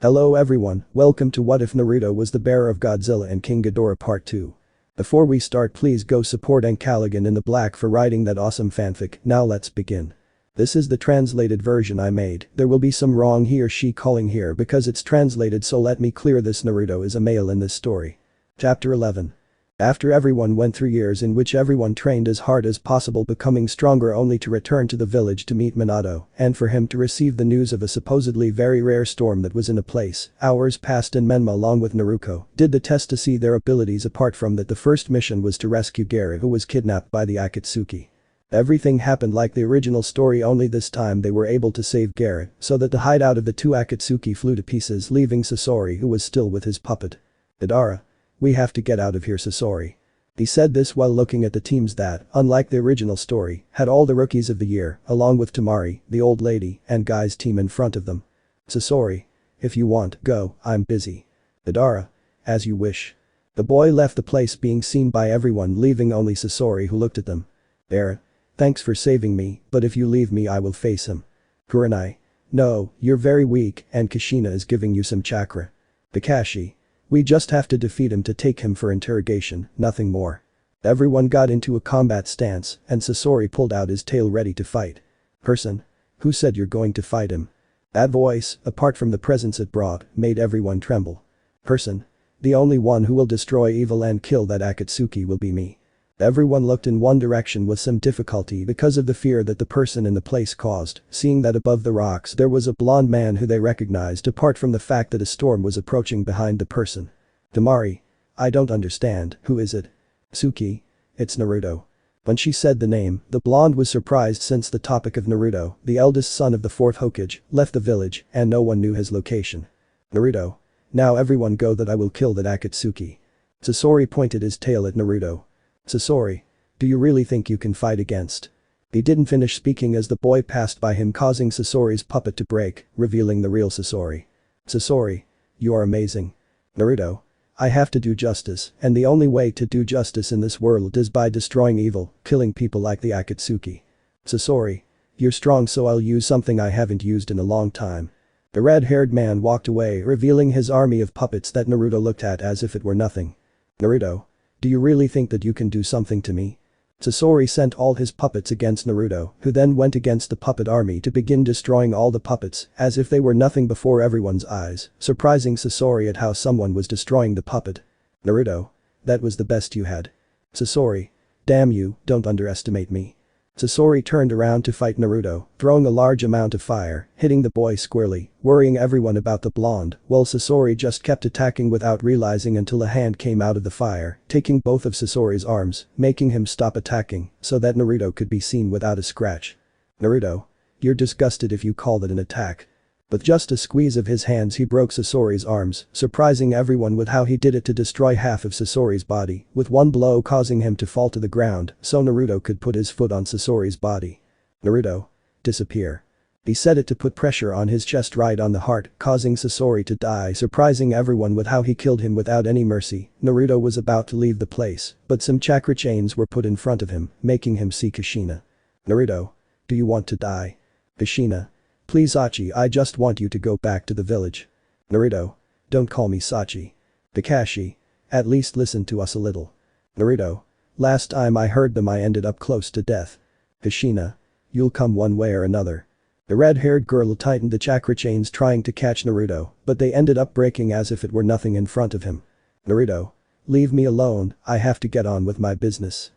Hello everyone, welcome to What If Naruto Was the Bearer of Godzilla and King Ghidorah Part 2. Before we start, please go support ancalagonintheblack for writing that awesome fanfic. Now let's begin. This is the translated version I made. There will be some wrong he or she calling here because it's translated, so let me clear this. Naruto is a male in this story. Chapter 11. After everyone went through years in which everyone trained as hard as possible, becoming stronger, only to return to the village to meet Minato, and for him to receive the news of a supposedly very rare storm that was in a place, hours passed and Menma along with Naruto did the test to see their abilities. Apart from that, the first mission was to rescue Ghidorah, who was kidnapped by the Akatsuki. Everything happened like the original story, only this time they were able to save Ghidorah, so that the hideout of the two Akatsuki flew to pieces, leaving Sasori, who was still with his puppet. Ghidorah. We have to get out of here, Sasori. He said this while looking at the teams that, unlike the original story, had all the rookies of the year, along with Tamari, the old lady, and Guy's team in front of them. Sasori. If you want, go, I'm busy. Ghidorah. As you wish. The boy left the place, being seen by everyone, leaving only Sasori, who looked at them. There. Thanks for saving me, but if you leave me I will face him. Kurenai. No, you're very weak and Kushina is giving you some chakra. Kakashi. We just have to defeat him to take him for interrogation, nothing more. Everyone got into a combat stance and Sasori pulled out his tail ready to fight. Person. Who said you're going to fight him? That voice, apart from the presence it brought, made everyone tremble. Person. The only one who will destroy evil and kill that Akatsuki will be me. Everyone looked in one direction with some difficulty because of the fear that the person in the place caused, seeing that above the rocks there was a blond man who they recognized, apart from the fact that a storm was approaching behind the person. Tamari. I don't understand, who is it? Suki. It's Naruto. When she said the name, the blonde was surprised since the topic of Naruto, the eldest son of the fourth Hokage, left the village and no one knew his location. Naruto. Now everyone go, that I will kill that Akatsuki. Sasori pointed his tail at Naruto. Sasori. Do you really think you can fight against? He didn't finish speaking as the boy passed by him, causing Sasori's puppet to break, revealing the real Sasori. Sasori. You are amazing. Naruto. I have to do justice, and the only way to do justice in this world is by destroying evil, killing people like the Akatsuki. Sasori. You're strong, so I'll use something I haven't used in a long time. The red-haired man walked away, revealing his army of puppets that Naruto looked at as if it were nothing. Naruto. Do you really think that you can do something to me? Sasori sent all his puppets against Naruto, who then went against the puppet army to begin destroying all the puppets as if they were nothing before everyone's eyes, surprising Sasori at how someone was destroying the puppet. Naruto. That was the best you had. Sasori. Damn you, don't underestimate me. Sasori turned around to fight Naruto, throwing a large amount of fire, hitting the boy squarely, worrying everyone about the blonde, while Sasori just kept attacking without realizing until a hand came out of the fire, taking both of Sasori's arms, making him stop attacking, so that Naruto could be seen without a scratch. Naruto. You're disgusted if you call that an attack. With just a squeeze of his hands he broke Sasori's arms, surprising everyone with how he did it to destroy half of Sasori's body, with one blow causing him to fall to the ground so Naruto could put his foot on Sasori's body. Naruto. Disappear. He said it to put pressure on his chest right on the heart, causing Sasori to die, surprising everyone with how he killed him without any mercy. Naruto was about to leave the place, but some chakra chains were put in front of him, making him see Kushina. Naruto. Do you want to die? Kushina. Please Sachi, I just want you to go back to the village. Naruto. Don't call me Sachi. Kakashi. At least listen to us a little. Naruto. Last time I heard them I ended up close to death. Kushina. You'll come one way or another. The red-haired girl tightened the chakra chains trying to catch Naruto, but they ended up breaking as if it were nothing in front of him. Naruto. Leave me alone, I have to get on with my business.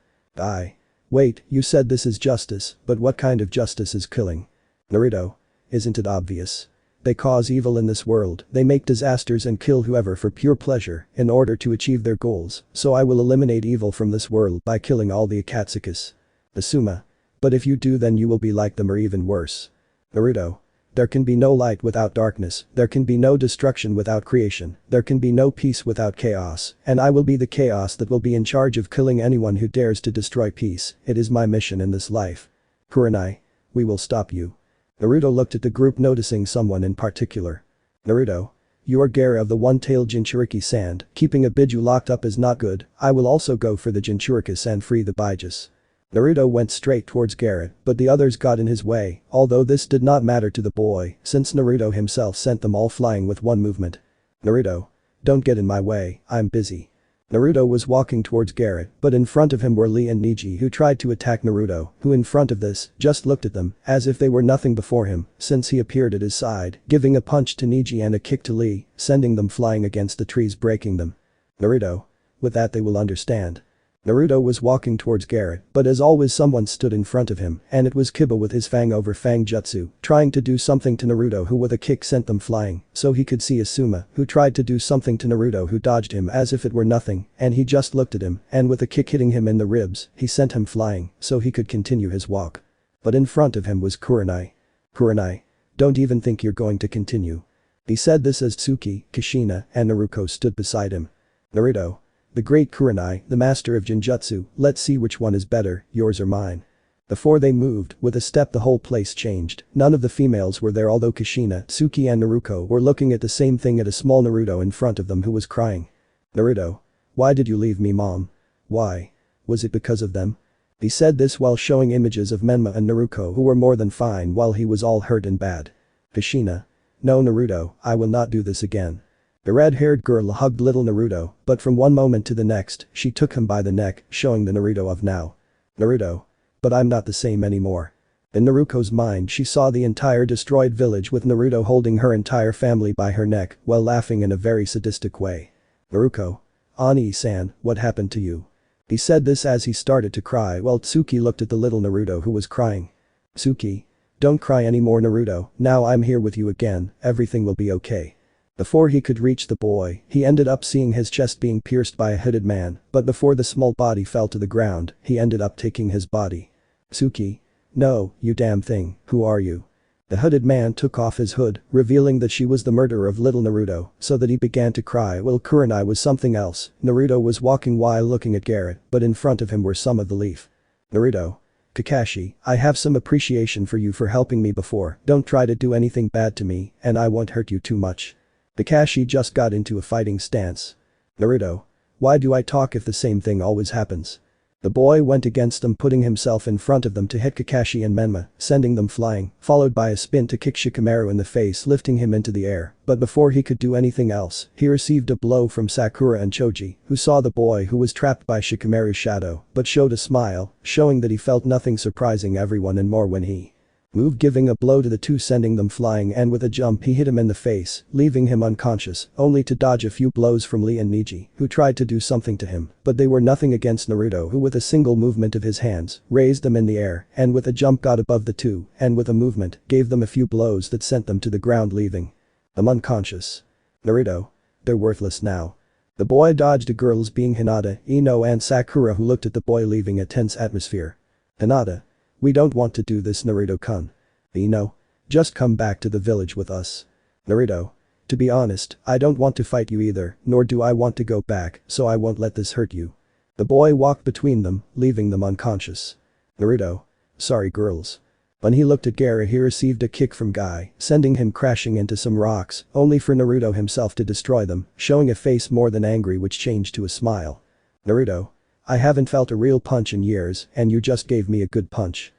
Wait, you said this is justice, but what kind of justice is killing? Naruto. Isn't it obvious? They cause evil in this world, they make disasters and kill whoever for pure pleasure in order to achieve their goals, so I will eliminate evil from this world by killing all the Akatsukas. Asuma. But if you do, then you will be like them or even worse. Naruto. There can be no light without darkness, there can be no destruction without creation, there can be no peace without chaos, and I will be the chaos that will be in charge of killing anyone who dares to destroy peace. It is my mission in this life. Kurenai. We will stop you. Naruto looked at the group, noticing someone in particular. Naruto. You are Ghidorah of the one-tailed Jinchuriki sand, keeping a Bijuu locked up is not good, I will also go for the Jinchuriki and free the Bijus. Naruto went straight towards Garrett, but the others got in his way, although this did not matter to the boy since Naruto himself sent them all flying with one movement. Naruto. Don't get in my way, I'm busy. Naruto was walking towards Garrett, but in front of him were Lee and Neji who tried to attack Naruto, who in front of this just looked at them as if they were nothing before him since he appeared at his side, giving a punch to Neji and a kick to Lee, sending them flying against the trees, breaking them. Naruto. With that they will understand. Naruto was walking towards Garrett, but as always someone stood in front of him and it was Kiba with his fang over fang jutsu, trying to do something to Naruto, who with a kick sent them flying, so he could see Asuma, who tried to do something to Naruto, who dodged him as if it were nothing and he just looked at him and with a kick hitting him in the ribs, he sent him flying so he could continue his walk. But in front of him was Kurenai. Kurenai. Don't even think you're going to continue. He said this as Tsuki, Kushina, and Naruto stood beside him. Naruto. The great Kurenai, the master of Genjutsu, let's see which one is better, yours or mine. Before they moved, with a step the whole place changed. None of the females were there, although Kushina, Tsuki and Naruto were looking at the same thing at a small Naruto in front of them who was crying. Naruto. Why did you leave me, mom? Why? Was it because of them? He said this while showing images of Menma and Naruto who were more than fine while he was all hurt and bad. Kushina. No, Naruto, I will not do this again. The red-haired girl hugged little Naruto, but from one moment to the next, she took him by the neck, showing the Naruto of now. Naruto. But I'm not the same anymore. In Naruto's mind, she saw the entire destroyed village with Naruto holding her entire family by her neck while laughing in a very sadistic way. Naruto. Ani-san, what happened to you? He said this as he started to cry while Tsuki looked at the little Naruto who was crying. Tsuki. Don't cry anymore, Naruto, now I'm here with you again, everything will be okay. Before he could reach the boy, he ended up seeing his chest being pierced by a hooded man, but before the small body fell to the ground, he ended up taking his body. Tsuki. No, you damn thing, who are you? The hooded man took off his hood, revealing that she was the murderer of little Naruto, so that he began to cry while Kurenai was something else. Naruto was walking while looking at Garrett, but in front of him were some of the leaf. Naruto. Kakashi, I have some appreciation for you for helping me before, don't try to do anything bad to me, and I won't hurt you too much. Kakashi just got into a fighting stance. Naruto. Why do I talk if the same thing always happens? The boy went against them, putting himself in front of them to hit Kakashi and Menma, sending them flying, followed by a spin to kick Shikamaru in the face, lifting him into the air, but before he could do anything else, he received a blow from Sakura and Choji, who saw the boy who was trapped by Shikamaru's shadow, but showed a smile, showing that he felt nothing, surprising everyone and more when he moved, giving a blow to the two, sending them flying, and with a jump he hit him in the face, leaving him unconscious, only to dodge a few blows from Lee and Neji, who tried to do something to him, but they were nothing against Naruto, who with a single movement of his hands, raised them in the air, and with a jump got above the two, and with a movement, gave them a few blows that sent them to the ground, leaving them unconscious. Naruto. They're worthless now. The boy dodged the girls being Hinata, Ino and Sakura, who looked at the boy, leaving a tense atmosphere. Hinata. We don't want to do this, Naruto-kun. Ino. Just come back to the village with us. Naruto. To be honest, I don't want to fight you either, nor do I want to go back, so I won't let this hurt you. The boy walked between them, leaving them unconscious. Naruto. Sorry, girls. When he looked at Gaara, he received a kick from Guy, sending him crashing into some rocks, only for Naruto himself to destroy them, showing a face more than angry which changed to a smile. Naruto. I haven't felt a real punch in years, and you just gave me a good punch.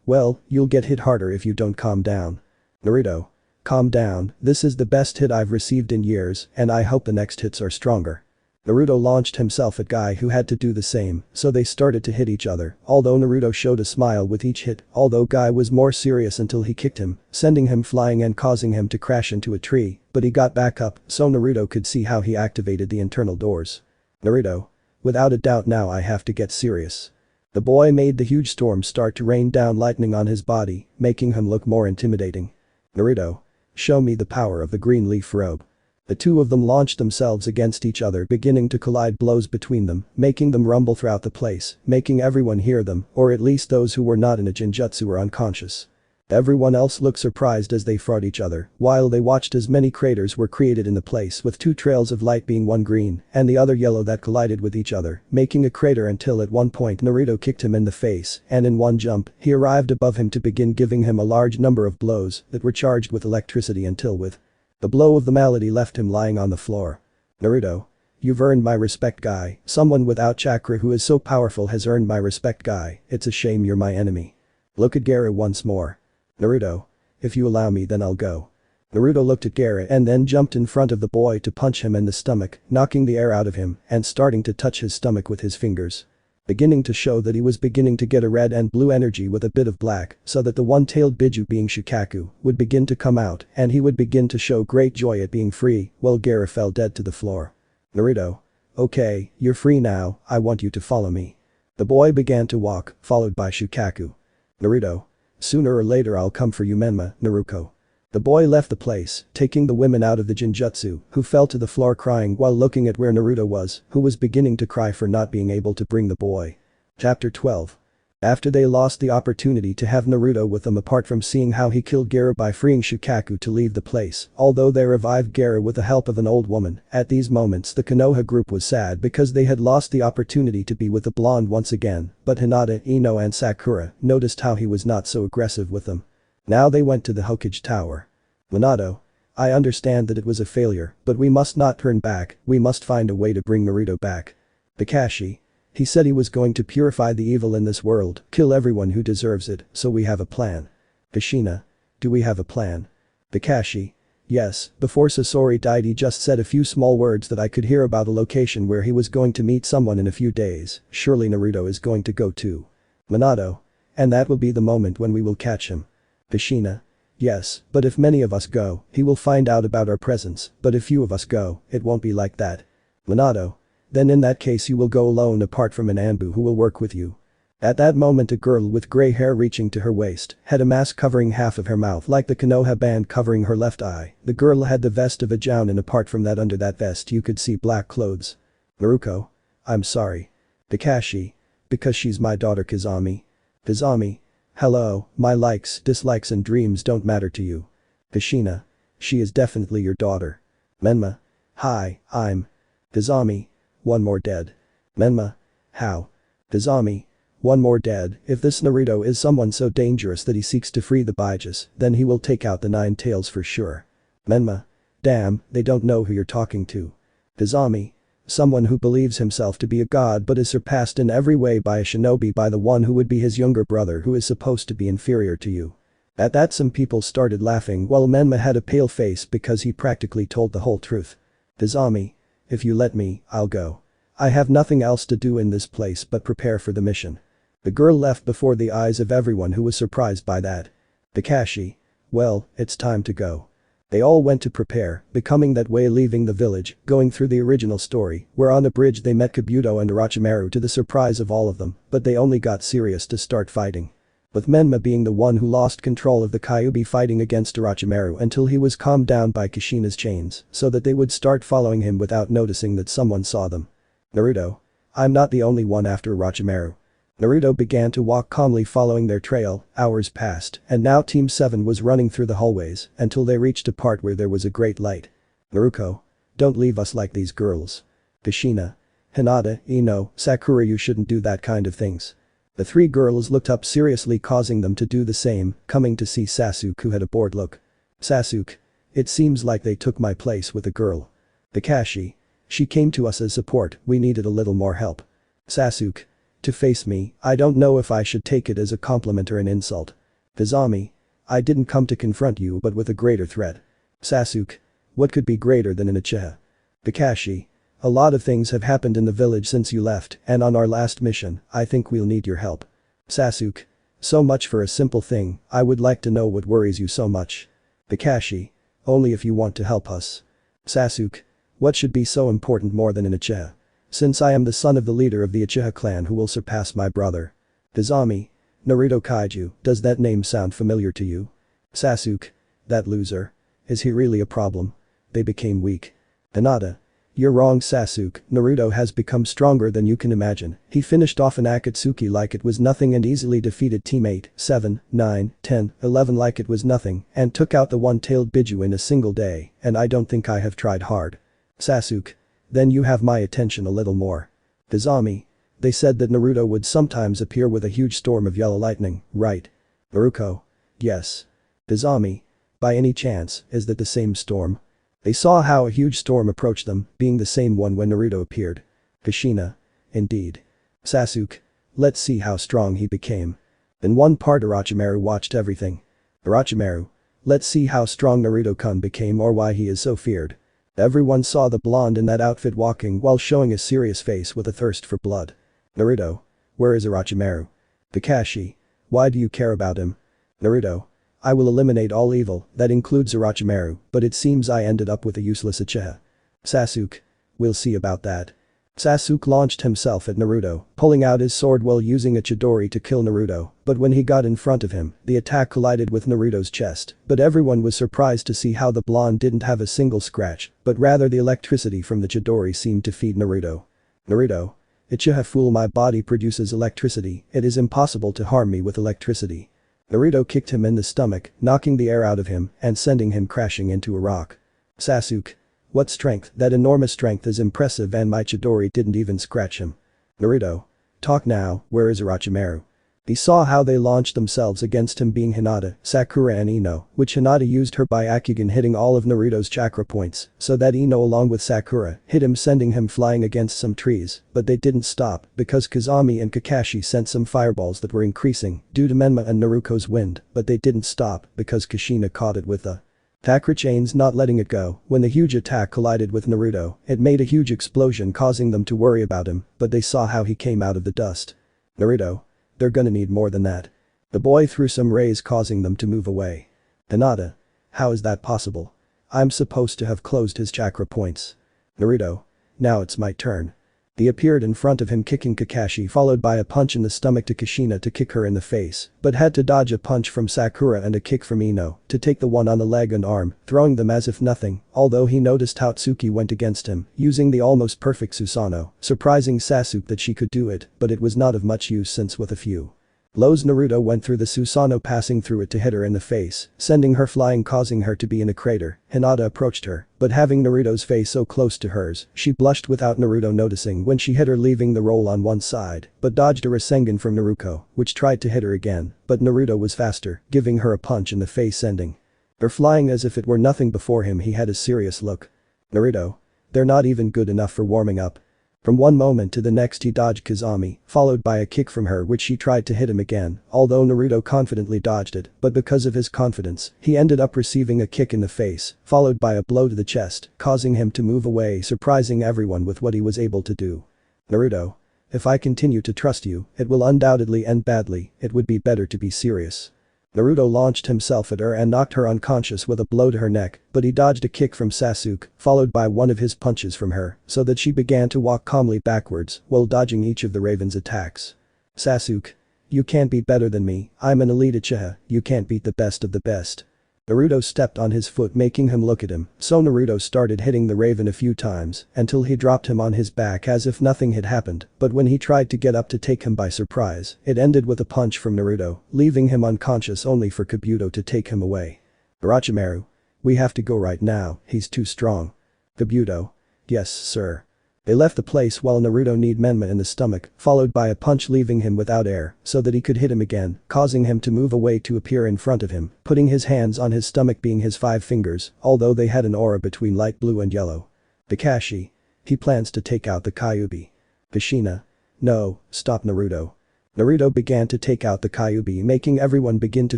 Well, you'll get hit harder if you don't calm down. Naruto. Calm down, this is the best hit I've received in years, and I hope the next hits are stronger. Naruto launched himself at Guy, who had to do the same, so they started to hit each other, although Naruto showed a smile with each hit, although Guy was more serious until he kicked him, sending him flying and causing him to crash into a tree, but he got back up, so Naruto could see how he activated the internal doors. Naruto. Without a doubt, now I have to get serious. The boy made the huge storm start to rain down lightning on his body, making him look more intimidating. Naruto. Show me the power of the green leaf robe. The two of them launched themselves against each other, beginning to collide, blows between them, making them rumble throughout the place, making everyone hear them, or at least those who were not in a genjutsu were unconscious. Everyone else looked surprised as they fought each other, while they watched as many craters were created in the place, with two trails of light being one green and the other yellow that collided with each other, making a crater, until at one point Naruto kicked him in the face, and in one jump, he arrived above him to begin giving him a large number of blows that were charged with electricity, until with the blow of the malady left him lying on the floor. Naruto. You've earned my respect, Guy. Someone without chakra who is so powerful has earned my respect, Guy. It's a shame you're my enemy. Look at Gaara once more. Naruto. If you allow me then I'll go. Naruto looked at Gaara and then jumped in front of the boy to punch him in the stomach, knocking the air out of him and starting to touch his stomach with his fingers. Beginning to show that he was beginning to get a red and blue energy with a bit of black so that the one-tailed Bijuu being Shukaku would begin to come out and he would begin to show great joy at being free while Gaara fell dead to the floor. Naruto. Okay, you're free now, I want you to follow me. The boy began to walk, followed by Shukaku. Naruto. Sooner or later I'll come for you, Menma, Naruto. The boy left the place, taking the women out of the Jinjutsu, who fell to the floor crying while looking at where Naruto was, who was beginning to cry for not being able to bring the boy. Chapter 12. After they lost the opportunity to have Naruto with them apart from seeing how he killed Gaara by freeing Shukaku to leave the place, although they revived Gaara with the help of an old woman, at these moments the Konoha group was sad because they had lost the opportunity to be with the blonde once again, but Hinata, Ino and Sakura noticed how he was not so aggressive with them. Now they went to the Hokage Tower. Minato. I understand that it was a failure, but we must not turn back, we must find a way to bring Naruto back. Kakashi. He said he was going to purify the evil in this world, kill everyone who deserves it, so we have a plan. Kushina. Do we have a plan? Kakashi. Yes, before Sasori died he just said a few small words that I could hear about a location where he was going to meet someone in a few days, surely Naruto is going to go too. Minato. And that will be the moment when we will catch him. Kushina. Yes, but if many of us go, he will find out about our presence, but if few of us go, it won't be like that. Minato. Then in that case you will go alone apart from an Anbu who will work with you. At that moment a girl with grey hair reaching to her waist had a mask covering half of her mouth like the Konoha band covering her left eye. The girl had the vest of a Jounin apart from that under that vest you could see black clothes. Naruto. I'm sorry. Kakashi. Because she's my daughter Kisame. Kisame. Hello, my likes, dislikes and dreams don't matter to you. Kushina. She is definitely your daughter. Menma. Hi, I'm. Kisame. One more dead. Menma. How? Kisame. One more dead. If this Naruto is someone so dangerous that he seeks to free the Bijus, then he will take out the 9 tails for sure. Menma. Damn, they don't know who you're talking to. Kisame. Someone who believes himself to be a god but is surpassed in every way by a shinobi by the one who would be his younger brother who is supposed to be inferior to you. At that some people started laughing while Menma had a pale face because he practically told the whole truth. Kisame. If you let me, I'll go. I have nothing else to do in this place but prepare for the mission. The girl left before the eyes of everyone who was surprised by that. Kakashi. Well, it's time to go. They all went to prepare, becoming that way leaving the village, going through the original story, where on the bridge they met Kabuto and Orochimaru to the surprise of all of them, but they only got serious to start fighting. With Menma being the one who lost control of the Kyuubi fighting against Orochimaru until he was calmed down by Kushina's chains, so that they would start following him without noticing that someone saw them. Naruto. I'm not the only one after Orochimaru. Naruto began to walk calmly following their trail, hours passed, and now Team 7 was running through the hallways until they reached a part where there was a great light. Naruto. Don't leave us like these girls. Kushina. Hinata, Ino, Sakura you shouldn't do that kind of things. The 3 girls looked up seriously causing them to do the same, coming to see Sasuke who had a bored look. Sasuke. It seems like they took my place with a girl. Kakashi. She came to us as support, we needed a little more help. Sasuke. To face me, I don't know if I should take it as a compliment or an insult. Kisame. I didn't come to confront you but with a greater threat. Sasuke. What could be greater than an Uchiha? Kakashi. A lot of things have happened in the village since you left and on our last mission, I think we'll need your help. Sasuke. So much for a simple thing, I would like to know what worries you so much. Kakashi. Only if you want to help us. Sasuke. What should be so important more than an Uchiha? Since I am the son of the leader of the Uchiha clan who will surpass my brother. Kisame. Naruto Kaiju, does that name sound familiar to you? Sasuke. That loser. Is he really a problem? They became weak. Hinata. You're wrong Sasuke, Naruto has become stronger than you can imagine. He finished off an Akatsuki like it was nothing and easily defeated Team 8, 7, 9, 10, 11 like it was nothing and took out the one-tailed Bijuu in a single day and I don't think I have tried hard. Sasuke. Then you have my attention a little more. Kisame. They said that Naruto would sometimes appear with a huge storm of yellow lightning, right? Naruto. Yes. Kisame. By any chance, is that the same storm? They saw how a huge storm approached them, being the same one when Naruto appeared. Kushina. Indeed. Sasuke. Let's see how strong he became. In one part Orochimaru watched everything. Orochimaru. Let's see how strong Naruto-kun became or why he is so feared. Everyone saw the blonde in that outfit walking while showing a serious face with a thirst for blood. Naruto. Where is Orochimaru? Kakashi. Why do you care about him? Naruto. I will eliminate all evil, that includes Orochimaru, but it seems I ended up with a useless Uchiha. Sasuke. We'll see about that. Sasuke launched himself at Naruto, pulling out his sword while using a Chidori to kill Naruto, but when he got in front of him, the attack collided with Naruto's chest, but everyone was surprised to see how the blonde didn't have a single scratch, but rather the electricity from the Chidori seemed to feed Naruto. Naruto. Uchiha fool, my body produces electricity, it is impossible to harm me with electricity. Naruto kicked him in the stomach, knocking the air out of him and sending him crashing into a rock. Sasuke. What strength, that enormous strength is impressive and my Chidori didn't even scratch him. Naruto. Talk now, where is Orochimaru? He saw how they launched themselves against him being Hinata, Sakura and Ino, which Hinata used her Byakugan hitting all of Naruto's chakra points, so that Ino along with Sakura hit him sending him flying against some trees, but they didn't stop because Kisame and Kakashi sent some fireballs that were increasing due to Menma and Naruko's wind, but they didn't stop because Kushina caught it with a chakra chains not letting it go. When the huge attack collided with Naruto, it made a huge explosion causing them to worry about him, but they saw how he came out of the dust. Naruto. They're gonna need more than that. The boy threw some rays causing them to move away. Hinata. How is that possible? I'm supposed to have closed his chakra points. Naruto. Now it's my turn. He appeared in front of him kicking Kakashi followed by a punch in the stomach to Kushina to kick her in the face, but had to dodge a punch from Sakura and a kick from Ino to take the one on the leg and arm, throwing them as if nothing, although he noticed how Tsuki went against him, using the almost perfect Susanoo, surprising Sasuke that she could do it, but it was not of much use since with a few blows Naruto went through the Susanoo passing through it to hit her in the face, sending her flying causing her to be in a crater. Hinata approached her, but having Naruto's face so close to hers, she blushed without Naruto noticing when she hit her leaving the roll on one side, but dodged a Rasengan from Naruto, which tried to hit her again, but Naruto was faster, giving her a punch in the face sending her flying as if it were nothing. Before him he had a serious look. Naruto. They're not even good enough for warming up. From one moment to the next he dodged Kisame, followed by a kick from her which she tried to hit him again, although Naruto confidently dodged it, but because of his confidence, he ended up receiving a kick in the face, followed by a blow to the chest, causing him to move away surprising everyone with what he was able to do. Naruto. If I continue to trust you, it will undoubtedly end badly, it would be better to be serious. Naruto launched himself at her and knocked her unconscious with a blow to her neck, but he dodged a kick from Sasuke, followed by one of his punches from her, so that she began to walk calmly backwards while dodging each of the Raven's attacks. Sasuke. You can't be better than me, I'm an elite Uchiha, you can't beat the best of the best. Naruto stepped on his foot making him look at him, so Naruto started hitting the Raven a few times until he dropped him on his back as if nothing had happened, but when he tried to get up to take him by surprise, it ended with a punch from Naruto, leaving him unconscious only for Kabuto to take him away. Orochimaru. We have to go right now, he's too strong. Kabuto. Yes, sir. They left the place while Naruto kneed Menma in the stomach, followed by a punch leaving him without air so that he could hit him again, causing him to move away to appear in front of him, putting his hands on his stomach being his 5 fingers, although they had an aura between light blue and yellow. Kakashi. He plans to take out the Kyuubi. Kushina. No, stop Naruto. Naruto began to take out the Kyuubi making everyone begin to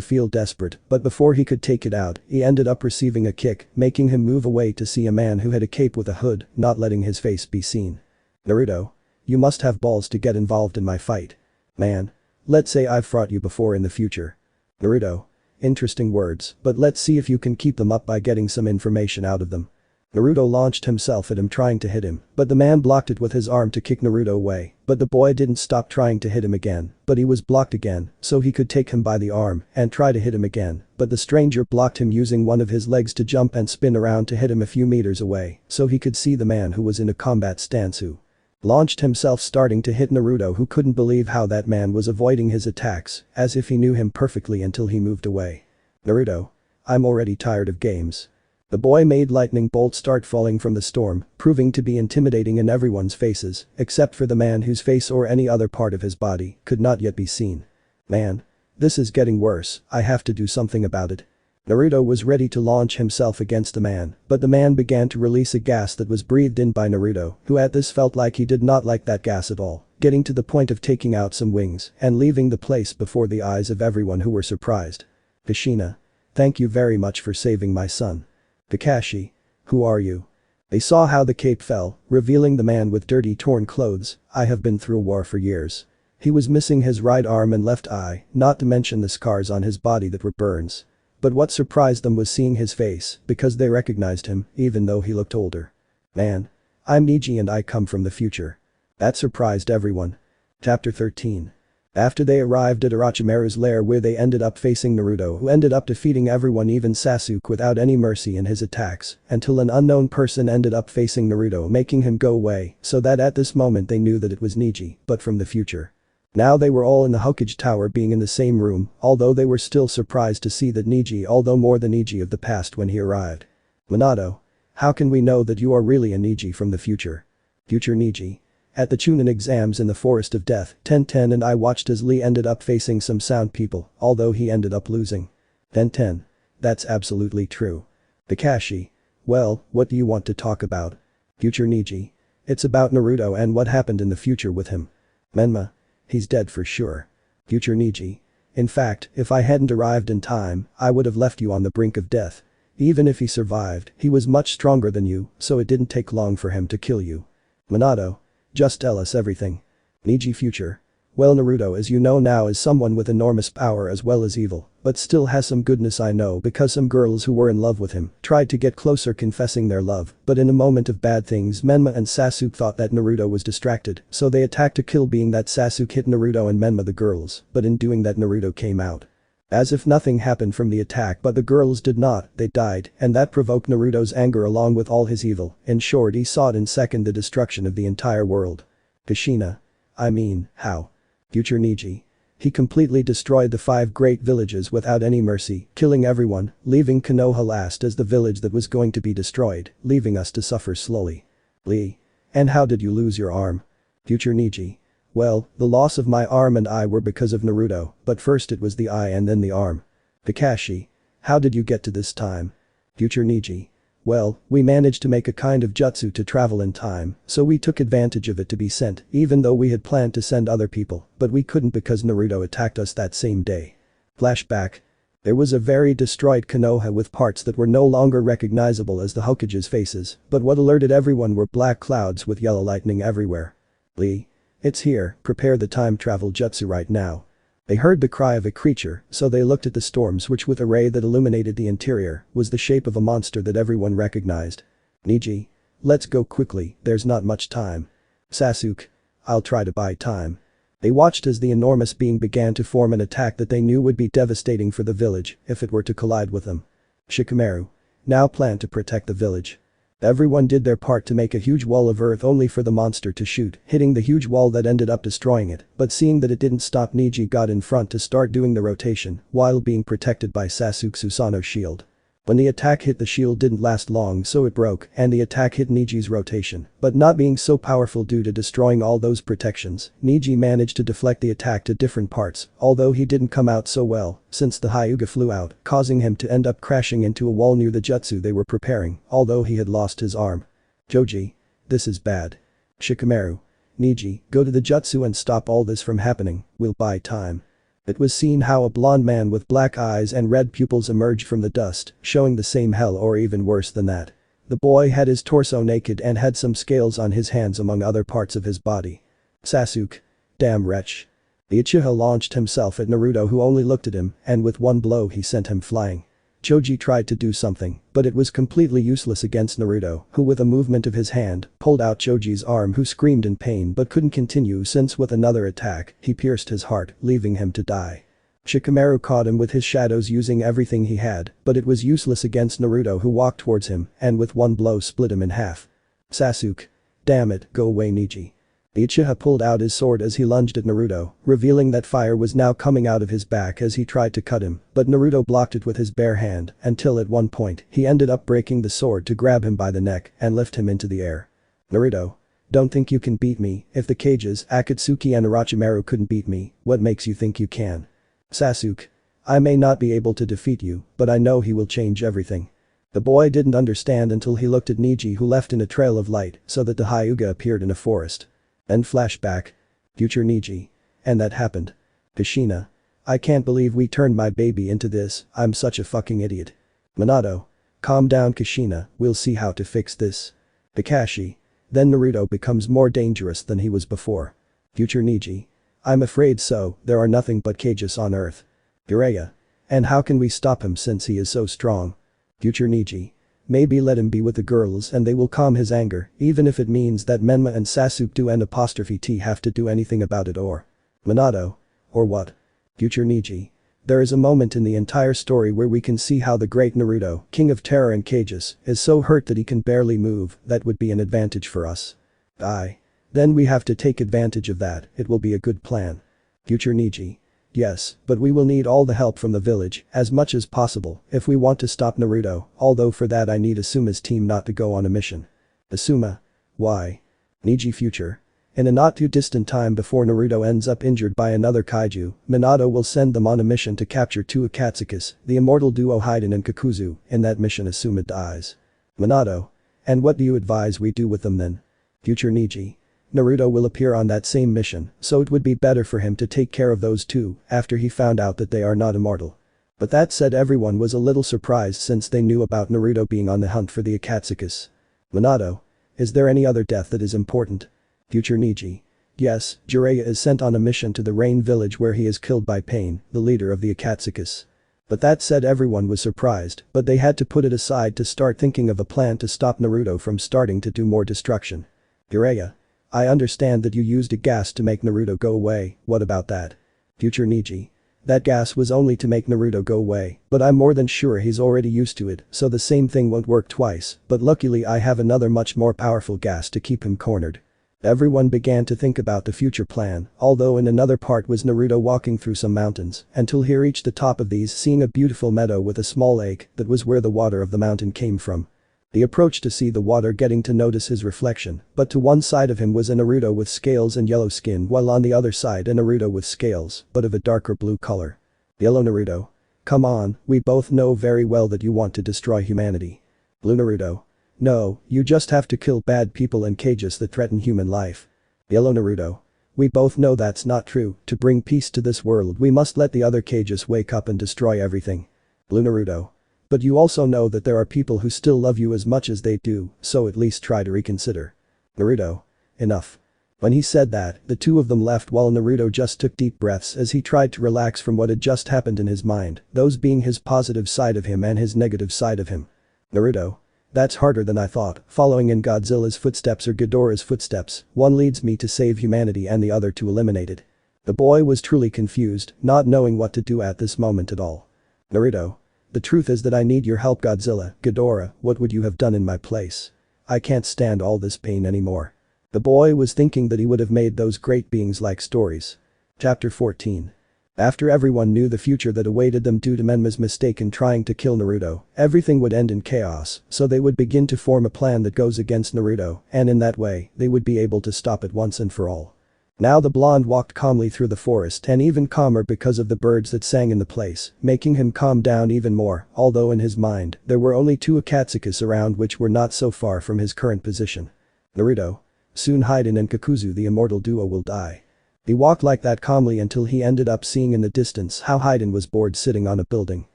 feel desperate, but before he could take it out, he ended up receiving a kick, making him move away to see a man who had a cape with a hood, not letting his face be seen. Naruto. You must have balls to get involved in my fight. Man. Let's say I've fought you before in the future. Naruto. Interesting words, but let's see if you can keep them up by getting some information out of them. Naruto launched himself at him trying to hit him, but the man blocked it with his arm to kick Naruto away, but the boy didn't stop trying to hit him again, but he was blocked again, so he could take him by the arm and try to hit him again, but the stranger blocked him using one of his legs to jump and spin around to hit him a few meters away, so he could see the man who was in a combat stance who launched himself starting to hit Naruto who couldn't believe how that man was avoiding his attacks, as if he knew him perfectly until he moved away. Naruto. I'm already tired of games. The boy made lightning bolts start falling from the storm, proving to be intimidating in everyone's faces, except for the man whose face or any other part of his body could not yet be seen. Man. This is getting worse, I have to do something about it. Naruto was ready to launch himself against the man, but the man began to release a gas that was breathed in by Naruto, who at this felt like he did not like that gas at all, getting to the point of taking out some wings and leaving the place before the eyes of everyone who were surprised. Kushina. Thank you very much for saving my son. Kakashi. Who are you? They saw how the cape fell, revealing the man with dirty torn clothes. I have been through war for years. He was missing his right arm and left eye, not to mention the scars on his body that were burns. But what surprised them was seeing his face, because they recognized him, even though he looked older. Man. I'm Neji and I come from the future. That surprised everyone. Chapter 13. After they arrived at Orochimaru's lair where they ended up facing Naruto who ended up defeating everyone even Sasuke without any mercy in his attacks, until an unknown person ended up facing Naruto making him go away, so that at this moment they knew that it was Neji, but from the future. Now they were all in the Hokage Tower being in the same room, although they were still surprised to see that Neji although more the Neji of the past when he arrived. Minato. How can we know that you are really a Neji from the future? Future Neji. At the Chunin exams in the Forest of Death, 10-10 and I watched as Lee ended up facing some sound people, although he ended up losing. 10-10. That's absolutely true. Kakashi. Well, what do you want to talk about? Future Neji. It's about Naruto and what happened in the future with him. Menma. He's dead for sure. Future Neji. In fact, if I hadn't arrived in time, I would have left you on the brink of death. Even if he survived, he was much stronger than you, so it didn't take long for him to kill you. Minato. Just tell us everything. Neji future. Well, Naruto as you know now is someone with enormous power as well as evil, but still has some goodness I know because some girls who were in love with him tried to get closer confessing their love, but in a moment of bad things Menma and Sasuke thought that Naruto was distracted, so they attacked to kill being that Sasuke hit Naruto and Menma the girls, but in doing that Naruto came out. As if nothing happened from the attack but the girls did not, they died, and that provoked Naruto's anger along with all his evil. In short he sought in second the destruction of the entire world. Kushina. I mean, how? Future Neji. He completely destroyed the 5 great villages without any mercy, killing everyone, leaving Konoha last as the village that was going to be destroyed, leaving us to suffer slowly. Lee. And how did you lose your arm? Future Neji. Well, the loss of my arm and eye were because of Naruto, but first it was the eye and then the arm. Kakashi. How did you get to this time? Future Neji. Well, we managed to make a kind of jutsu to travel in time, so we took advantage of it to be sent, even though we had planned to send other people, but we couldn't because Naruto attacked us that same day. Flashback. There was a very destroyed Konoha with parts that were no longer recognizable as the Hokage's faces, but what alerted everyone were black clouds with yellow lightning everywhere. Lee. It's here, prepare the time travel jutsu right now. They heard the cry of a creature, so they looked at the storms which with a ray that illuminated the interior, was the shape of a monster that everyone recognized. Neji. Let's go quickly, there's not much time. Sasuke. I'll try to buy time. They watched as the enormous being began to form an attack that they knew would be devastating for the village if it were to collide with them. Shikamaru. Now plan to protect the village. Everyone did their part to make a huge wall of earth only for the monster to shoot, hitting the huge wall that ended up destroying it, but seeing that it didn't stop Neji got in front to start doing the rotation, while being protected by Sasuke Susanoo's shield. When the attack hit the shield didn't last long so it broke and the attack hit Neji's rotation, but not being so powerful due to destroying all those protections, Neji managed to deflect the attack to different parts, although he didn't come out so well, since the Hyuga flew out, causing him to end up crashing into a wall near the jutsu they were preparing, although he had lost his arm. Joji. This is bad. Shikamaru. Neji, go to the jutsu and stop all this from happening, we'll buy time. It was seen how a blonde man with black eyes and red pupils emerged from the dust, showing the same hell or even worse than that. The boy had his torso naked and had some scales on his hands among other parts of his body. Sasuke. Damn wretch. The Uchiha launched himself at Naruto who only looked at him and with one blow he sent him flying. Choji tried to do something, but it was completely useless against Naruto, who with a movement of his hand, pulled out Choji's arm who screamed in pain but couldn't continue since with another attack, he pierced his heart, leaving him to die. Shikamaru caught him with his shadows using everything he had, but it was useless against Naruto who walked towards him and with one blow split him in half. Sasuke. Damn it, go away Neji. The Uchiha pulled out his sword as he lunged at Naruto, revealing that fire was now coming out of his back as he tried to cut him, but Naruto blocked it with his bare hand until at one point he ended up breaking the sword to grab him by the neck and lift him into the air. Naruto. Don't think you can beat me, if the Kages, Akatsuki and Orochimaru couldn't beat me, what makes you think you can? Sasuke. I may not be able to defeat you, but I know he will change everything." The boy didn't understand until he looked at Neji, who left in a trail of light so that the Hyuga appeared in a forest. Then flashback. Future Neji. And that happened. Kushina. I can't believe we turned my baby into this, I'm such a fucking idiot. Minato. Calm down Kushina, we'll see how to fix this. Kakashi. Then Naruto becomes more dangerous than he was before. Future Neji. I'm afraid so, there are nothing but cages on Earth. Jiraiya. And how can we stop him since he is so strong? Future Neji. Maybe let him be with the girls and they will calm his anger, even if it means that Menma and Sasuke and apostrophe T have to do anything about it or. Minato. Or what? Future Neji. There is a moment in the entire story where we can see how the great Naruto, king of terror and cages, is so hurt that he can barely move, that would be an advantage for us. Aye. Then we have to take advantage of that, it will be a good plan. Future Neji. Yes, but we will need all the help from the village, as much as possible, if we want to stop Naruto, although for that I need Asuma's team not to go on a mission. Asuma. Why? Neji. Future. In a not too distant time before Naruto ends up injured by another kaiju, Minato will send them on a mission to capture two Akatsukas, the immortal duo Hidan and Kakuzu. In that mission Asuma dies. Minato. And what do you advise we do with them then? Future Neji. Naruto will appear on that same mission, so it would be better for him to take care of those two after he found out that they are not immortal. But that said, everyone was a little surprised since they knew about Naruto being on the hunt for the Akatsukas. Minato. Is there any other death that is important? Future Neji. Yes, Jiraiya is sent on a mission to the Rain village where he is killed by Pain, the leader of the Akatsukas. But that said, everyone was surprised, but they had to put it aside to start thinking of a plan to stop Naruto from starting to do more destruction. Jiraiya. I understand that you used a gas to make Naruto go away, what about that? Future Neji. That gas was only to make Naruto go away, but I'm more than sure he's already used to it, so the same thing won't work twice, but luckily I have another much more powerful gas to keep him cornered. Everyone began to think about the future plan, although in another part was Naruto walking through some mountains until he reached the top of these, seeing a beautiful meadow with a small lake that was where the water of the mountain came from. He approached to see the water, getting to notice his reflection, but to one side of him was a Naruto with scales and yellow skin, while on the other side a Naruto with scales, but of a darker blue color. Yellow Naruto. Come on, we both know very well that you want to destroy humanity. Blue Naruto. No, you just have to kill bad people and cages that threaten human life. Yellow Naruto. We both know that's not true, to bring peace to this world we must let the other cages wake up and destroy everything. Blue Naruto. But you also know that there are people who still love you as much as they do, so at least try to reconsider. Naruto. Enough. When he said that, the two of them left while Naruto just took deep breaths as he tried to relax from what had just happened in his mind, those being his positive side of him and his negative side of him. Naruto. That's harder than I thought, following in Godzilla's footsteps or Ghidorah's footsteps, one leads me to save humanity and the other to eliminate it. The boy was truly confused, not knowing what to do at this moment at all. Naruto. The truth is that I need your help. Godzilla. Ghidorah, what would you have done in my place? I can't stand all this pain anymore. The boy was thinking that he would have made those great beings like stories. Chapter 14. After everyone knew the future that awaited them due to Menma's mistake in trying to kill Naruto, everything would end in chaos, so they would begin to form a plan that goes against Naruto, and in that way, they would be able to stop it once and for all. Now the blonde walked calmly through the forest, and even calmer because of the birds that sang in the place, making him calm down even more, although in his mind, there were only two Akatsukas around which were not so far from his current position. Naruto. Soon Hidan and Kakuzu, the immortal duo, will die. He walked like that calmly until he ended up seeing in the distance how Hidan was bored sitting on a building.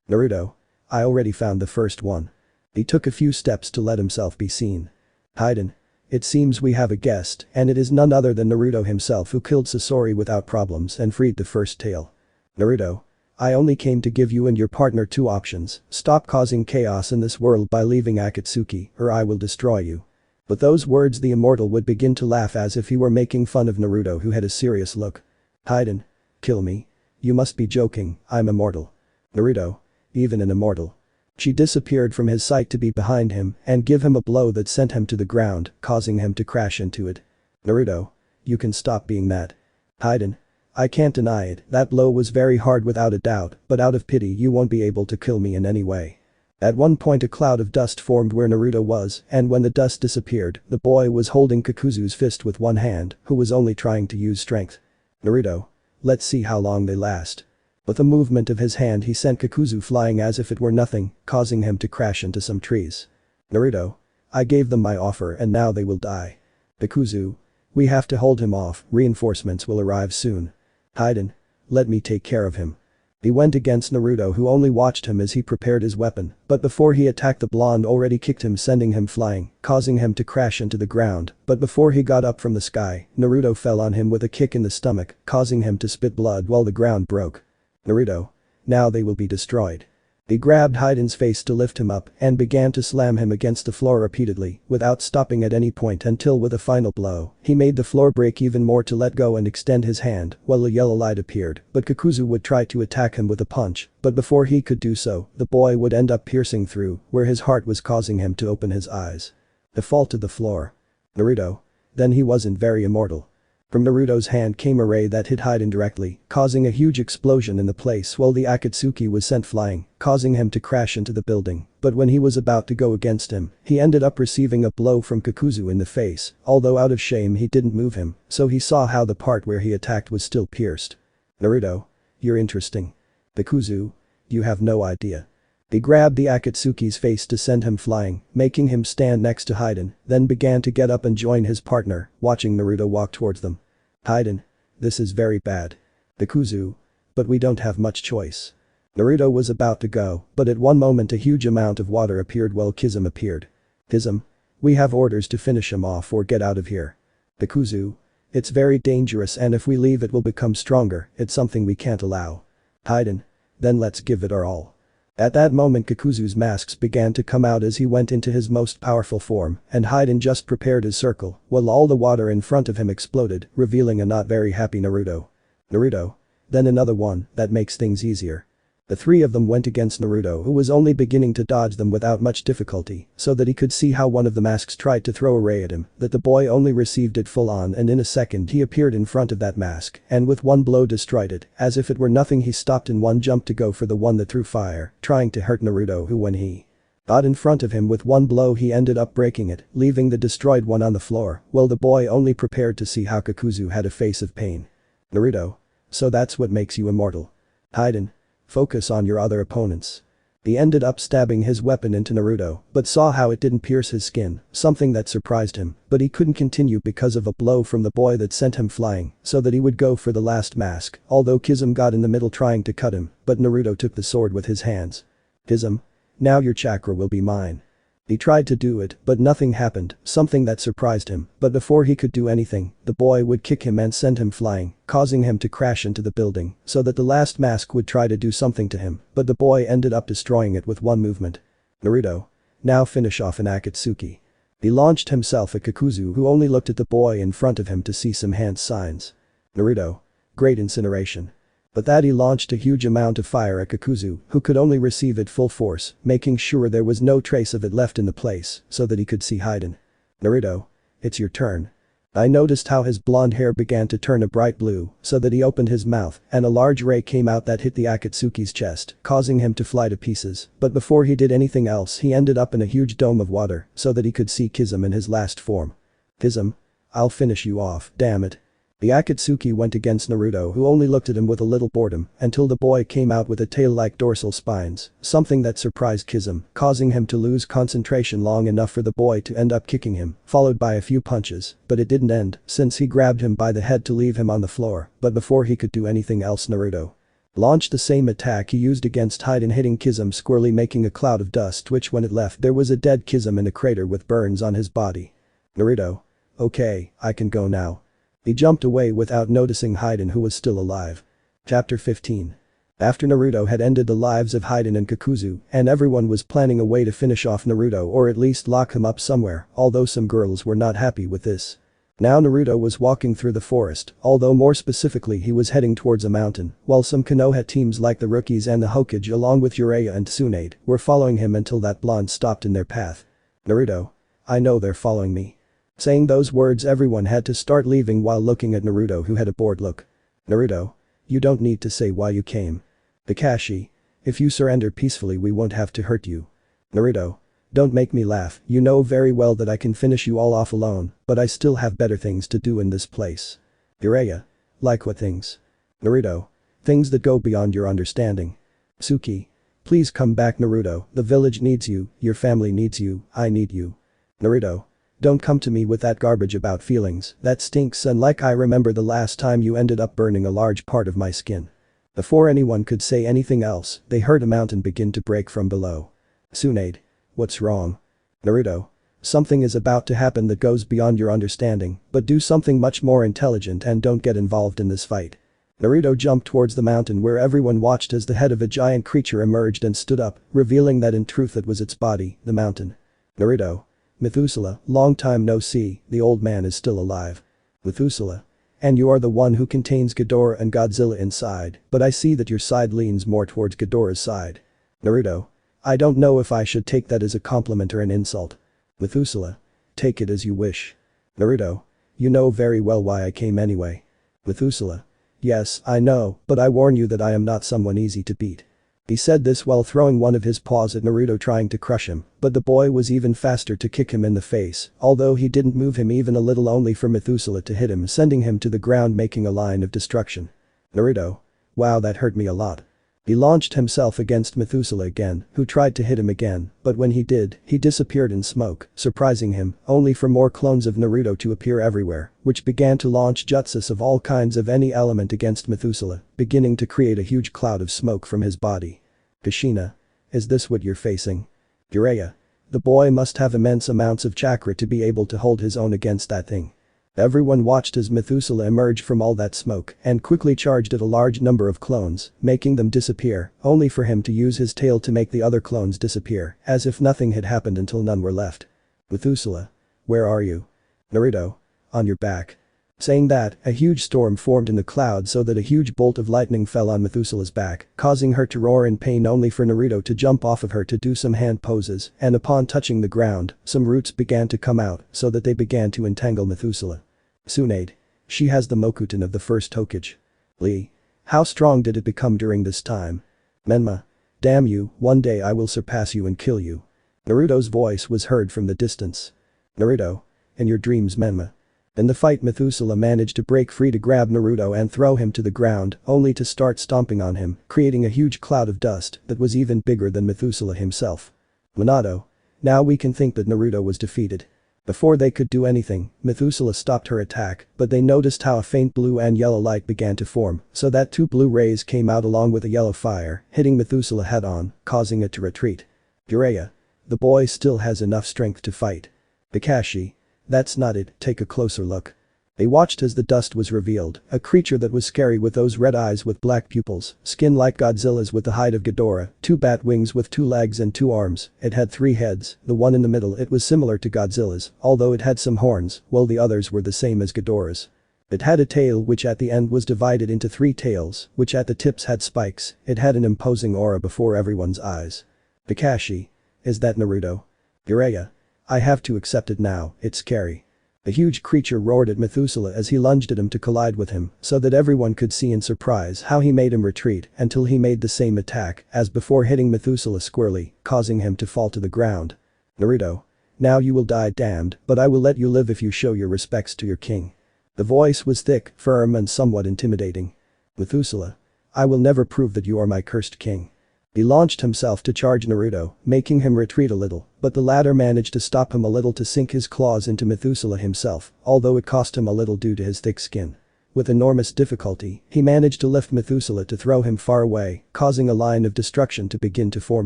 Naruto. I already found the first one. He took a few steps to let himself be seen. Hidan. It seems we have a guest, and it is none other than Naruto himself, who killed Sasori without problems and freed the first tail. Naruto. I only came to give you and your partner two options: stop causing chaos in this world by leaving Akatsuki, or I will destroy you. With those words the immortal would begin to laugh as if he were making fun of Naruto, who had a serious look. Hidan. Kill me? You must be joking, I'm immortal. Naruto. Even an immortal. She disappeared from his sight to be behind him and give him a blow that sent him to the ground, causing him to crash into it. Naruto. You can stop being that. Hidan. I can't deny it, that blow was very hard without a doubt, but out of pity you won't be able to kill me in any way. At one point a cloud of dust formed where Naruto was, and when the dust disappeared, the boy was holding Kakuzu's fist with one hand, who was only trying to use strength. Naruto. Let's see how long they last. With a movement of his hand he sent Kakuzu flying as if it were nothing, causing him to crash into some trees. Naruto. I gave them my offer and now they will die. Kakuzu. We have to hold him off, reinforcements will arrive soon. Hidan. Let me take care of him. He went against Naruto who only watched him as he prepared his weapon, but before he attacked the blonde already kicked him sending him flying, causing him to crash into the ground, but before he got up from the sky, Naruto fell on him with a kick in the stomach, causing him to spit blood while the ground broke. Naruto. Now they will be destroyed. He grabbed Hidan's face to lift him up and began to slam him against the floor repeatedly, without stopping at any point until with a final blow, he made the floor break even more to let go and extend his hand while a yellow light appeared, but Kakuzu would try to attack him with a punch, but before he could do so, the boy would end up piercing through where his heart was causing him to open his eyes. The fall to the floor. Naruto. Then he wasn't very immortal. From Naruto's hand came a ray that hit Hidan directly, causing a huge explosion in the place while the Akatsuki was sent flying, causing him to crash into the building, but when he was about to go against him, he ended up receiving a blow from Kakuzu in the face, although out of shame he didn't move him, so he saw how the part where he attacked was still pierced. Naruto. You're interesting. Kakuzu. You have no idea. He grabbed the Akatsuki's face to send him flying, making him stand next to Hidan, then began to get up and join his partner, watching Naruto walk towards them. Hidan. This is very bad. Kakuzu. But we don't have much choice. Naruto was about to go, but at one moment a huge amount of water appeared while Kisame appeared. Kisame. We have orders to finish him off or get out of here. Kakuzu. It's very dangerous and if we leave it will become stronger, it's something we can't allow. Hidan. Then let's give it our all. At that moment Kakuzu's masks began to come out as he went into his most powerful form, and Hidan just prepared his circle, while all the water in front of him exploded, revealing a not very happy Naruto. Naruto. Then another one, that makes things easier. The three of them went against Naruto who was only beginning to dodge them without much difficulty, so that he could see how one of the masks tried to throw a ray at him, that the boy only received it full on and in a second he appeared in front of that mask and with one blow destroyed it, as if it were nothing he stopped in one jump to go for the one that threw fire, trying to hurt Naruto who when he got in front of him with one blow he ended up breaking it, leaving the destroyed one on the floor, while the boy only prepared to see how Kakuzu had a face of pain. Naruto. So that's what makes you immortal. Hidan. Focus on your other opponents. He ended up stabbing his weapon into Naruto, but saw how it didn't pierce his skin, something that surprised him, but he couldn't continue because of a blow from the boy that sent him flying, so that he would go for the last mask, although Kisame got in the middle trying to cut him, but Naruto took the sword with his hands. Kisame. Now your chakra will be mine. He tried to do it, but nothing happened, something that surprised him, but before he could do anything, the boy would kick him and send him flying, causing him to crash into the building, so that the last mask would try to do something to him, but the boy ended up destroying it with one movement. Naruto. Now finish off an Akatsuki. He launched himself at Kakuzu who only looked at the boy in front of him to see some hand signs. Naruto. Great incineration. But that he launched a huge amount of fire at Kakuzu, who could only receive it full force, making sure there was no trace of it left in the place, so that he could see Hidan. Naruto. It's your turn. I noticed how his blonde hair began to turn a bright blue, so that he opened his mouth, and a large ray came out that hit the Akatsuki's chest, causing him to fly to pieces, but before he did anything else he ended up in a huge dome of water, so that he could see Kisame in his last form. Kisame. I'll finish you off, damn it. The Akatsuki went against Naruto who only looked at him with a little boredom until the boy came out with a tail like dorsal spines, something that surprised Kisame, causing him to lose concentration long enough for the boy to end up kicking him, followed by a few punches, but it didn't end since he grabbed him by the head to leave him on the floor, but before he could do anything else Naruto launched the same attack he used against Hidan, hitting Kisame squarely, making a cloud of dust which when it left there was a dead Kisame in a crater with burns on his body. Naruto. Okay, I can go now. He jumped away without noticing Hidan who was still alive. Chapter 15. After Naruto had ended the lives of Hidan and Kakuzu, and everyone was planning a way to finish off Naruto or at least lock him up somewhere, although some girls were not happy with this. Now Naruto was walking through the forest, although more specifically he was heading towards a mountain, while some Konoha teams like the Rookies and the Hokage along with Jiraiya and Tsunade were following him until that blonde stopped in their path. Naruto. I know they're following me. Saying those words everyone had to start leaving while looking at Naruto who had a bored look. Naruto. You don't need to say why you came. Kakashi. If you surrender peacefully we won't have to hurt you. Naruto. Don't make me laugh, you know very well that I can finish you all off alone, but I still have better things to do in this place. Jiraiya. Like what things? Naruto. Things that go beyond your understanding. Suki. Please come back Naruto, the village needs you, your family needs you, I need you. Naruto. Don't come to me with that garbage about feelings, that stinks and like I remember the last time you ended up burning a large part of my skin. Before anyone could say anything else, they heard a mountain begin to break from below. Tsunade. What's wrong? Naruto. Something is about to happen that goes beyond your understanding, but do something much more intelligent and don't get involved in this fight. Naruto jumped towards the mountain where everyone watched as the head of a giant creature emerged and stood up, revealing that in truth it was its body, the mountain. Naruto. Methuselah, long time no see, the old man is still alive. Methuselah. And you are the one who contains Ghidorah and Godzilla inside, but I see that your side leans more towards Ghidorah's side. Naruto. I don't know if I should take that as a compliment or an insult. Methuselah. Take it as you wish. Naruto. You know very well why I came anyway. Methuselah. Yes, I know, but I warn you that I am not someone easy to beat. He said this while throwing one of his paws at Naruto trying to crush him, but the boy was even faster to kick him in the face, although he didn't move him even a little only for Methuselah to hit him sending him to the ground making a line of destruction. Naruto. Wow that hurt me a lot. He launched himself against Methuselah again, who tried to hit him again, but when he did, he disappeared in smoke, surprising him, only for more clones of Naruto to appear everywhere, which began to launch jutsus of all kinds of any element against Methuselah, beginning to create a huge cloud of smoke from his body. Kushina. Is this what you're facing? Jiraiya. The boy must have immense amounts of chakra to be able to hold his own against that thing. Everyone watched as Methuselah emerged from all that smoke and quickly charged at a large number of clones, making them disappear, only for him to use his tail to make the other clones disappear, as if nothing had happened until none were left. Methuselah. Where are you? Naruto. On your back. Saying that, a huge storm formed in the cloud so that a huge bolt of lightning fell on Methuselah's back, causing her to roar in pain only for Naruto to jump off of her to do some hand poses, and upon touching the ground, some roots began to come out so that they began to entangle Methuselah. Tsunade. She has the Mokuton of the first Hokage. Lee. How strong did it become during this time? Menma. Damn you, one day I will surpass you and kill you. Naruto's voice was heard from the distance. Naruto. In your dreams Menma. In the fight Methuselah managed to break free to grab Naruto and throw him to the ground, only to start stomping on him, creating a huge cloud of dust that was even bigger than Methuselah himself. Minato. Now we can think that Naruto was defeated. Before they could do anything, Methuselah stopped her attack, but they noticed how a faint blue and yellow light began to form, so that two blue rays came out along with a yellow fire, hitting Methuselah head on, causing it to retreat. Jiraiya. The boy still has enough strength to fight. Kakashi. That's not it, take a closer look. They watched as the dust was revealed, a creature that was scary with those red eyes with black pupils, skin like Godzilla's with the height of Ghidorah, two bat wings with 2 legs and 2 arms, it had 3 heads, the one in the middle it was similar to Godzilla's, although it had some horns, while the others were the same as Ghidorah's. It had a tail which at the end was divided into 3 tails, which at the tips had spikes, it had an imposing aura before everyone's eyes. Kakashi. Is that Naruto? Jiraiya. I have to accept it now, it's scary. A huge creature roared at Methuselah as he lunged at him to collide with him, so that everyone could see in surprise how he made him retreat until he made the same attack as before hitting Methuselah squarely, causing him to fall to the ground. Naruto. Now you will die damned, but I will let you live if you show your respects to your king. The voice was thick, firm and somewhat intimidating. Methuselah. I will never prove that you are my cursed king. He launched himself to charge Naruto, making him retreat a little, but the latter managed to stop him a little to sink his claws into Methuselah himself, although it cost him a little due to his thick skin. With enormous difficulty, he managed to lift Methuselah to throw him far away, causing a line of destruction to begin to form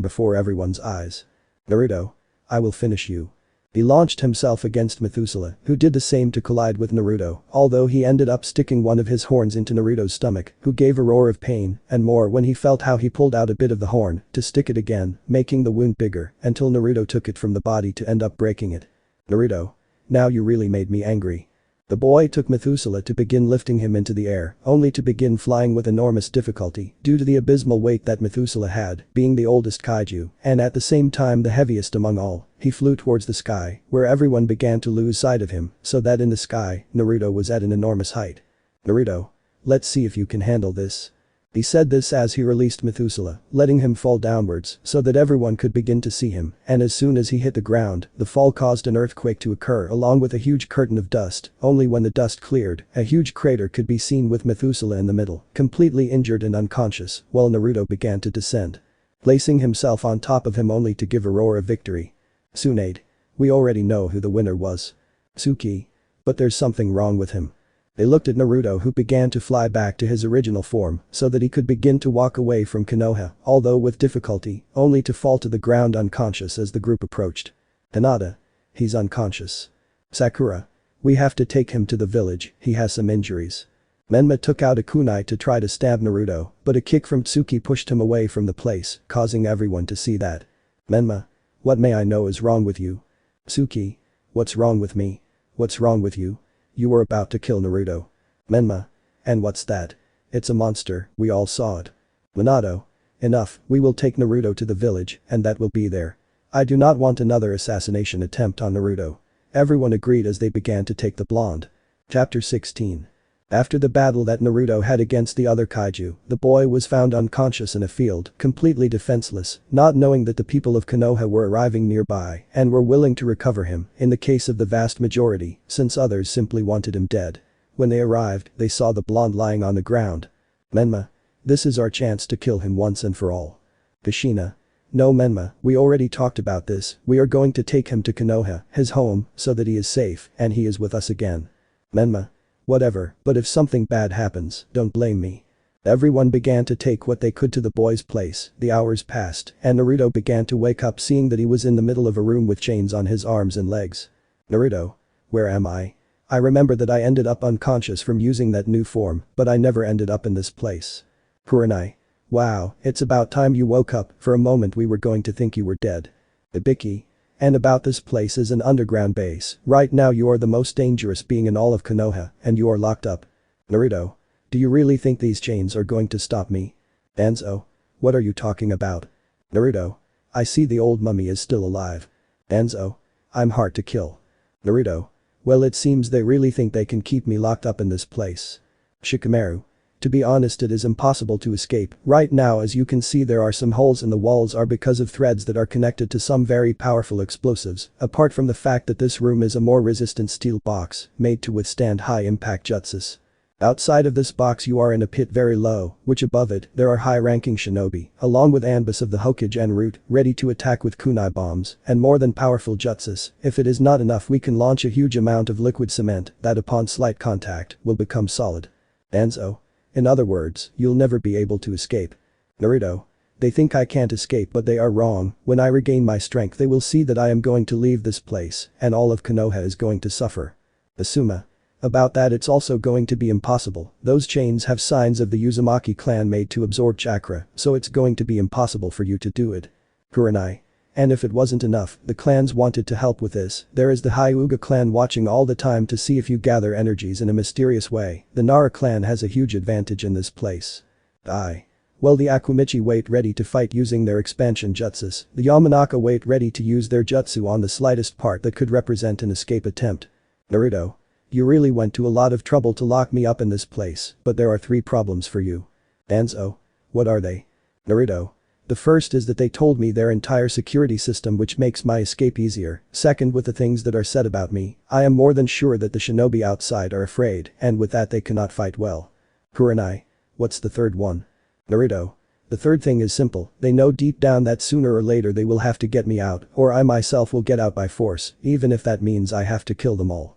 before everyone's eyes. Naruto. I will finish you. He launched himself against Methuselah, who did the same to collide with Naruto, although he ended up sticking one of his horns into Naruto's stomach, who gave a roar of pain and more when he felt how he pulled out a bit of the horn to stick it again, making the wound bigger until Naruto took it from the body to end up breaking it. Naruto. Now you really made me angry. The boy took Methuselah to begin lifting him into the air, only to begin flying with enormous difficulty due to the abysmal weight that Methuselah had, being the oldest kaiju, and at the same time the heaviest among all. He flew towards the sky, where everyone began to lose sight of him, so that in the sky, Naruto was at an enormous height. Naruto. Let's see if you can handle this. He said this as he released Methuselah, letting him fall downwards so that everyone could begin to see him, and as soon as he hit the ground, the fall caused an earthquake to occur along with a huge curtain of dust. Only when the dust cleared, a huge crater could be seen with Methuselah in the middle, completely injured and unconscious, while Naruto began to descend, placing himself on top of him only to give a roar of victory. Tsunade. We already know who the winner was. Tsuki. But there's something wrong with him. They looked at Naruto, who began to fly back to his original form so that he could begin to walk away from Konoha, although with difficulty, only to fall to the ground unconscious as the group approached. Hinata. He's unconscious. Sakura. We have to take him to the village, he has some injuries. Menma took out a kunai to try to stab Naruto, but a kick from Tsuki pushed him away from the place, causing everyone to see that. Menma. What may I know is wrong with you? Tsuki. What's wrong with me? What's wrong with you? You were about to kill Naruto. Menma. And what's that? It's a monster, we all saw it. Minato. Enough, we will take Naruto to the village, and that will be there. I do not want another assassination attempt on Naruto. Everyone agreed as they began to take the blonde. Chapter 16. After the battle that Naruto had against the other kaiju, the boy was found unconscious in a field, completely defenseless, not knowing that the people of Konoha were arriving nearby and were willing to recover him, in the case of the vast majority, since others simply wanted him dead. When they arrived, they saw the blonde lying on the ground. Menma. This is our chance to kill him once and for all. Kushina. No Menma, we already talked about this, we are going to take him to Konoha, his home, so that he is safe and he is with us again. Menma. Whatever, but if something bad happens, don't blame me. Everyone began to take what they could to the boy's place. The hours passed, and Naruto began to wake up seeing that he was in the middle of a room with chains on his arms and legs. Naruto. Where am I? I remember that I ended up unconscious from using that new form, but I never ended up in this place. Kurenai. Wow, it's about time you woke up, for a moment we were going to think you were dead. Ibiki. And about this place is an underground base. Right now you are the most dangerous being in all of Konoha, and you are locked up. Naruto. Do you really think these chains are going to stop me? Danzo. What are you talking about? Naruto. I see the old mummy is still alive. Danzo. I'm hard to kill. Naruto. Well, it seems they really think they can keep me locked up in this place. Shikamaru. To be honest, it is impossible to escape. Right now, as you can see, there are some holes in the walls are because of threads that are connected to some very powerful explosives, apart from the fact that this room is a more resistant steel box, made to withstand high impact jutsus. Outside of this box you are in a pit very low, which above it, there are high-ranking shinobi, along with Anbus of the Hokage en route, ready to attack with kunai bombs, and more than powerful jutsus. If it is not enough, we can launch a huge amount of liquid cement that upon slight contact, will become solid. Danzo. In other words, you'll never be able to escape. Naruto. They think I can't escape, but they are wrong. When I regain my strength they will see that I am going to leave this place, and all of Konoha is going to suffer. Asuma. About that, it's also going to be impossible. Those chains have signs of the Uzumaki clan made to absorb chakra, so it's going to be impossible for you to do it. Kurenai. And if it wasn't enough, the clans wanted to help with this. There is the Hyuga clan watching all the time to see if you gather energies in a mysterious way. The Nara clan has a huge advantage in this place. Well, the Akimichi wait ready to fight using their expansion jutsus. The Yamanaka wait ready to use their jutsu on the slightest part that could represent an escape attempt. Naruto. You really went to a lot of trouble to lock me up in this place, but there are 3 problems for you. Danzo. What are they? Naruto. The first is that they told me their entire security system, which makes my escape easier. Second, with the things that are said about me, I am more than sure that the shinobi outside are afraid, and with that they cannot fight well. Kurenai. What's the third one? Naruto. The third thing is simple, they know deep down that sooner or later they will have to get me out, or I myself will get out by force, even if that means I have to kill them all.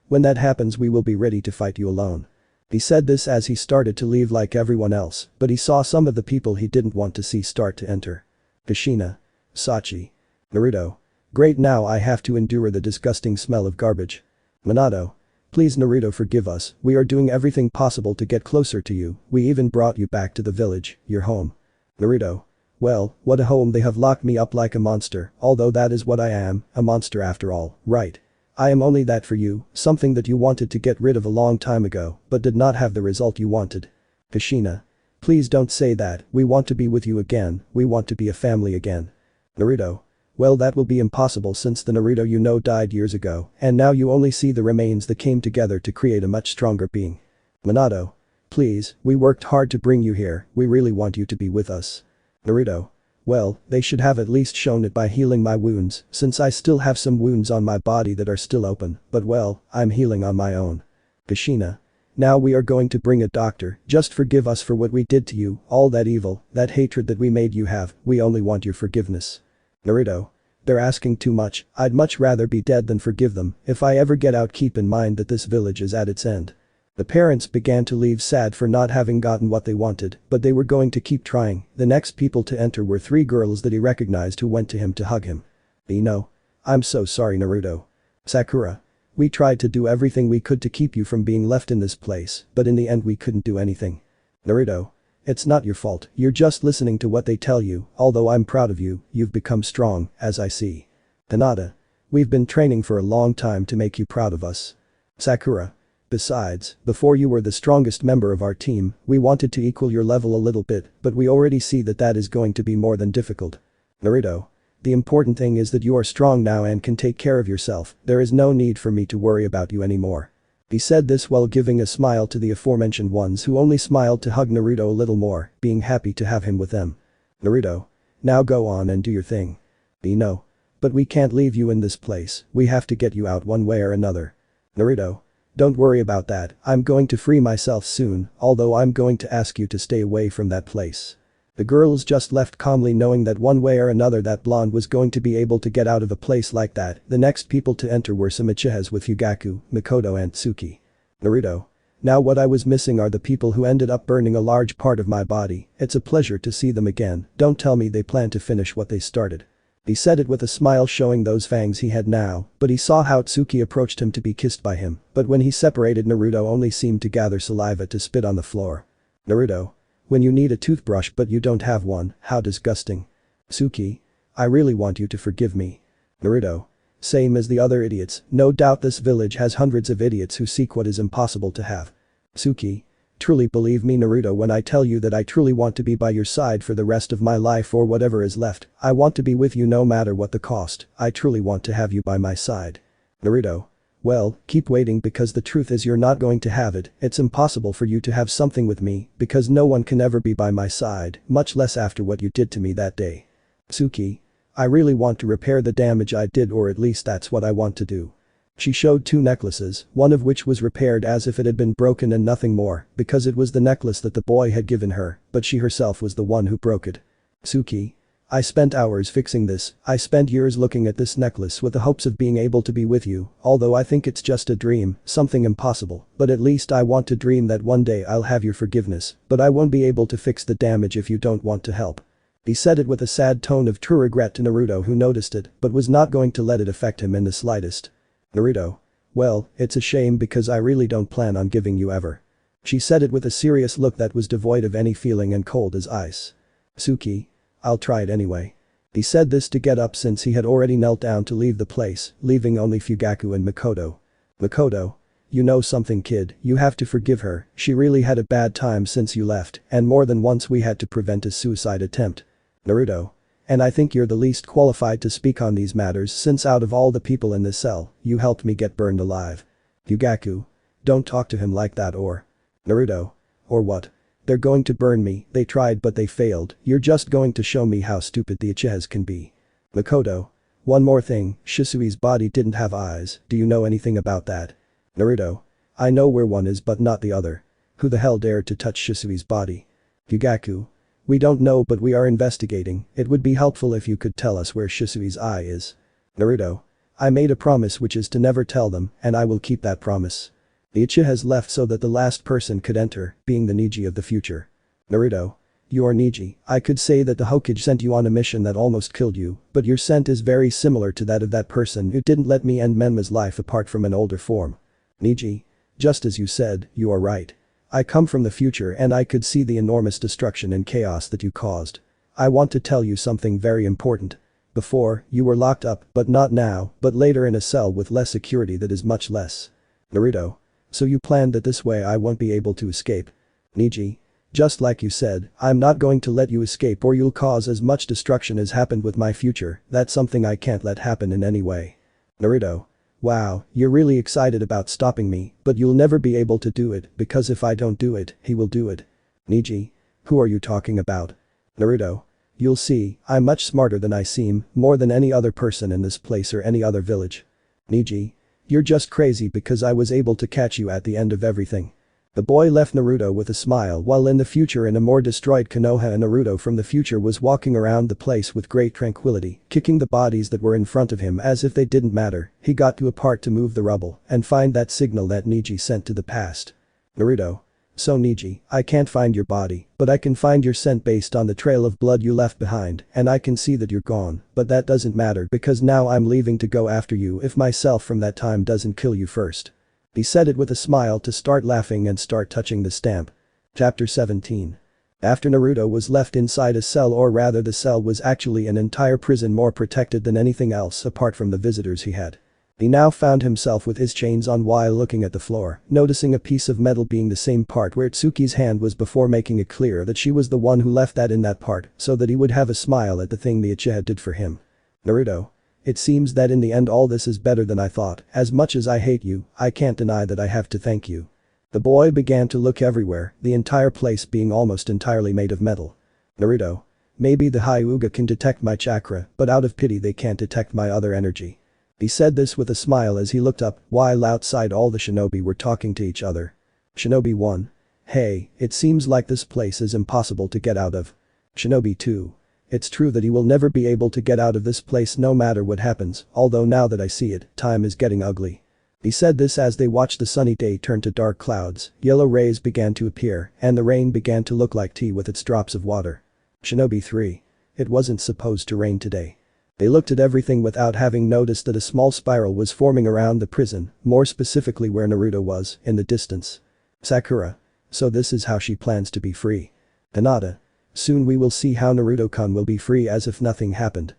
When that happens we will be ready to fight you alone. He said this as he started to leave like everyone else, but he saw some of the people he didn't want to see start to enter. Kushina. Sachi. Naruto. Great, now I have to endure the disgusting smell of garbage. Minato. Please Naruto, forgive us, we are doing everything possible to get closer to you, we even brought you back to the village, your home. Naruto. Well, what a home, they have locked me up like a monster, although that is what I am, a monster after all, right? I am only that for you, something that you wanted to get rid of a long time ago, but did not have the result you wanted. Kushina. Please don't say that, we want to be with you again, we want to be a family again. Naruto. Well, that will be impossible since the Naruto you know died years ago, and now you only see the remains that came together to create a much stronger being. Minato. Please, we worked hard to bring you here, we really want you to be with us. Naruto. Well, they should have at least shown it by healing my wounds, since I still have some wounds on my body that are still open, but well, I'm healing on my own. Kushina. Now we are going to bring a doctor, just forgive us for what we did to you, all that evil, that hatred that we made you have, we only want your forgiveness. Naruto. They're asking too much, I'd much rather be dead than forgive them, if I ever get out keep in mind that this village is at its end. The parents began to leave sad for not having gotten what they wanted, but they were going to keep trying. The next people to enter were 3 girls that he recognized who went to him to hug him. Ino. I'm so sorry Naruto. Sakura. We tried to do everything we could to keep you from being left in this place, but in the end we couldn't do anything. Naruto. It's not your fault, you're just listening to what they tell you, although I'm proud of you, you've become strong, as I see. Hinata. We've been training for a long time to make you proud of us. Sakura. Besides, before you were the strongest member of our team, we wanted to equal your level a little bit, but we already see that that is going to be more than difficult. Naruto. The important thing is that you are strong now and can take care of yourself, there is no need for me to worry about you anymore. He said this while giving a smile to the aforementioned ones who only smiled to hug Naruto a little more, being happy to have him with them. Naruto. Now go on and do your thing. No. But we can't leave you in this place, we have to get you out one way or another. Naruto. Don't worry about that, I'm going to free myself soon, although I'm going to ask you to stay away from that place. The girls just left calmly knowing that one way or another that blonde was going to be able to get out of a place like that. The next people to enter were some Uchihas with Hyugaku, Mikoto and Tsuki. Naruto. Now what I was missing are the people who ended up burning a large part of my body, it's a pleasure to see them again, don't tell me they plan to finish what they started. He said it with a smile showing those fangs he had now, but he saw how Tsuki approached him to be kissed by him, but when he separated Naruto only seemed to gather saliva to spit on the floor. Naruto. When you need a toothbrush but you don't have one, how disgusting. Tsuki. I really want you to forgive me. Naruto. Same as the other idiots, no doubt this village has hundreds of idiots who seek what is impossible to have. Tsuki. Truly believe me Naruto when I tell you that I truly want to be by your side for the rest of my life or whatever is left, I want to be with you no matter what the cost, I truly want to have you by my side. Naruto. Well, keep waiting because the truth is you're not going to have it, it's impossible for you to have something with me, because no one can ever be by my side, much less after what you did to me that day. Tsuki. I really want to repair the damage I did or at least that's what I want to do. She showed 2 necklaces, one of which was repaired as if it had been broken and nothing more, because it was the necklace that the boy had given her, but she herself was the one who broke it. Tsuki. I spent hours fixing this, I spent years looking at this necklace with the hopes of being able to be with you, although I think it's just a dream, something impossible, but at least I want to dream that one day I'll have your forgiveness, but I won't be able to fix the damage if you don't want to help. He said it with a sad tone of true regret to Naruto who noticed it, but was not going to let it affect him in the slightest. Naruto. Well, it's a shame because I really don't plan on giving you ever. She said it with a serious look that was devoid of any feeling and cold as ice. Tsuki. I'll try it anyway. He said this to get up since he had already knelt down to leave the place, leaving only Fugaku and Mikoto. Mikoto. You know something kid, you have to forgive her, she really had a bad time since you left, and more than once we had to prevent a suicide attempt. Naruto. And I think you're the least qualified to speak on these matters since out of all the people in this cell, you helped me get burned alive. Fugaku. Don't talk to him like that or. Naruto. Or what? They're going to burn me, they tried but they failed, you're just going to show me how stupid the Uchihas can be. Mikoto. One more thing, Shisui's body didn't have eyes, do you know anything about that? Naruto. I know where one is but not the other. Who the hell dared to touch Shisui's body? Fugaku. We don't know but we are investigating, it would be helpful if you could tell us where Shisui's eye is. Naruto. I made a promise which is to never tell them, and I will keep that promise. The Uchihas left so that the last person could enter, being the Neji of the future. Naruto. You are Neji, I could say that the Hokage sent you on a mission that almost killed you, but your scent is very similar to that of that person who didn't let me end Menma's life apart from an older form. Neji. Just as you said, you are right. I come from the future and I could see the enormous destruction and chaos that you caused. I want to tell you something very important. Before, you were locked up, but not now, but later in a cell with less security that is much less. Naruto. So you planned that this way I won't be able to escape. Neji. Just like you said, I'm not going to let you escape or you'll cause as much destruction as happened with my future, that's something I can't let happen in any way. Naruto. Wow, you're really excited about stopping me, but you'll never be able to do it because if I don't do it, he will do it. Neji. Who are you talking about? Naruto. You'll see, I'm much smarter than I seem, more than any other person in this place or any other village. Neji. You're just crazy because I was able to catch you at the end of everything. The boy left Naruto with a smile while in the future in a more destroyed Konoha and Naruto from the future was walking around the place with great tranquility, kicking the bodies that were in front of him as if they didn't matter. He got to a part to move the rubble and find that signal that Neji sent to the past. Naruto. So Neji, I can't find your body, but I can find your scent based on the trail of blood you left behind and I can see that you're gone, but that doesn't matter because now I'm leaving to go after you if myself from that time doesn't kill you first. He said it with a smile to start laughing and start touching the stamp. Chapter 17. After Naruto was left inside a cell, or rather the cell was actually an entire prison more protected than anything else apart from the visitors he had. He now found himself with his chains on while looking at the floor, noticing a piece of metal being the same part where Tsuki's hand was before, making it clear that she was the one who left that in that part so that he would have a smile at the thing the Uchiha did for him. Naruto. It seems that in the end all this is better than I thought. As much as I hate you, I can't deny that I have to thank you. The boy began to look everywhere, the entire place being almost entirely made of metal. Naruto. Maybe the Hyuga can detect my chakra, but out of pity they can't detect my other energy. He said this with a smile as he looked up while outside all the shinobi were talking to each other. Shinobi 1. Hey, it seems like this place is impossible to get out of. Shinobi 2. It's true that he will never be able to get out of this place no matter what happens, although now that I see it, time is getting ugly. He said this as they watched the sunny day turn to dark clouds, yellow rays began to appear, and the rain began to look like tea with its drops of water. Shinobi 3. It wasn't supposed to rain today. They looked at everything without having noticed that a small spiral was forming around the prison, more specifically where Naruto was, in the distance. Sakura. So this is how she plans to be free. Hinata. Soon we will see how Naruto-kun will be free as if nothing happened.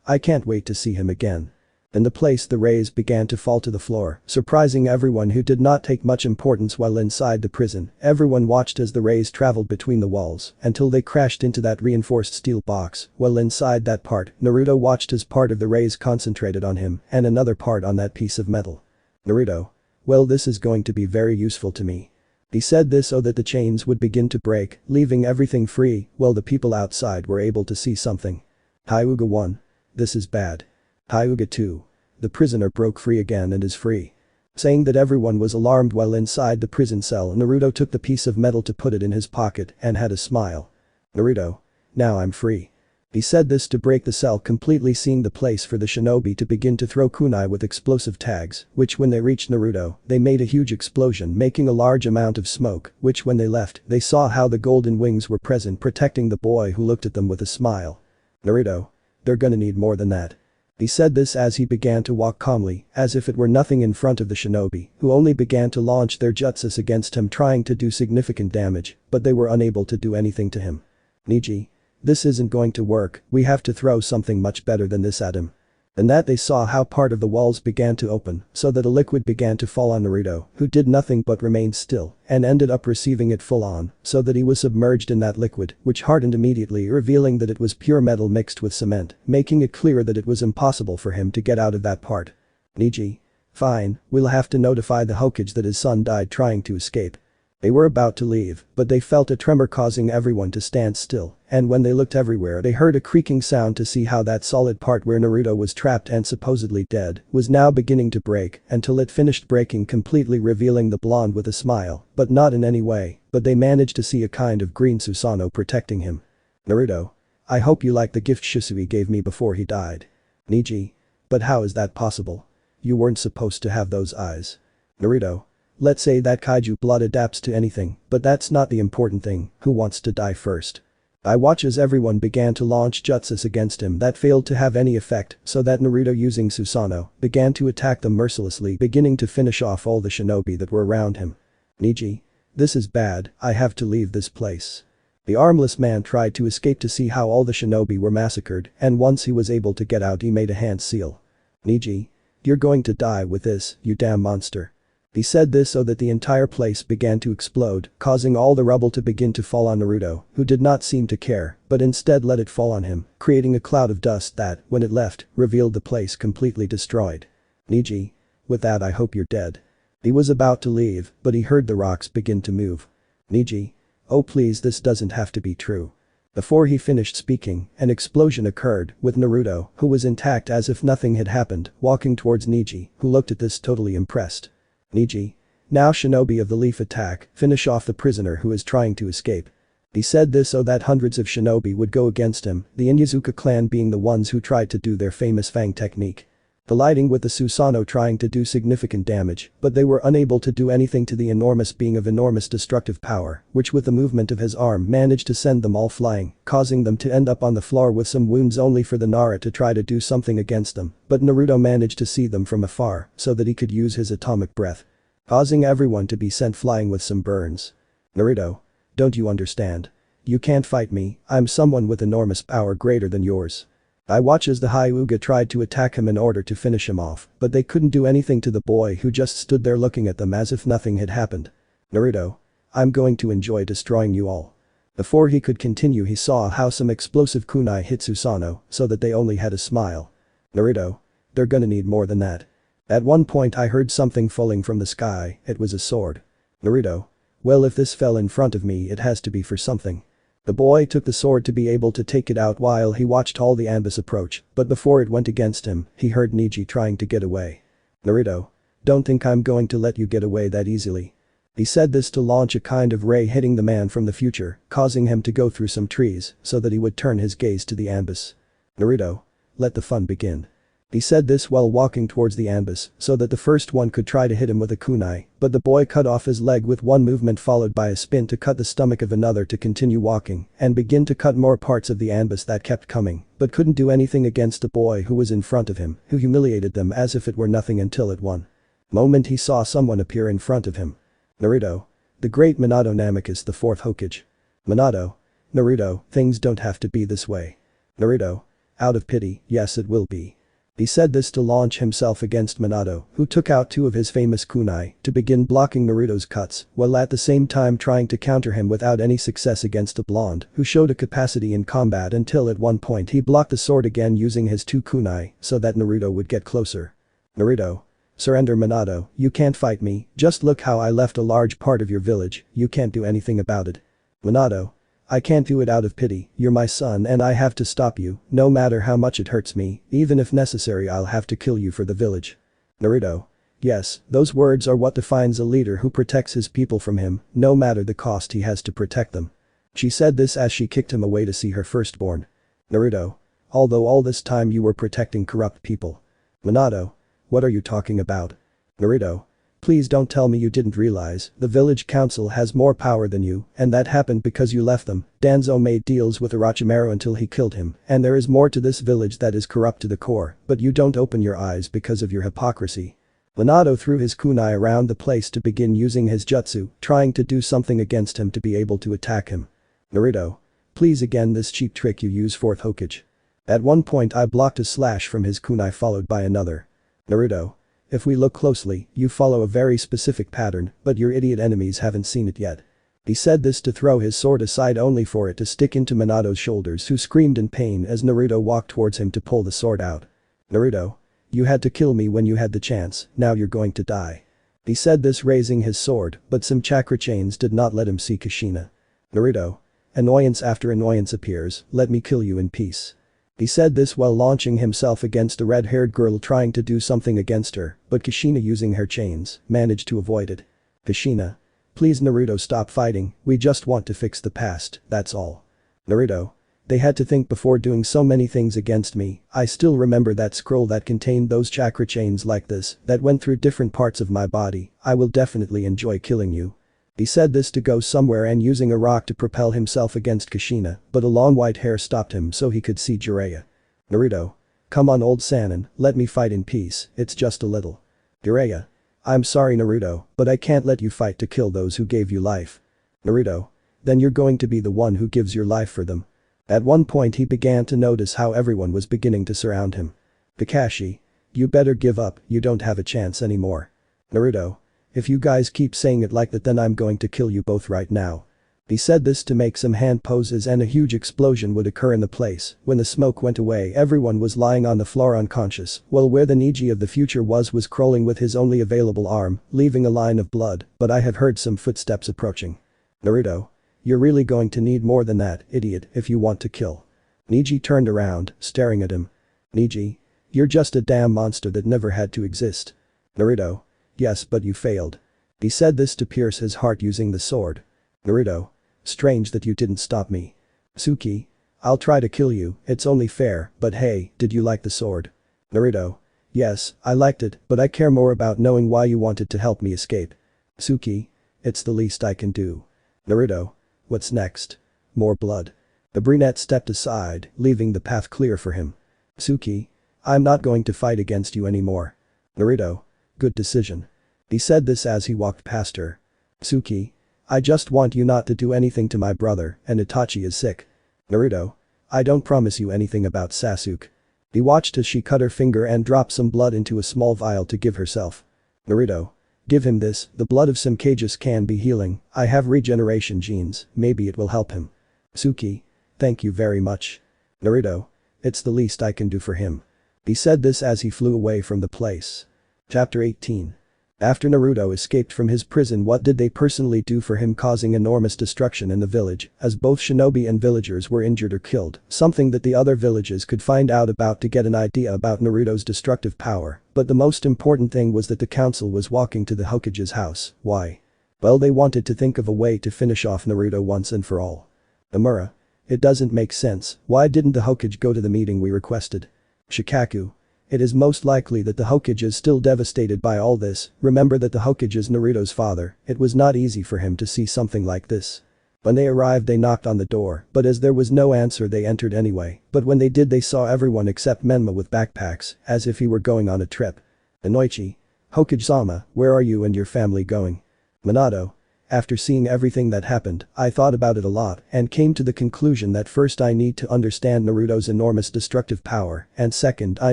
I can't wait to see him again. In the place the rays began to fall to the floor, surprising everyone who did not take much importance while inside the prison. Everyone watched as the rays traveled between the walls until they crashed into that reinforced steel box. While inside that part, Naruto watched as part of the rays concentrated on him and another part on that piece of metal. Naruto. Well, this is going to be very useful to me. He said this so that the chains would begin to break, leaving everything free, while the people outside were able to see something. Hyuga 1. This is bad. Hyuga 2. The prisoner broke free again and is free. Saying that, everyone was alarmed while inside the prison cell. Naruto took the piece of metal to put it in his pocket and had a smile. Naruto. Now I'm free. He said this to break the cell completely, seeing the place for the shinobi to begin to throw kunai with explosive tags, which when they reached Naruto, they made a huge explosion making a large amount of smoke, which when they left, they saw how the golden wings were present protecting the boy who looked at them with a smile. Naruto. They're gonna need more than that. He said this as he began to walk calmly, as if it were nothing in front of the shinobi, who only began to launch their jutsus against him trying to do significant damage, but they were unable to do anything to him. Neji. This isn't going to work, we have to throw something much better than this at him. And that they saw how part of the walls began to open, so that a liquid began to fall on Naruto, who did nothing but remain still, and ended up receiving it full on, so that he was submerged in that liquid, which hardened immediately, revealing that it was pure metal mixed with cement, making it clear that it was impossible for him to get out of that part. Neji. Fine, we'll have to notify the Hokage that his son died trying to escape. They were about to leave, but they felt a tremor causing everyone to stand still, and when they looked everywhere they heard a creaking sound to see how that solid part where Naruto was trapped and supposedly dead was now beginning to break until it finished breaking completely, revealing the blonde with a smile, but not in any way, but they managed to see a kind of green Susanoo protecting him. Naruto. I hope you like the gift Shisui gave me before he died. Neji. But how is that possible? You weren't supposed to have those eyes. Naruto. Let's say that kaiju blood adapts to anything, but that's not the important thing. Who wants to die first? I watch as everyone began to launch jutsus against him that failed to have any effect, so that Naruto, using Susanoo, began to attack them mercilessly, beginning to finish off all the shinobi that were around him. Neji. This is bad, I have to leave this place. The armless man tried to escape to see how all the shinobi were massacred, and once he was able to get out he made a hand seal. Neji. You're going to die with this, you damn monster. He said this so that the entire place began to explode, causing all the rubble to begin to fall on Naruto, who did not seem to care, but instead let it fall on him, creating a cloud of dust that, when it left, revealed the place completely destroyed. Neji. With that I hope you're dead. He was about to leave, but he heard the rocks begin to move. Neji. Oh please, this doesn't have to be true. Before he finished speaking, an explosion occurred, with Naruto, who was intact as if nothing had happened, walking towards Neji, who looked at this totally impressed. Neji. Now shinobi of the leaf attack, finish off the prisoner who is trying to escape. He said this so that hundreds of shinobi would go against him, the Inyazuka clan being the ones who tried to do their famous Fang technique. Colliding with the Susanoo trying to do significant damage, but they were unable to do anything to the enormous being of enormous destructive power, which with the movement of his arm managed to send them all flying, causing them to end up on the floor with some wounds only for the Nara to try to do something against them, but Naruto managed to see them from afar so that he could use his atomic breath, causing everyone to be sent flying with some burns. Naruto. Don't you understand? You can't fight me, I'm someone with enormous power greater than yours. I watch as the Hyuga tried to attack him in order to finish him off, but they couldn't do anything to the boy who just stood there looking at them as if nothing had happened. Naruto. I'm going to enjoy destroying you all. Before he could continue he saw how some explosive kunai hit Susanoo so that they only had a smile. Naruto. They're gonna need more than that. At one point I heard something falling from the sky, it was a sword. Naruto. Well, if this fell in front of me it has to be for something. The boy took the sword to be able to take it out while he watched all the Anbis approach, but before it went against him, he heard Neji trying to get away. Naruto. Don't think I'm going to let you get away that easily. He said this to launch a kind of ray hitting the man from the future, causing him to go through some trees so that he would turn his gaze to the Anbis. Naruto. Let the fun begin. He said this while walking towards the Anbis so that the first one could try to hit him with a kunai, but the boy cut off his leg with one movement followed by a spin to cut the stomach of another to continue walking and begin to cut more parts of the Anbis that kept coming, but couldn't do anything against the boy who was in front of him, who humiliated them as if it were nothing until at one moment he saw someone appear in front of him. Naruto. The great Minato Namikaze, the fourth Hokage. Minato. Naruto, things don't have to be this way. Naruto. Out of pity, yes it will be. He said this to launch himself against Minato, who took out two of his famous kunai to begin blocking Naruto's cuts, while at the same time trying to counter him without any success against the blonde, who showed a capacity in combat until at one point he blocked the sword again using his two kunai so that Naruto would get closer. Naruto. Surrender Minato, you can't fight me, just look how I left a large part of your village, you can't do anything about it. Minato. I can't do it out of pity, you're my son and I have to stop you, no matter how much it hurts me, even if necessary I'll have to kill you for the village. Naruto. Yes, those words are what defines a leader who protects his people from him, no matter the cost he has to protect them. She said this as she kicked him away to see her firstborn. Naruto. Although all this time you were protecting corrupt people. Minato. What are you talking about? Naruto. Please don't tell me you didn't realize, the village council has more power than you, and that happened because you left them. Danzo made deals with Orochimaru until he killed him, and there is more to this village that is corrupt to the core, but you don't open your eyes because of your hypocrisy. Minato threw his kunai around the place to begin using his jutsu, trying to do something against him to be able to attack him. Naruto. Please again this cheap trick you use fourth Hokage. At one point I blocked a slash from his kunai followed by another. Naruto. If we look closely, you follow a very specific pattern, but your idiot enemies haven't seen it yet. He said this to throw his sword aside only for it to stick into Minato's shoulders, who screamed in pain as Naruto walked towards him to pull the sword out. Naruto. You had to kill me when you had the chance, now you're going to die. He said this raising his sword, but some chakra chains did not let him see Kushina. Naruto. Annoyance after annoyance appears, let me kill you in peace. He said this while launching himself against a red-haired girl trying to do something against her, but Kushina using her chains, managed to avoid it. Kushina. Please Naruto stop fighting, we just want to fix the past, that's all. Naruto. They had to think before doing so many things against me, I still remember that scroll that contained those chakra chains like this, that went through different parts of my body, I will definitely enjoy killing you. He said this to go somewhere and using a rock to propel himself against Kushina, but a long white hair stopped him so he could see Jiraiya. Naruto. Come on old Sannin, let me fight in peace, it's just a little. Jiraiya. I'm sorry Naruto, but I can't let you fight to kill those who gave you life. Naruto. Then you're going to be the one who gives your life for them. At one point he began to notice how everyone was beginning to surround him. Kakashi. You better give up, you don't have a chance anymore. Naruto. If you guys keep saying it like that then I'm going to kill you both right now. He said this to make some hand poses and a huge explosion would occur in the place. When the smoke went away, everyone was lying on the floor unconscious, while where the Neji of the future was crawling with his only available arm, leaving a line of blood, but I have heard some footsteps approaching. Naruto. You're really going to need more than that, idiot, if you want to kill. Neji turned around, staring at him. Neji. You're just a damn monster that never had to exist. Naruto. Yes, but you failed. He said this to pierce his heart using the sword. Naruto. Strange that you didn't stop me. Suki. I'll try to kill you, it's only fair, but hey, did you like the sword? Naruto. Yes, I liked it, but I care more about knowing why you wanted to help me escape. Suki. It's the least I can do. Naruto. What's next? More blood. The brunette stepped aside, leaving the path clear for him. Suki. I'm not going to fight against you anymore. Naruto. Good decision. He said this as he walked past her. Suki. I just want you not to do anything to my brother, and Itachi is sick. Naruto. I don't promise you anything about Sasuke. He watched as she cut her finger and dropped some blood into a small vial to give herself. Naruto. Give him this, the blood of Samkages can be healing, I have regeneration genes, maybe it will help him. Suki. Thank you very much. Naruto. It's the least I can do for him. He said this as he flew away from the place. Chapter 18. After Naruto escaped from his prison, what did they personally do for him, causing enormous destruction in the village, as both shinobi and villagers were injured or killed, something that the other villages could find out about to get an idea about Naruto's destructive power, but the most important thing was that the council was walking to the Hokage's house. Why? Well, they wanted to think of a way to finish off Naruto once and for all. Amura. It doesn't make sense, why didn't the Hokage go to the meeting we requested? Shikaku. It is most likely that the Hokage is still devastated by all this, remember that the Hokage is Naruto's father, it was not easy for him to see something like this. When they arrived they knocked on the door, but as there was no answer they entered anyway, but when they did they saw everyone except Menma with backpacks, as if he were going on a trip. Inoichi. Hokage-sama, where are you and your family going? Minato. After seeing everything that happened, I thought about it a lot and came to the conclusion that first I need to understand Naruto's enormous destructive power, and second I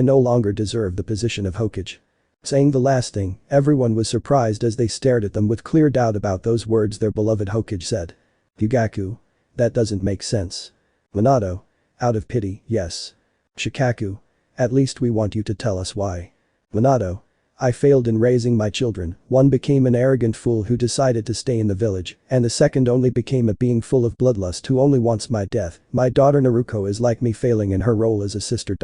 no longer deserve the position of Hokage. Saying the last thing, everyone was surprised as they stared at them with clear doubt about those words their beloved Hokage said. Yugaku. That doesn't make sense. Minato. Out of pity, yes. Shikaku. At least we want you to tell us why. Minato. I failed in raising my children, one became an arrogant fool who decided to stay in the village, and the second only became a being full of bloodlust who only wants my death. My daughter Naruko is like me, failing in her role as a sister.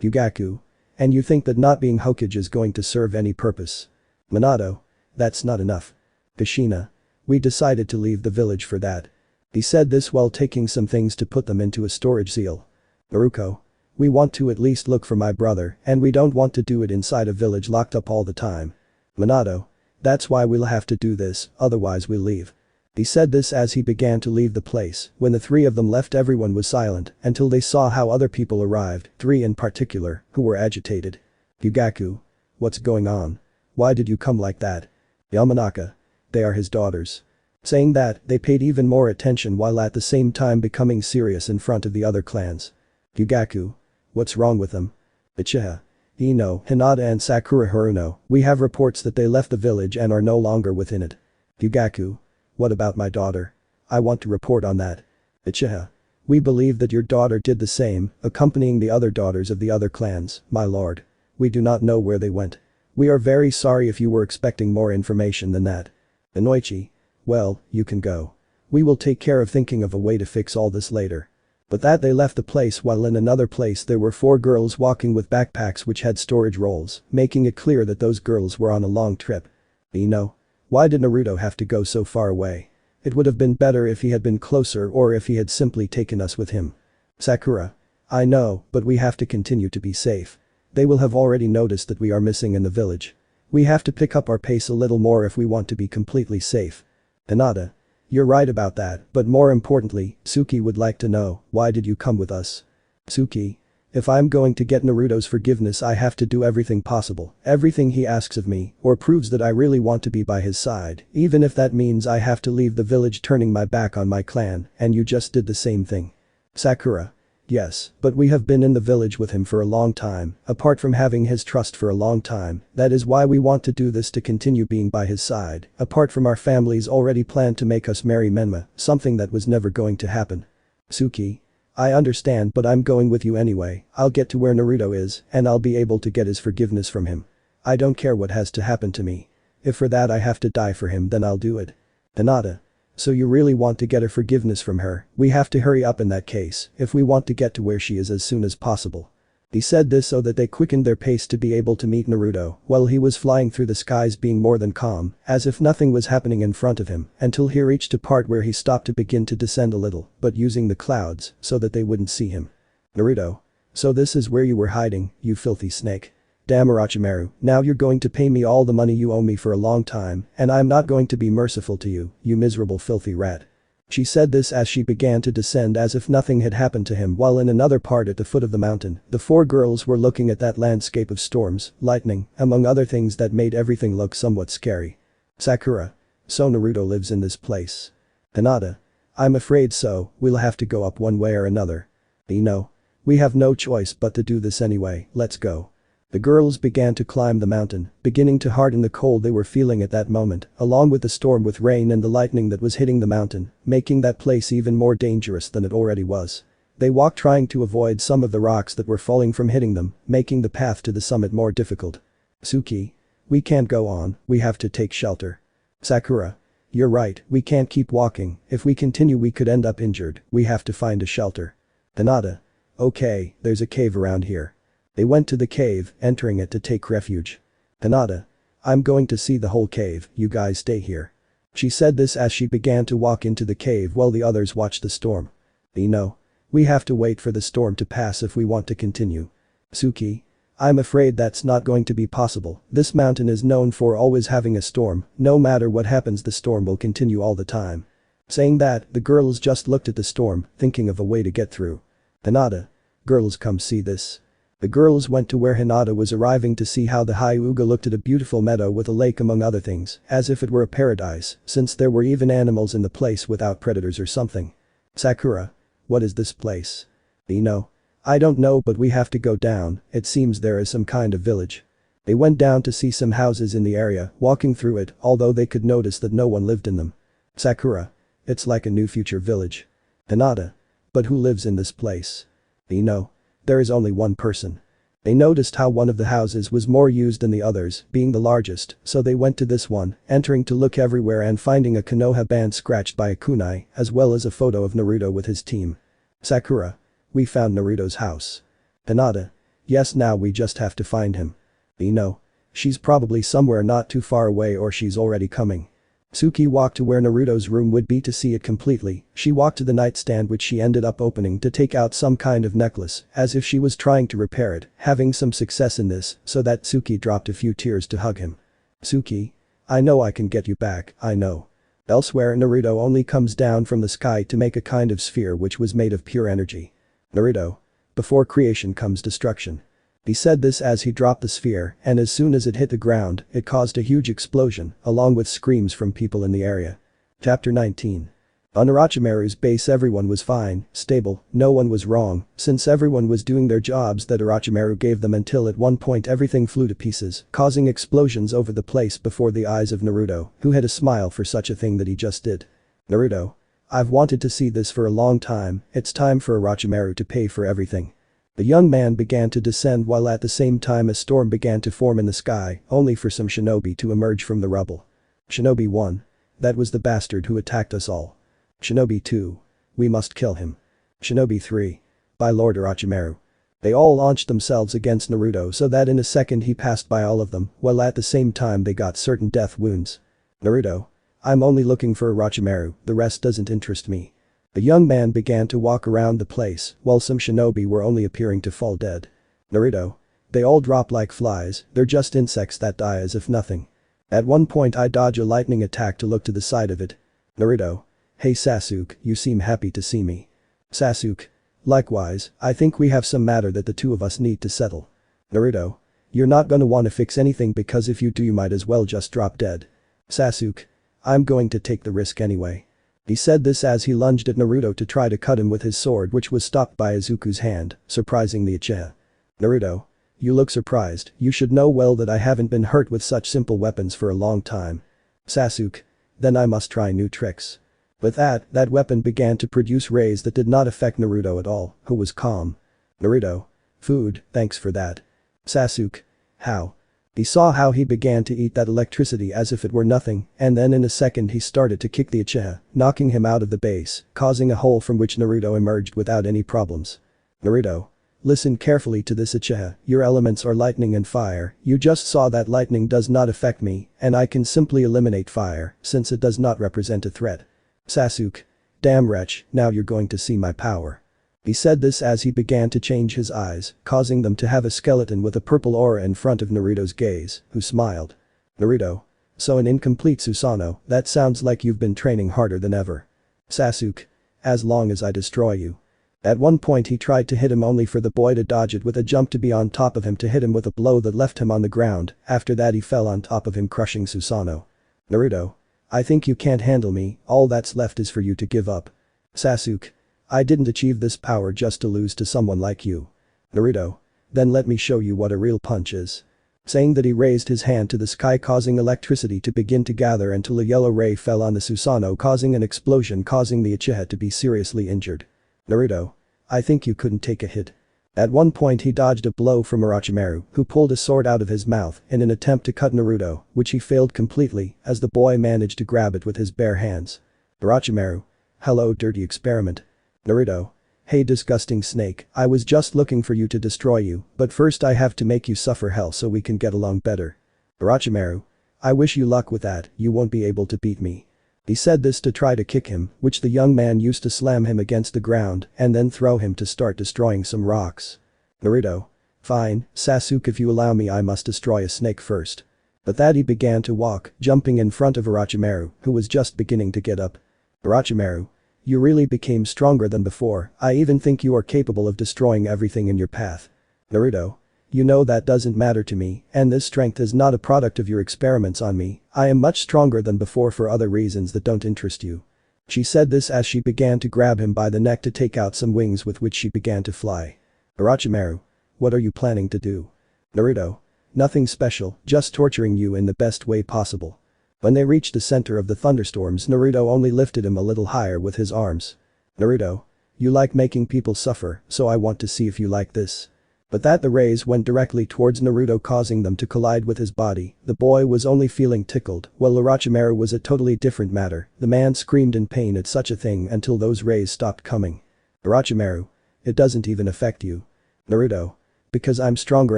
Yugaku. And you think that not being Hokage is going to serve any purpose? Minato. That's not enough. Kushina. We decided to leave the village for that. He said this while taking some things to put them into a storage seal. Naruko. We want to at least look for my brother, and we don't want to do it inside a village locked up all the time. Minato. That's why we'll have to do this, otherwise we'll leave. He said this as he began to leave the place. When the three of them left everyone was silent until they saw how other people arrived, three in particular, who were agitated. Yugaku. What's going on? Why did you come like that? Yamanaka. They are his daughters. Saying that, they paid even more attention while at the same time becoming serious in front of the other clans. Yugaku. What's wrong with them? Uchiha. Ino, Hinata and Sakura Haruno, we have reports that they left the village and are no longer within it. Yugaku. What about my daughter? I want to report on that. Uchiha. We believe that your daughter did the same, accompanying the other daughters of the other clans, my lord. We do not know where they went. We are very sorry if you were expecting more information than that. Inoichi. Well, you can go. We will take care of thinking of a way to fix all this later. But that they left the place while in another place there were four girls walking with backpacks which had storage rolls, making it clear that those girls were on a long trip. Ino. Why did Naruto have to go so far away? It would have been better if he had been closer or if he had simply taken us with him. Sakura. I know, but we have to continue to be safe. They will have already noticed that we are missing in the village. We have to pick up our pace a little more if we want to be completely safe. Hinata. You're right about that, but more importantly, Suki would like to know, why did you come with us? Suki. If I'm going to get Naruto's forgiveness I have to do everything possible, everything he asks of me, or proves that I really want to be by his side, even if that means I have to leave the village turning my back on my clan, and you just did the same thing. Sakura. Yes, but we have been in the village with him for a long time, apart from having his trust for a long time, that is why we want to do this to continue being by his side, apart from our families already planned to make us marry Menma, something that was never going to happen. Suki. I understand but I'm going with you anyway, I'll get to where Naruto is, and I'll be able to get his forgiveness from him. I don't care what has to happen to me. If for that I have to die for him then I'll do it. Hinata. So you really want to get her forgiveness from her, we have to hurry up in that case, if we want to get to where she is as soon as possible. He said this so that they quickened their pace to be able to meet Naruto while he was flying through the skies being more than calm, as if nothing was happening in front of him, until he reached a part where he stopped to begin to descend a little, but using the clouds so that they wouldn't see him. Naruto. So this is where you were hiding, you filthy snake. Damn Orochimaru, now you're going to pay me all the money you owe me for a long time, and I'm not going to be merciful to you, you miserable filthy rat. She said this as she began to descend as if nothing had happened to him while in another part at the foot of the mountain, the four girls were looking at that landscape of storms, lightning, among other things that made everything look somewhat scary. Sakura. So Naruto lives in this place. Hinata. I'm afraid so, we'll have to go up one way or another. Ino. We have no choice but to do this anyway, let's go. The girls began to climb the mountain, beginning to harden the cold they were feeling at that moment, along with the storm with rain and the lightning that was hitting the mountain, making that place even more dangerous than it already was. They walked trying to avoid some of the rocks that were falling from hitting them, making the path to the summit more difficult. Suki. We can't go on, we have to take shelter. Sakura. You're right, we can't keep walking, if we continue we could end up injured, we have to find a shelter. Hinata. Okay, there's a cave around here. They went to the cave, entering it to take refuge. Hinata. I'm going to see the whole cave, you guys stay here. She said this as she began to walk into the cave while the others watched the storm. Ino. We have to wait for the storm to pass if we want to continue. Suki. I'm afraid that's not going to be possible, this mountain is known for always having a storm, no matter what happens the storm will continue all the time. Saying that, the girls just looked at the storm, thinking of a way to get through. Hinata. Girls come see this. The girls went to where Hinata was arriving to see how the Hyuga looked at a beautiful meadow with a lake among other things, as if it were a paradise, since there were even animals in the place without predators or something. Sakura. What is this place? Ino. I don't know but we have to go down, it seems there is some kind of village. They went down to see some houses in the area, walking through it, although they could notice that no one lived in them. Sakura. It's like a new future village. Hinata. But who lives in this place? Ino. There is only one person. They noticed how one of the houses was more used than the others, being the largest, so they went to this one, entering to look everywhere and finding a Konoha band scratched by a kunai, as well as a photo of Naruto with his team. Sakura. We found Naruto's house. Hinata. Yes, now we just have to find him. Ino. She's probably somewhere not too far away or she's already coming. Suki walked to where Naruto's room would be to see it completely, she walked to the nightstand which she ended up opening to take out some kind of necklace, as if she was trying to repair it, having some success in this, so that Suki dropped a few tears to hug him. Suki. I know I can get you back, I know. Elsewhere Naruto only comes down from the sky to make a kind of sphere which was made of pure energy. Naruto. Before creation comes destruction. He said this as he dropped the sphere, and as soon as it hit the ground, it caused a huge explosion, along with screams from people in the area. Chapter 19. On Orochimaru's base everyone was fine, stable, no one was wrong, since everyone was doing their jobs that Orochimaru gave them until at one point everything flew to pieces, causing explosions over the place before the eyes of Naruto, who had a smile for such a thing that he just did. Naruto. I've wanted to see this for a long time, it's time for Orochimaru to pay for everything. The young man began to descend while at the same time a storm began to form in the sky, only for some shinobi to emerge from the rubble. Shinobi 1. That was the bastard who attacked us all. Shinobi 2. We must kill him. Shinobi 3. By Lord Orochimaru. They all launched themselves against Naruto so that in a second he passed by all of them, while at the same time they got certain death wounds. Naruto. I'm only looking for Orochimaru, the rest doesn't interest me. The young man began to walk around the place, while some shinobi were only appearing to fall dead. Naruto. They all drop like flies, they're just insects that die as if nothing. At one point I dodge a lightning attack to look to the side of it. Naruto. Hey Sasuke, you seem happy to see me. Sasuke. Likewise, I think we have some matter that the two of us need to settle. Naruto. You're not gonna wanna fix anything because if you do you might as well just drop dead. Sasuke. I'm going to take the risk anyway. He said this as he lunged at Naruto to try to cut him with his sword, which was stopped by Izuku's hand, surprising the Uchiha. Naruto. You look surprised, you should know well that I haven't been hurt with such simple weapons for a long time. Sasuke. Then I must try new tricks. With that weapon began to produce rays that did not affect Naruto at all, who was calm. Naruto. Food, thanks for that. Sasuke. How? He saw how he began to eat that electricity as if it were nothing, and then in a second he started to kick the Uchiha, knocking him out of the base, causing a hole from which Naruto emerged without any problems. Naruto. Listen carefully to this Uchiha, your elements are lightning and fire, you just saw that lightning does not affect me, and I can simply eliminate fire, since it does not represent a threat. Sasuke. Damn wretch, now you're going to see my power. He said this as he began to change his eyes, causing them to have a skeleton with a purple aura in front of Naruto's gaze, who smiled. Naruto. So an incomplete Susanoo, that sounds like you've been training harder than ever. Sasuke. As long as I destroy you. At one point he tried to hit him only for the boy to dodge it with a jump to be on top of him to hit him with a blow that left him on the ground, after that he fell on top of him crushing Susanoo. Naruto. I think you can't handle me, all that's left is for you to give up. Sasuke. I didn't achieve this power just to lose to someone like you. Naruto. Then let me show you what a real punch is. Saying that he raised his hand to the sky causing electricity to begin to gather until a yellow ray fell on the Susanoo causing an explosion causing the Uchiha to be seriously injured. Naruto. I think you couldn't take a hit. At one point he dodged a blow from Orochimaru, who pulled a sword out of his mouth in an attempt to cut Naruto, which he failed completely as the boy managed to grab it with his bare hands. Orochimaru. Hello dirty experiment. Naruto. Hey disgusting snake, I was just looking for you to destroy you, but first I have to make you suffer hell so we can get along better. Orochimaru. I wish you luck with that, you won't be able to beat me. He said this to try to kick him, which the young man used to slam him against the ground and then throw him to start destroying some rocks. Naruto. Fine, Sasuke, if you allow me I must destroy a snake first. But that he began to walk, jumping in front of Orochimaru, who was just beginning to get up. Orochimaru. You really became stronger than before, I even think you are capable of destroying everything in your path. Naruto. You know that doesn't matter to me, and this strength is not a product of your experiments on me, I am much stronger than before for other reasons that don't interest you. She said this as she began to grab him by the neck to take out some wings with which she began to fly. Orochimaru. What are you planning to do? Naruto. Nothing special, just torturing you in the best way possible. When they reached the center of the thunderstorms Naruto only lifted him a little higher with his arms. Naruto. You like making people suffer, so I want to see if you like this. But that the rays went directly towards Naruto causing them to collide with his body, the boy was only feeling tickled, while Orochimaru was a totally different matter, the man screamed in pain at such a thing until those rays stopped coming. Orochimaru. It doesn't even affect you. Naruto. Because I'm stronger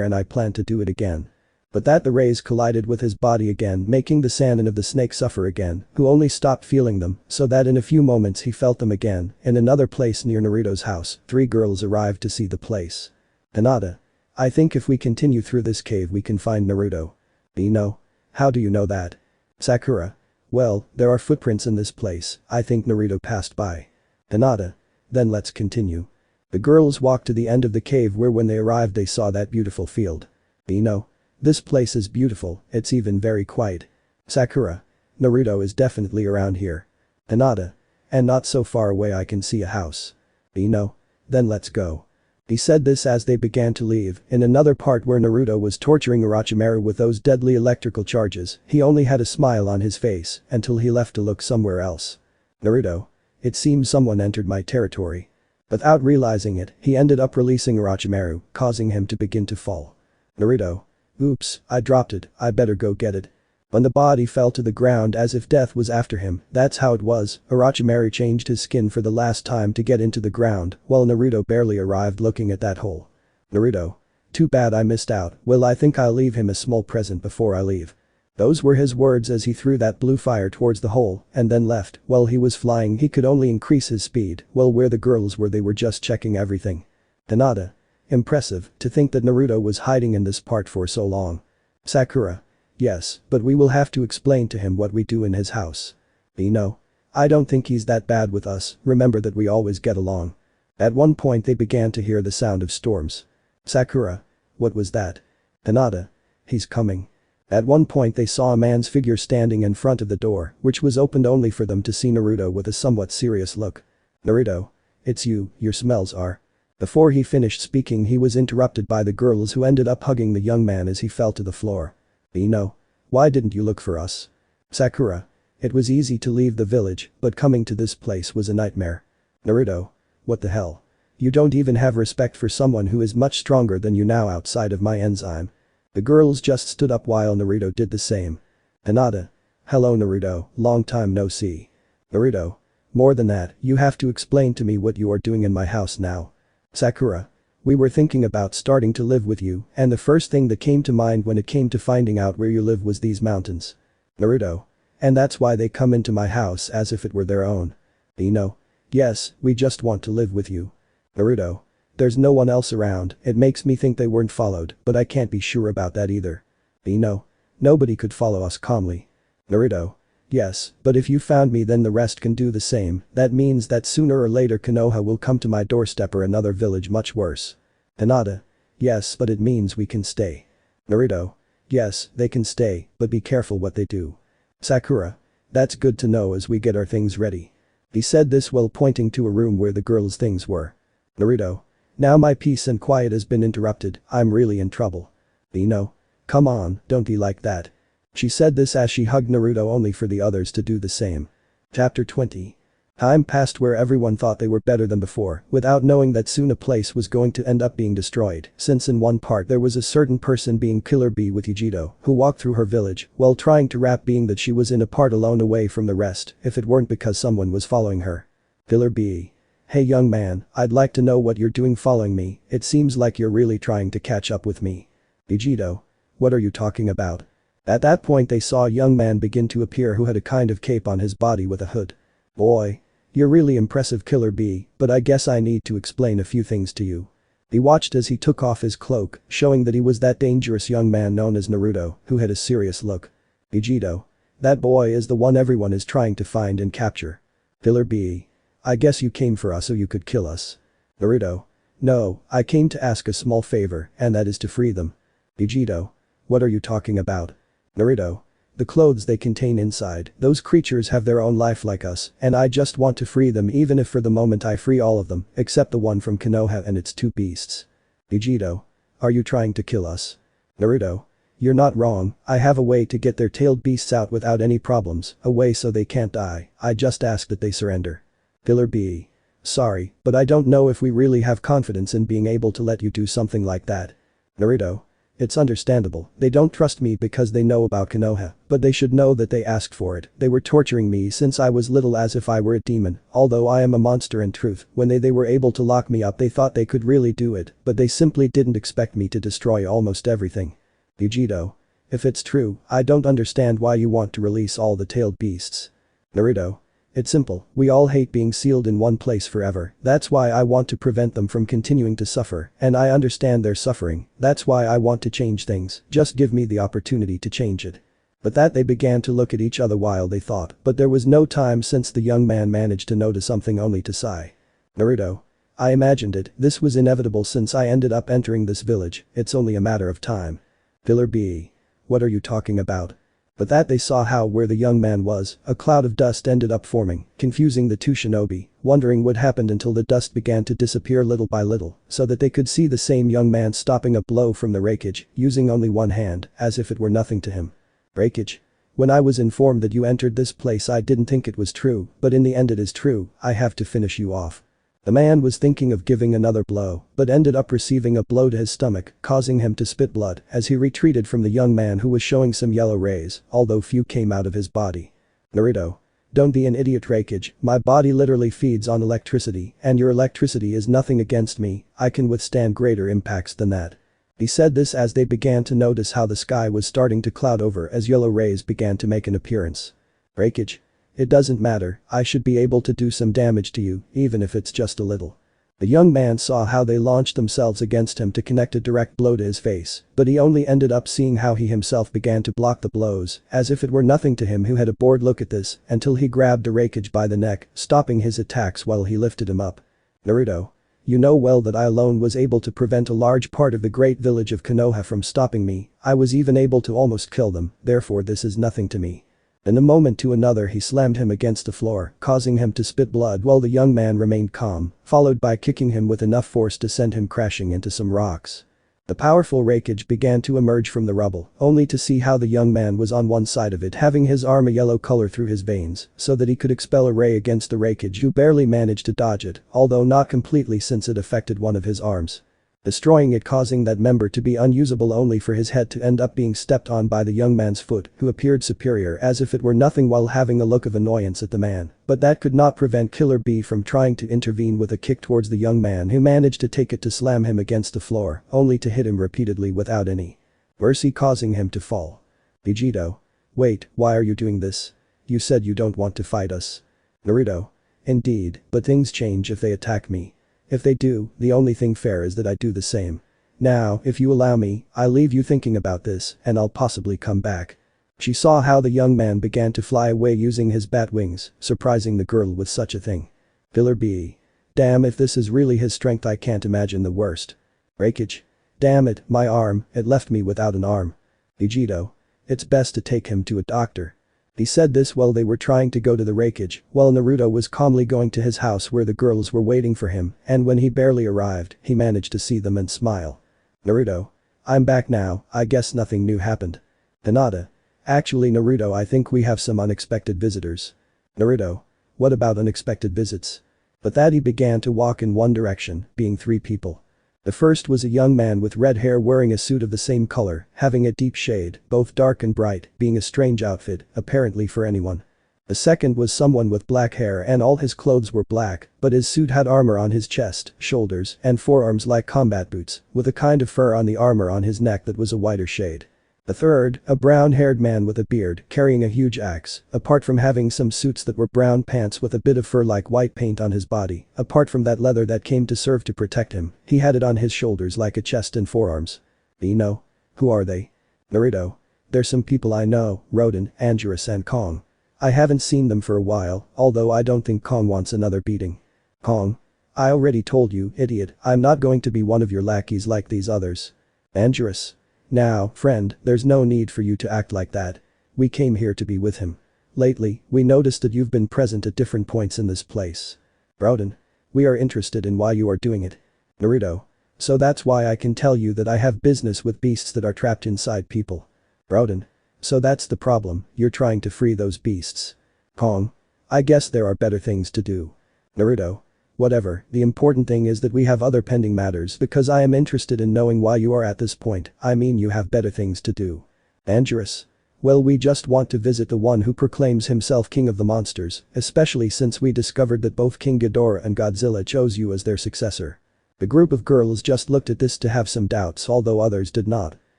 and I plan to do it again. But that the rays collided with his body again making the Sannin of the snake suffer again, who only stopped feeling them, so that in a few moments he felt them again. In another place near Naruto's house, 3 girls arrived to see the place. Hinata. I think if we continue through this cave we can find Naruto. Ino. How do you know that? Sakura. Well, there are footprints in this place, I think Naruto passed by. Hinata. Then let's continue. The girls walked to the end of the cave where when they arrived they saw that beautiful field. Ino. This place is beautiful, it's even very quiet. Sakura. Naruto is definitely around here. Hinata. And not so far away I can see a house. Ino. Then let's go. He said this as they began to leave. In another part where Naruto was torturing Orochimaru with those deadly electrical charges, he only had a smile on his face until he left to look somewhere else. Naruto. It seems someone entered my territory. Without realizing it, he ended up releasing Orochimaru, causing him to begin to fall. Naruto. Oops, I dropped it, I better go get it. When the body fell to the ground as if death was after him, that's how it was, Orochimaru changed his skin for the last time to get into the ground, while Naruto barely arrived looking at that hole. Naruto. Too bad I missed out, well I think I'll leave him a small present before I leave. Those were his words as he threw that blue fire towards the hole, and then left. While he was flying he could only increase his speed, while where the girls were they were just checking everything. Hinata. Impressive, to think that Naruto was hiding in this part for so long. Sakura. Yes, but we will have to explain to him what we do in his house. Ino. I don't think he's that bad with us, remember that we always get along. At one point they began to hear the sound of storms. Sakura. What was that? Hinata. He's coming. At one point they saw a man's figure standing in front of the door, which was opened only for them to see Naruto with a somewhat serious look. "Naruto. It's you, your smells are." Before he finished speaking he was interrupted by the girls who ended up hugging the young man as he fell to the floor. "Ino. Why didn't you look for us?" "Sakura. It was easy to leave the village, but coming to this place was a nightmare." "Naruto. What the hell? You don't even have respect for someone who is much stronger than you now outside of my enzyme." The girls just stood up while Naruto did the same. Hinata. "Hello Naruto, long time no see." Naruto. "More than that, you have to explain to me what you are doing in my house now." Sakura. "We were thinking about starting to live with you, and the first thing that came to mind when it came to finding out where you live was these mountains." Naruto. "And that's why they come into my house as if it were their own." Ino. "Yes, we just want to live with you." Naruto. "There's no one else around, it makes me think they weren't followed, but I can't be sure about that either." Ino. "Nobody could follow us calmly." Naruto. "Yes, but if you found me then the rest can do the same, that means that sooner or later Konoha will come to my doorstep or another village much worse." Hinata. "Yes, but it means we can stay." Naruto. "Yes, they can stay, but be careful what they do." Sakura. "That's good to know as we get our things ready." He said this while pointing to a room where the girls' things were. Naruto. "Now my peace and quiet has been interrupted, I'm really in trouble." Ino. "Come on, don't be like that." She said this as she hugged Naruto only for the others to do the same. Chapter 20. Time passed where everyone thought they were better than before, without knowing that soon a place was going to end up being destroyed, since in one part there was a certain person being Killer Bee with Yujito, who walked through her village, while trying to rap being that she was in a part alone away from the rest, if it weren't because someone was following her. Killer Bee. "Hey young man, I'd like to know what you're doing following me, it seems like you're really trying to catch up with me." Yujito. "What are you talking about?" At that point they saw a young man begin to appear who had a kind of cape on his body with a hood. "Boy. You're really impressive Killer Bee, but I guess I need to explain a few things to you." He watched as he took off his cloak, showing that he was that dangerous young man known as Naruto, who had a serious look. Yujito. "That boy is the one everyone is trying to find and capture." Killer Bee. "I guess you came for us so you could kill us." Naruto. "No, I came to ask a small favor, and that is to free them." Yujito. "What are you talking about?" Naruto. "The clothes they contain inside, those creatures have their own life like us, and I just want to free them even if for the moment I free all of them, except the one from Konoha and its two beasts." Yujito. "Are you trying to kill us?" Naruto. "You're not wrong, I have a way to get their tailed beasts out without any problems, a way so they can't die, I just ask that they surrender." Killer Bee. "Sorry, but I don't know if we really have confidence in being able to let you do something like that." Naruto. "It's understandable, they don't trust me because they know about Konoha, but they should know that they asked for it, they were torturing me since I was little as if I were a demon, although I am a monster in truth, when they were able to lock me up they thought they could really do it, but they simply didn't expect me to destroy almost everything." Yujito. "If it's true, I don't understand why you want to release all the tailed beasts." Naruto. "It's simple, we all hate being sealed in one place forever, that's why I want to prevent them from continuing to suffer, and I understand their suffering, that's why I want to change things, just give me the opportunity to change it." But that they began to look at each other while they thought, but there was no time since the young man managed to notice something only to sigh. Naruto. "I imagined it, this was inevitable since I ended up entering this village, it's only a matter of time." Killer Bee. "What are you talking about?" But that they saw how where the young man was, a cloud of dust ended up forming, confusing the two shinobi, wondering what happened until the dust began to disappear little by little, so that they could see the same young man stopping a blow from the raikage, using only one hand, as if it were nothing to him. Raikage. "When I was informed that you entered this place I didn't think it was true, but in the end it is true, I have to finish you off." The man was thinking of giving another blow, but ended up receiving a blow to his stomach, causing him to spit blood as he retreated from the young man who was showing some yellow rays, although few came out of his body. Naruto. "Don't be an idiot Raikage, my body literally feeds on electricity, and your electricity is nothing against me, I can withstand greater impacts than that." He said this as they began to notice how the sky was starting to cloud over as yellow rays began to make an appearance. Raikage. "It doesn't matter, I should be able to do some damage to you, even if it's just a little." The young man saw how they launched themselves against him to connect a direct blow to his face, but he only ended up seeing how he himself began to block the blows, as if it were nothing to him who had a bored look at this, until he grabbed Raikage by the neck, stopping his attacks while he lifted him up. Naruto. You know well that I alone was able to prevent a large part of the great village of Konoha from stopping me, I was even able to almost kill them, therefore this is nothing to me." In a moment to another he slammed him against the floor, causing him to spit blood while the young man remained calm, followed by kicking him with enough force to send him crashing into some rocks. The powerful raikage began to emerge from the rubble, only to see how the young man was on one side of it having his arm a yellow color through his veins, so that he could expel a ray against the raikage who barely managed to dodge it, although not completely since it affected one of his arms. Destroying it, causing that member to be unusable only for his head to end up being stepped on by the young man's foot, who appeared superior as if it were nothing while having a look of annoyance at the man, but that could not prevent Killer B from trying to intervene with a kick towards the young man who managed to take it to slam him against the floor, only to hit him repeatedly without any mercy, causing him to fall. Vegito. Wait, why are you doing this? You said you don't want to fight us. Naruto. Indeed, but things change if they attack me. If they do, the only thing fair is that I do the same. Now, if you allow me, I'll leave you thinking about this, and I'll possibly come back. She saw how the young man began to fly away using his bat wings, surprising the girl with such a thing. Killer B. Damn, if this is really his strength I can't imagine the worst. Breakage. Damn it, my arm, it left me without an arm. Vegito. It's best to take him to a doctor. He said this while they were trying to go to the raikage, while Naruto was calmly going to his house where the girls were waiting for him, and when he barely arrived, he managed to see them and smile. Naruto. I'm back now, I guess nothing new happened. Hinata. Actually Naruto, I think we have some unexpected visitors. Naruto. What about unexpected visits? But that he began to walk in one direction, being 3 people. The first was a young man with red hair wearing a suit of the same color, having a deep shade, both dark and bright, being a strange outfit, apparently for anyone. The second was someone with black hair and all his clothes were black, but his suit had armor on his chest, shoulders, and forearms like combat boots, with a kind of fur on the armor on his neck that was a whiter shade. The third, a brown-haired man with a beard, carrying a huge axe, apart from having some suits that were brown pants with a bit of fur like white paint on his body, apart from that leather that came to serve to protect him, he had it on his shoulders like a chest and forearms. You know? Who are they? Naruto. They're some people I know, Roden, Angerus and Kong. I haven't seen them for a while, although I don't think Kong wants another beating. Kong. I already told you, idiot, I'm not going to be one of your lackeys like these others. Angerus. Now, friend, there's no need for you to act like that. We came here to be with him. Lately, we noticed that you've been present at different points in this place. Roden. We are interested in why you are doing it. Naruto. So that's why I can tell you that I have business with beasts that are trapped inside people. Roden. So that's the problem, you're trying to free those beasts. Kong. I guess there are better things to do. Naruto. Whatever, the important thing is that we have other pending matters because I am interested in knowing why you are at this point, I mean you have better things to do. Angerus. Well, we just want to visit the one who proclaims himself king of the monsters, especially since we discovered that both King Ghidorah and Godzilla chose you as their successor. The group of girls just looked at this to have some doubts, although others did not.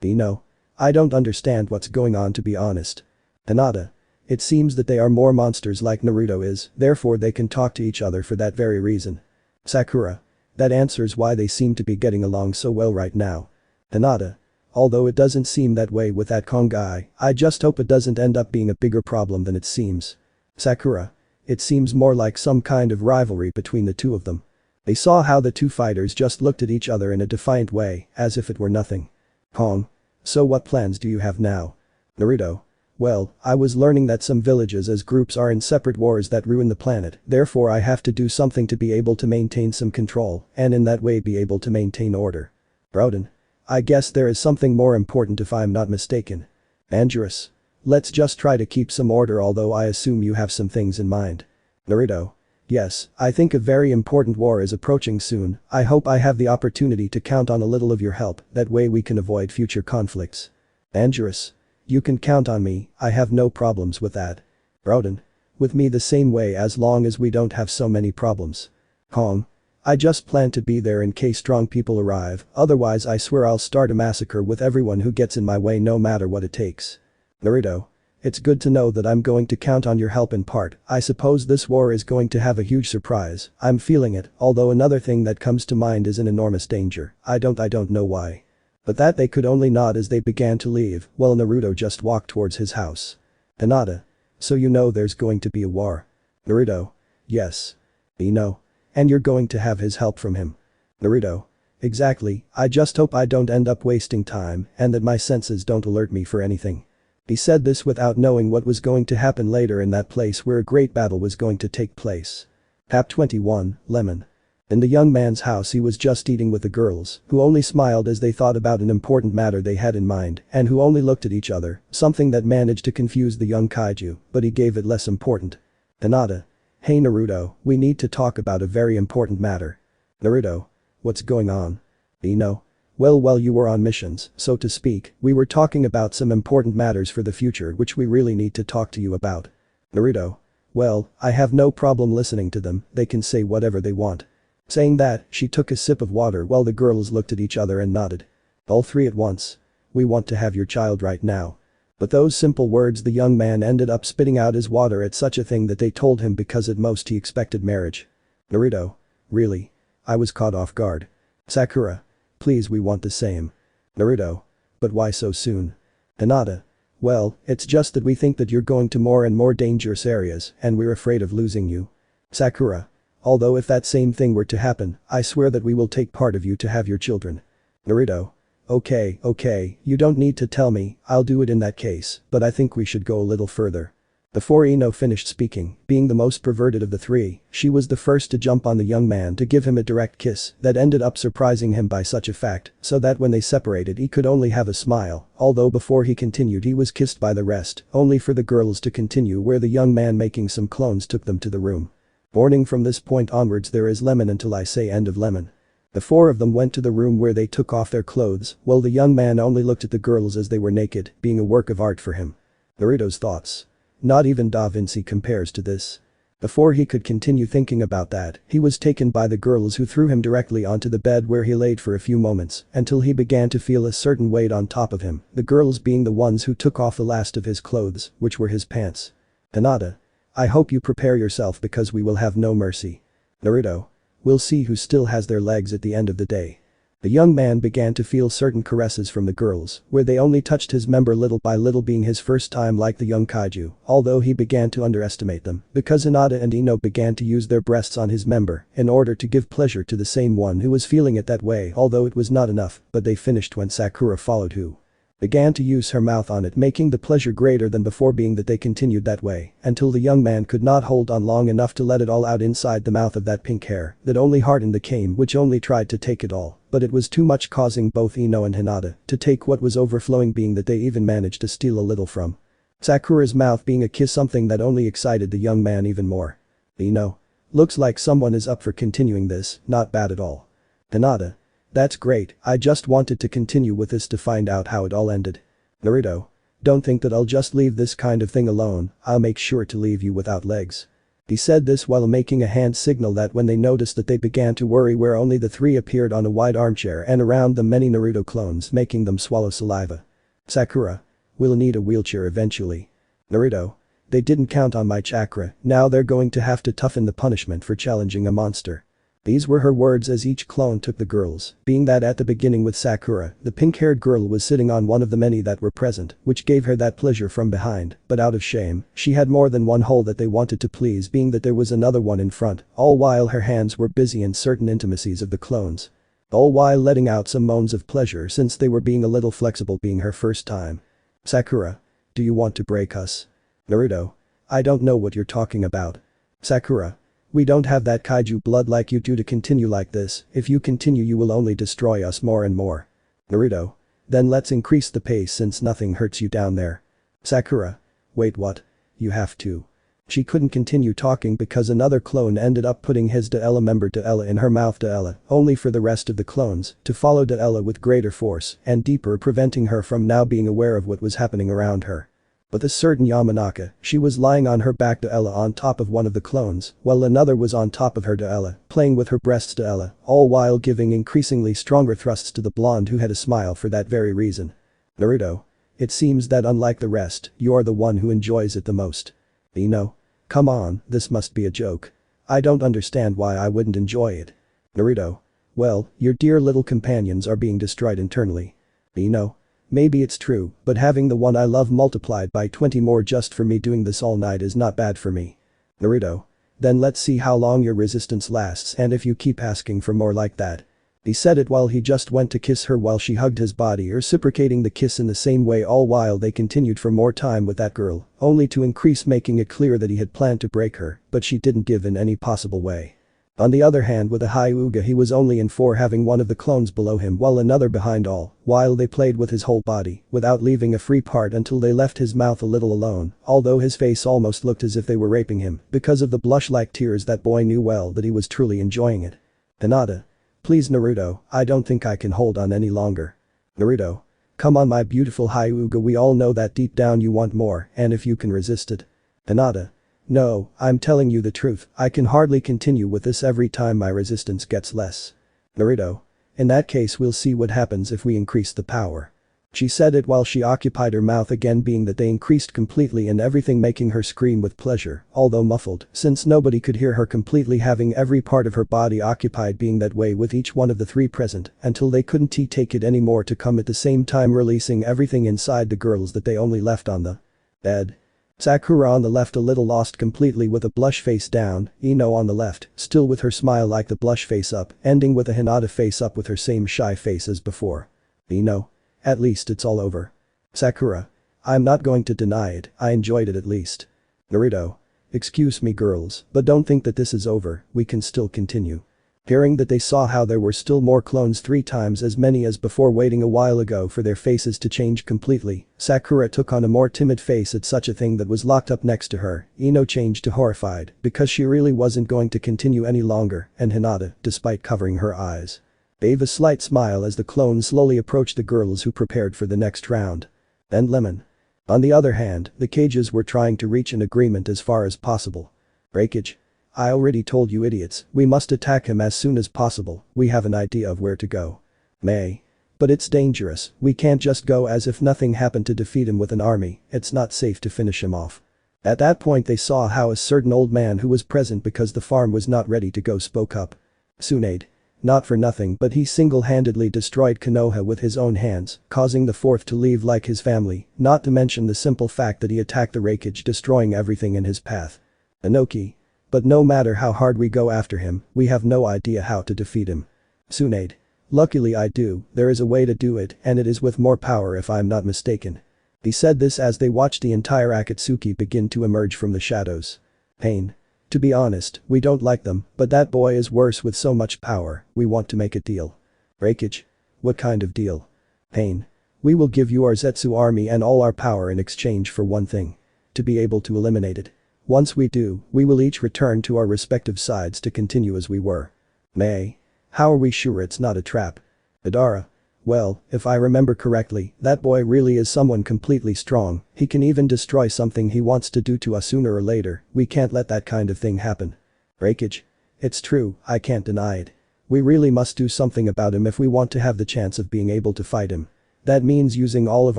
You know? I don't understand what's going on, to be honest. Hinata. It seems that they are more monsters like Naruto is, therefore they can talk to each other for that very reason. Sakura. That answers why they seem to be getting along so well right now. Hinata. Although it doesn't seem that way with that Kong guy, I just hope it doesn't end up being a bigger problem than it seems. Sakura. It seems more like some kind of rivalry between the two of them. They saw how the two fighters just looked at each other in a defiant way, as if it were nothing. Kong. So what plans do you have now? Naruto. Well, I was learning that some villages as groups are in separate wars that ruin the planet, therefore I have to do something to be able to maintain some control, and in that way be able to maintain order. Roden. I guess there is something more important if I'm not mistaken. Angerus. Let's just try to keep some order, although I assume you have some things in mind. Naruto. Yes, I think a very important war is approaching soon, I hope I have the opportunity to count on a little of your help, that way we can avoid future conflicts. Angerus. You can count on me, I have no problems with that. Roden. With me the same way as long as we don't have so many problems. Kong. I just plan to be there in case strong people arrive, otherwise I swear I'll start a massacre with everyone who gets in my way no matter what it takes. Naruto. It's good to know that I'm going to count on your help in part, I suppose this war is going to have a huge surprise, I'm feeling it, although another thing that comes to mind is an enormous danger, I don't know why. But that they could only nod as they began to leave, while Naruto just walked towards his house. Hinata. So you know there's going to be a war. Naruto. Yes. You know. And you're going to have his help from him. Naruto. Exactly, I just hope I don't end up wasting time and that my senses don't alert me for anything. He said this without knowing what was going to happen later in that place where a great battle was going to take place. Chapter 21, Lemon. In the young man's house he was just eating with the girls, who only smiled as they thought about an important matter they had in mind and who only looked at each other, something that managed to confuse the young kaiju, but he gave it less important. Hinata. Hey Naruto, we need to talk about a very important matter. Naruto. What's going on? Ino. Well while you were on missions, so to speak, we were talking about some important matters for the future which we really need to talk to you about. Naruto. Well, I have no problem listening to them, they can say whatever they want. Saying that, she took a sip of water while the girls looked at each other and nodded. All three at once. We want to have your child right now. But those simple words the young man ended up spitting out his water at such a thing that they told him because at most he expected marriage. Naruto. Really? I was caught off guard. Sakura. Please we want the same. Naruto. But why so soon? Hinata. Well, it's just that we think that you're going to more and more dangerous areas and we're afraid of losing you. Sakura. Although if that same thing were to happen, I swear that we will take part of you to have your children. Naruto. Okay, you don't need to tell me, I'll do it in that case, but I think we should go a little further. Before Ino finished speaking, being the most perverted of the three, she was the first to jump on the young man to give him a direct kiss that ended up surprising him by such a fact, so that when they separated he could only have a smile, although before he continued he was kissed by the rest, only for the girls to continue where the young man making some clones took them to the room. Warning from this point onwards there is lemon until I say end of lemon. The four of them went to the room where they took off their clothes, while the young man only looked at the girls as they were naked, being a work of art for him. Naruto's thoughts. Not even Da Vinci compares to this. Before he could continue thinking about that, he was taken by the girls who threw him directly onto the bed where he laid for a few moments until he began to feel a certain weight on top of him, the girls being the ones who took off the last of his clothes, which were his pants. Hinata. I hope you prepare yourself because we will have no mercy. Naruto. We'll see who still has their legs at the end of the day. The young man began to feel certain caresses from the girls, where they only touched his member little by little being his first time like the young kaiju, although he began to underestimate them because Hinata and Ino began to use their breasts on his member in order to give pleasure to the same one who was feeling it that way although it was not enough, but they finished when Sakura followed who began to use her mouth on it making the pleasure greater than before being that they continued that way until the young man could not hold on long enough to let it all out inside the mouth of that pink hair that only hardened the cane which only tried to take it all, but it was too much causing both Ino and Hinata to take what was overflowing being that they even managed to steal a little from Sakura's mouth being a kiss something that only excited the young man even more. Ino. Looks like someone is up for continuing this, not bad at all. Hinata. That's great, I just wanted to continue with this to find out how it all ended. Naruto. Don't think that I'll just leave this kind of thing alone, I'll make sure to leave you without legs. He said this while making a hand signal that when they noticed that they began to worry where only the three appeared on a wide armchair and around them many Naruto clones making them swallow saliva. Sakura. We'll need a wheelchair eventually. Naruto. They didn't count on my chakra, now they're going to have to toughen the punishment for challenging a monster. These were her words as each clone took the girls, being that at the beginning with Sakura, the pink-haired girl was sitting on one of the many that were present, which gave her that pleasure from behind, but out of shame, she had more than one hole that they wanted to please being that there was another one in front, all while her hands were busy in certain intimacies of the clones. All while letting out some moans of pleasure since they were being a little flexible being her first time. Sakura. Do you want to break us? Naruto. I don't know what you're talking about. Sakura. We don't have that kaiju blood like you do to continue like this, if you continue you will only destroy us more and more. Naruto. Then let's increase the pace since nothing hurts you down there. Sakura. Wait what? You have to. She couldn't continue talking because another clone ended up putting his Daella member Daella in her mouth Daella, only for the rest of the clones to follow Daella with greater force and deeper preventing her from now being aware of what was happening around her. But a certain Yamanaka, she was lying on her back Daella on top of one of the clones, while another was on top of her Daella, playing with her breasts Daella, all while giving increasingly stronger thrusts to the blonde who had a smile for that very reason. Naruto. It seems that unlike the rest, you're the one who enjoys it the most. Ino. Come on, this must be a joke. I don't understand why I wouldn't enjoy it. Naruto. Well, your dear little companions are being destroyed internally. Ino. Maybe it's true, but having the one I love multiplied by 20 more just for me doing this all night is not bad for me. Naruto. then let's see how long your resistance lasts and if you keep asking for more like that. He said it while he just went to kiss her while she hugged his body, reciprocating the kiss in the same way, all while they continued for more time with that girl, only to increase, making it clear that he had planned to break her, but she didn't give in any possible way. On the other hand, with a Hyuga, he was only in for having one of the clones below him while another behind, all while they played with his whole body without leaving a free part until they left his mouth a little alone, although his face almost looked as if they were raping him because of the blush-like tears. That boy knew well that he was truly enjoying it. Hinata. Please Naruto, I don't think I can hold on any longer. Naruto. Come on my beautiful Hyuga, we all know that deep down you want more, and if you can resist it. Hinata. No, I'm telling you the truth, I can hardly continue with this, every time my resistance gets less. Naruto. In that case we'll see what happens if we increase the power. She said it while she occupied her mouth again, being that they increased completely and everything, making her scream with pleasure, although muffled, since nobody could hear her completely, having every part of her body occupied, being that way with each one of the three present, until they couldn't take it anymore, to come at the same time releasing everything inside the girls that they only left on the bed. Sakura on the left a little lost completely with a blush face down, Ino on the left, still with her smile like the blush face up, ending with a Hinata face up with her same shy face as before. Ino. At least it's all over. Sakura. I'm not going to deny it, I enjoyed it at least. Naruto. Excuse me girls, but don't think that this is over, we can still continue. Hearing that they saw how there were still more clones, 3 times as many as before, waiting a while ago for their faces to change completely, Sakura took on a more timid face at such a thing that was locked up next to her. Ino changed to horrified because she really wasn't going to continue any longer, and Hinata, despite covering her eyes, gave a slight smile as the clones slowly approached the girls who prepared for the next round. And Lemon. On the other hand, the cages were trying to reach an agreement as far as possible. Breakage. I already told you idiots, we must attack him as soon as possible, we have an idea of where to go. May. But it's dangerous, we can't just go as if nothing happened to defeat him with an army, it's not safe to finish him off. At that point they saw how a certain old man who was present because the farm was not ready to go spoke up. Tsunade. Not for nothing, but he single-handedly destroyed Konoha with his own hands, causing the fourth to leave like his family, not to mention the simple fact that he attacked the Raikage, destroying everything in his path. Inoki. But no matter how hard we go after him, we have no idea how to defeat him. Tsunade. Luckily I do, there is a way to do it, and it is with more power if I'm not mistaken. He said this as they watched the entire Akatsuki begin to emerge from the shadows. Pain. To be honest, we don't like them, but that boy is worse with so much power, we want to make a deal. Raikage. What kind of deal? Pain. We will give you our Zetsu army and all our power in exchange for one thing. To be able to eliminate it. Once we do, we will each return to our respective sides to continue as we were. May. How are we sure it's not a trap? Ghidorah. Well, if I remember correctly, that boy really is someone completely strong, he can even destroy something he wants to do to us sooner or later, we can't let that kind of thing happen. Raikage. It's true, I can't deny it. We really must do something about him if we want to have the chance of being able to fight him. That means using all of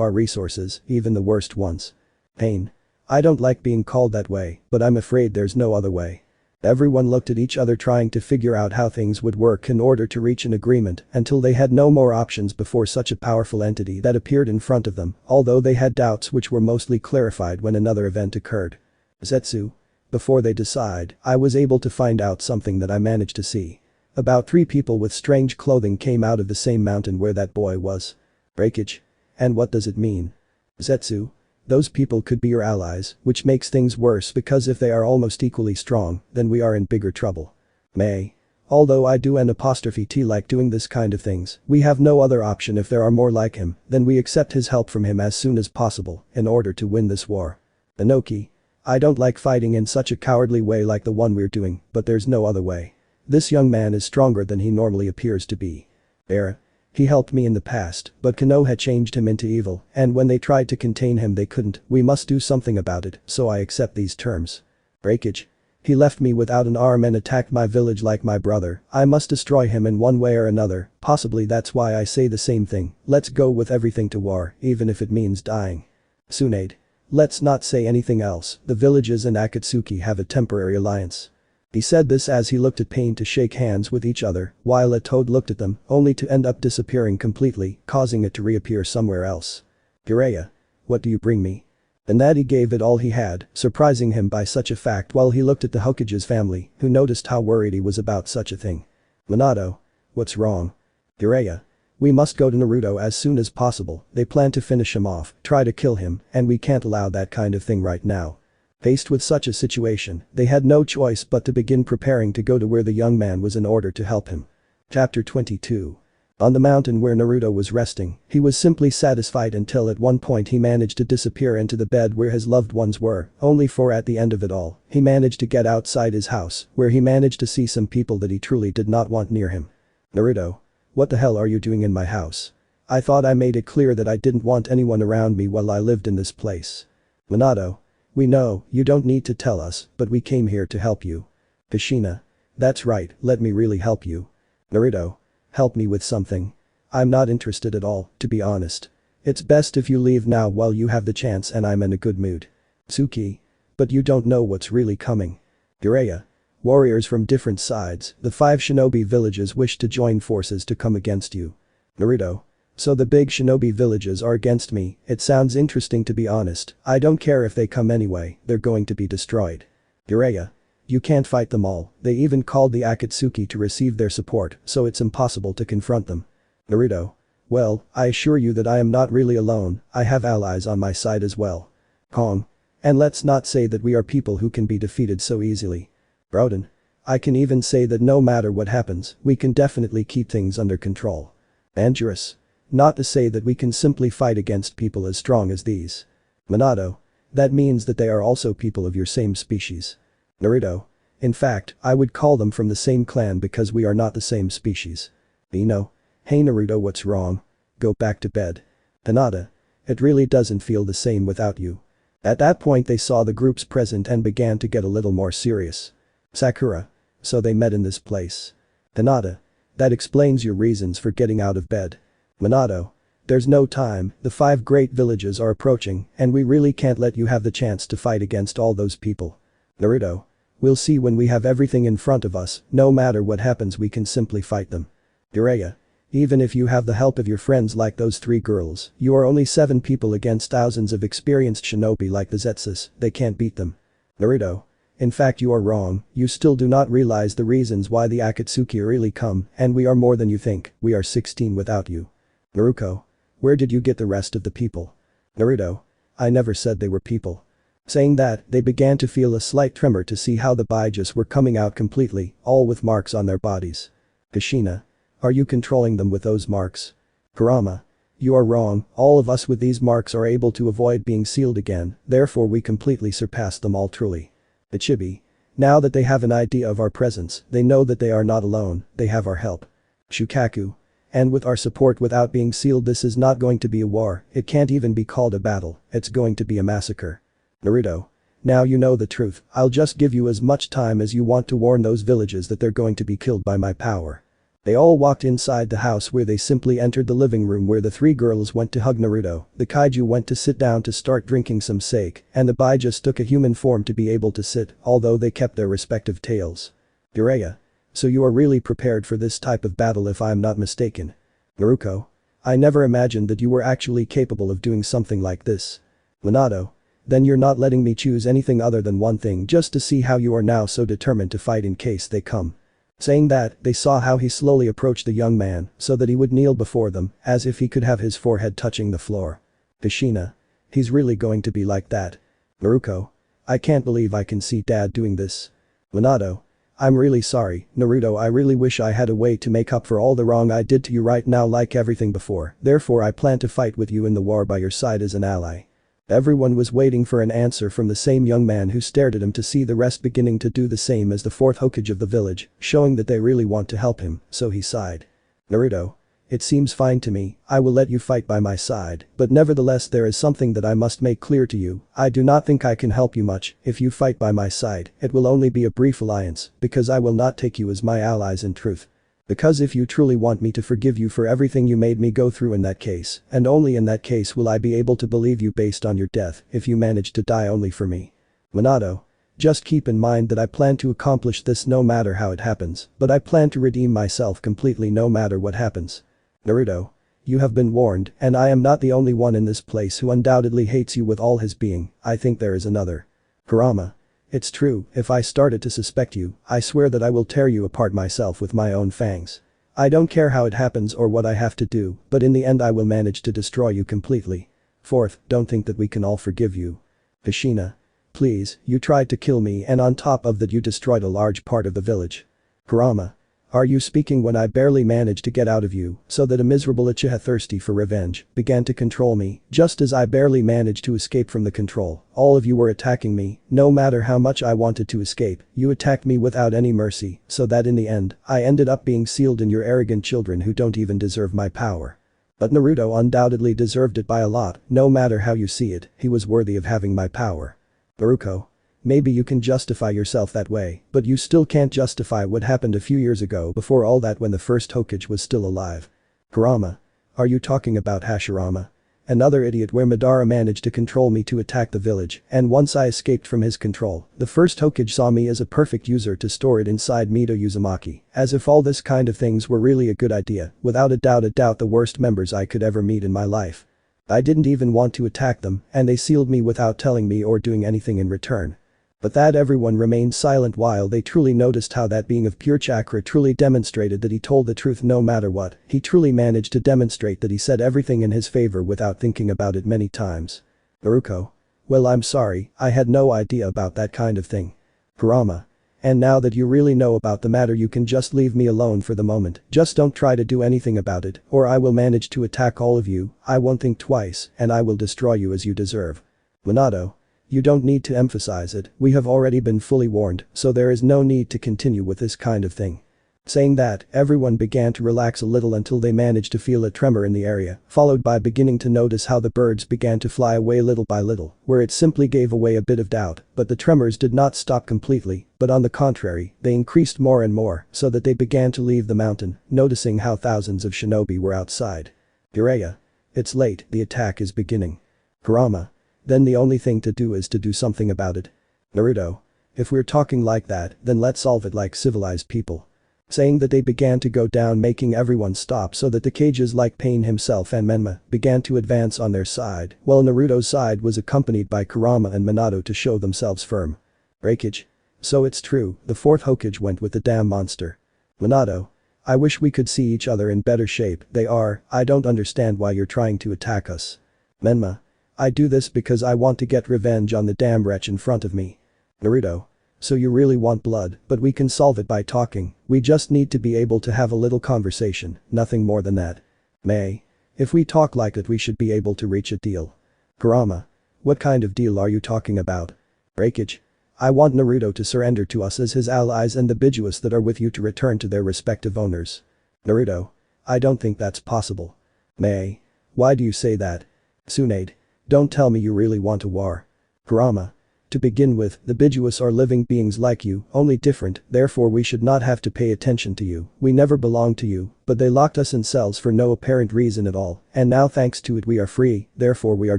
our resources, even the worst ones. Pain. I don't like being called that way, but I'm afraid there's no other way. Everyone looked at each other trying to figure out how things would work in order to reach an agreement until they had no more options before such a powerful entity that appeared in front of them, although they had doubts which were mostly clarified when another event occurred. Zetsu. Before they decide, I was able to find out something that I managed to see. About 3 people with strange clothing came out of the same mountain where that boy was. Breakage. And what does it mean? Zetsu. Those people could be your allies, which makes things worse because if they are almost equally strong, then we are in bigger trouble. May. Although I do an apostrophe T like doing this kind of things, we have no other option if there are more like him, then we accept his help from him as soon as possible, in order to win this war. Inoki. I don't like fighting in such a cowardly way like the one we're doing, but there's no other way. This young man is stronger than he normally appears to be. Era. He helped me in the past, but Konoha changed him into evil, and when they tried to contain him they couldn't, we must do something about it, so I accept these terms. Breakage. He left me without an arm and attacked my village like my brother, I must destroy him in one way or another, possibly that's why I say the same thing, let's go with everything to war, even if it means dying. Tsunade. Let's not say anything else, the villages and Akatsuki have a temporary alliance. He said this as he looked at Pain to shake hands with each other, while a toad looked at them, only to end up disappearing completely, causing it to reappear somewhere else. Jiraiya. What do you bring me? And that he gave it all he had, surprising him by such a fact while he looked at the Hokage's family, who noticed how worried he was about such a thing. Minato. What's wrong? Jiraiya. We must go to Naruto as soon as possible, they plan to finish him off, try to kill him, and we can't allow that kind of thing right now. Faced with such a situation, they had no choice but to begin preparing to go to where the young man was in order to help him. Chapter 22. On the mountain where Naruto was resting, he was simply satisfied until at one point he managed to disappear into the bed where his loved ones were, only for at the end of it all, he managed to get outside his house, where he managed to see some people that he truly did not want near him. Naruto. What the hell are you doing in my house? I thought I made it clear that I didn't want anyone around me while I lived in this place. Minato. We know, you don't need to tell us, but we came here to help you. Kushina. That's right, let me really help you. Naruto. Help me with something. I'm not interested at all, to be honest. It's best if you leave now while you have the chance and I'm in a good mood. Suki. But you don't know what's really coming. Jiraiya. Warriors from different sides, the 5 shinobi villages wish to join forces to come against you. Naruto. So the big shinobi villages are against me, it sounds interesting to be honest, I don't care if they come anyway, they're going to be destroyed. Jiraiya. You can't fight them all, they even called the Akatsuki to receive their support, so it's impossible to confront them. Naruto. Well, I assure you that I am not really alone, I have allies on my side as well. Kong. And let's not say that we are people who can be defeated so easily. Broden. I can even say that no matter what happens, we can definitely keep things under control. Dangerous. Not to say that we can simply fight against people as strong as these. Minato. That means that they are also people of your same species. Naruto. In fact, I would call them from the same clan because we are not the same species. Ino. Hey Naruto, what's wrong? Go back to bed. Hinata. It really doesn't feel the same without you. At that point they saw the groups present and began to get a little more serious. Sakura. So they met in this place. Hinata. That explains your reasons for getting out of bed. Minato. There's no time, the 5 great villages are approaching and we really can't let you have the chance to fight against all those people. Naruto. We'll see when we have everything in front of us, no matter what happens we can simply fight them. Jiraiya. Even if you have the help of your friends like those 3 girls, you are only 7 people against thousands of experienced shinobi like the Zetsus, they can't beat them. Naruto. In fact you are wrong, you still do not realize the reasons why the Akatsuki really come and we are more than you think, we are 16 without you. Naruto. Where did you get the rest of the people? Naruto. I never said they were people. Saying that, they began to feel a slight tremor to see how the Bijus were coming out completely, all with marks on their bodies. Kushina. Are you controlling them with those marks? Kurama. You are wrong, all of us with these marks are able to avoid being sealed again, therefore we completely surpass them all truly. Ichibi. Now that they have an idea of our presence, they know that they are not alone, they have our help. Shukaku. And with our support without being sealed this is not going to be a war, it can't even be called a battle, it's going to be a massacre. Naruto. Now you know the truth, I'll just give you as much time as you want to warn those villages that they're going to be killed by my power. They all walked inside the house where they simply entered the living room where the 3 girls went to hug Naruto, the kaiju went to sit down to start drinking some sake, and the Bijus took a human form to be able to sit, although they kept their respective tails. Jiraiya. So you are really prepared for this type of battle if I'm not mistaken. Naruto. I never imagined that you were actually capable of doing something like this. Minato. Then you're not letting me choose anything other than one thing just to see how you are now so determined to fight in case they come. Saying that, they saw how he slowly approached the young man so that he would kneel before them as if he could have his forehead touching the floor. Kushina. He's really going to be like that. Naruto. I can't believe I can see dad doing this. Minato. I'm really sorry, Naruto, I really wish I had a way to make up for all the wrong I did to you right now like everything before, therefore I plan to fight with you in the war by your side as an ally. Everyone was waiting for an answer from the same young man who stared at him to see the rest beginning to do the same as the 4th Hokage of the village, showing that they really want to help him, so he sighed. Naruto. It seems fine to me, I will let you fight by my side, but nevertheless there is something that I must make clear to you, I do not think I can help you much, if you fight by my side, it will only be a brief alliance, because I will not take you as my allies in truth. Because if you truly want me to forgive you for everything you made me go through in that case, and only in that case will I be able to believe you based on your death if you manage to die only for me. Minato. Just keep in mind that I plan to accomplish this no matter how it happens, but I plan to redeem myself completely no matter what happens. Naruto. You have been warned, and I am not the only one in this place who undoubtedly hates you with all his being. I think there is another. Kurama. It's true, if I started to suspect you, I swear that I will tear you apart myself with my own fangs. I don't care how it happens or what I have to do, but in the end I will manage to destroy you completely. Fourth, don't think that we can all forgive you. Kushina. Please, you tried to kill me and on top of that you destroyed a large part of the village. Kurama. Are you speaking when I barely managed to get out of you, so that a miserable Uchiha thirsty for revenge began to control me, just as I barely managed to escape from the control, all of you were attacking me, no matter how much I wanted to escape, you attacked me without any mercy, so that in the end, I ended up being sealed in your arrogant children who don't even deserve my power. But Naruto undoubtedly deserved it by a lot, no matter how you see it, he was worthy of having my power. Baruko. Maybe you can justify yourself that way, but you still can't justify what happened a few years ago before all that when the first Hokage was still alive. Kurama. Are you talking about Hashirama? Another idiot where Madara managed to control me to attack the village, and once I escaped from his control, the first Hokage saw me as a perfect user to store it inside Mito Uzumaki, as if all this kind of things were really a good idea, without a doubt the worst members I could ever meet in my life. I didn't even want to attack them, and they sealed me without telling me or doing anything in return. But that everyone remained silent while they truly noticed how that being of pure chakra truly demonstrated that he told the truth no matter what, he truly managed to demonstrate that he said everything in his favor without thinking about it many times. Naruto. Well, I'm sorry, I had no idea about that kind of thing. Kurama. And now that you really know about the matter you can just leave me alone for the moment, just don't try to do anything about it, or I will manage to attack all of you, I won't think twice, and I will destroy you as you deserve. Minato. You don't need to emphasize it, we have already been fully warned, so there is no need to continue with this kind of thing. Saying that, everyone began to relax a little until they managed to feel a tremor in the area, followed by beginning to notice how the birds began to fly away little by little, where it simply gave away a bit of doubt, but the tremors did not stop completely, but on the contrary, they increased more and more, so that they began to leave the mountain, noticing how thousands of shinobi were outside. Jiraiya. It's late, the attack is beginning. Kurama. Then the only thing to do is to do something about it. Naruto. If we're talking like that, then let's solve it like civilized people. Saying that they began to go down making everyone stop so that the cages like Pain himself and Menma began to advance on their side, while Naruto's side was accompanied by Kurama and Minato to show themselves firm. Breakage. So it's true, the fourth Hokage went with the damn monster. Minato. I wish we could see each other in better shape, I don't understand why you're trying to attack us. Menma. I do this because I want to get revenge on the damn wretch in front of me. Naruto. So you really want blood, but we can solve it by talking, we just need to be able to have a little conversation, nothing more than that. May. If we talk like that we should be able to reach a deal. Kurama. What kind of deal are you talking about? Breakage. I want Naruto to surrender to us as his allies and the Bijuus that are with you to return to their respective owners. Naruto. I don't think that's possible. May. Why do you say that? Tsunade. Don't tell me you really want a war. Kurama. To begin with, the Bijuus are living beings like you, only different, therefore we should not have to pay attention to you, we never belonged to you, but they locked us in cells for no apparent reason at all, and now thanks to it we are free, therefore we are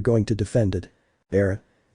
going to defend it.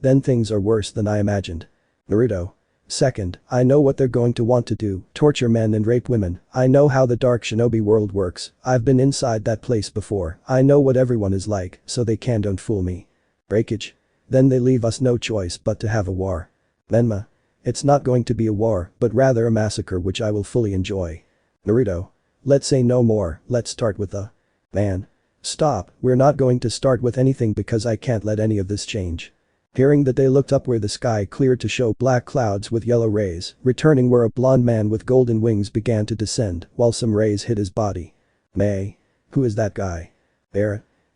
Then things are worse than I imagined. Naruto. Second, I know what they're going to want to do, torture men and rape women, I know how the dark shinobi world works, I've been inside that place before, I know what everyone is like, so they don't fool me. Breakage. Then they leave us no choice but to have a war. Menma. It's not going to be a war, but rather a massacre which I will fully enjoy. Naruto. Let's say no more, let's start with the… Man. Stop, we're not going to start with anything because I can't let any of this change. Hearing that they looked up where the sky cleared to show black clouds with yellow rays, returning where a blonde man with golden wings began to descend, while some rays hit his body. May. Who is that guy?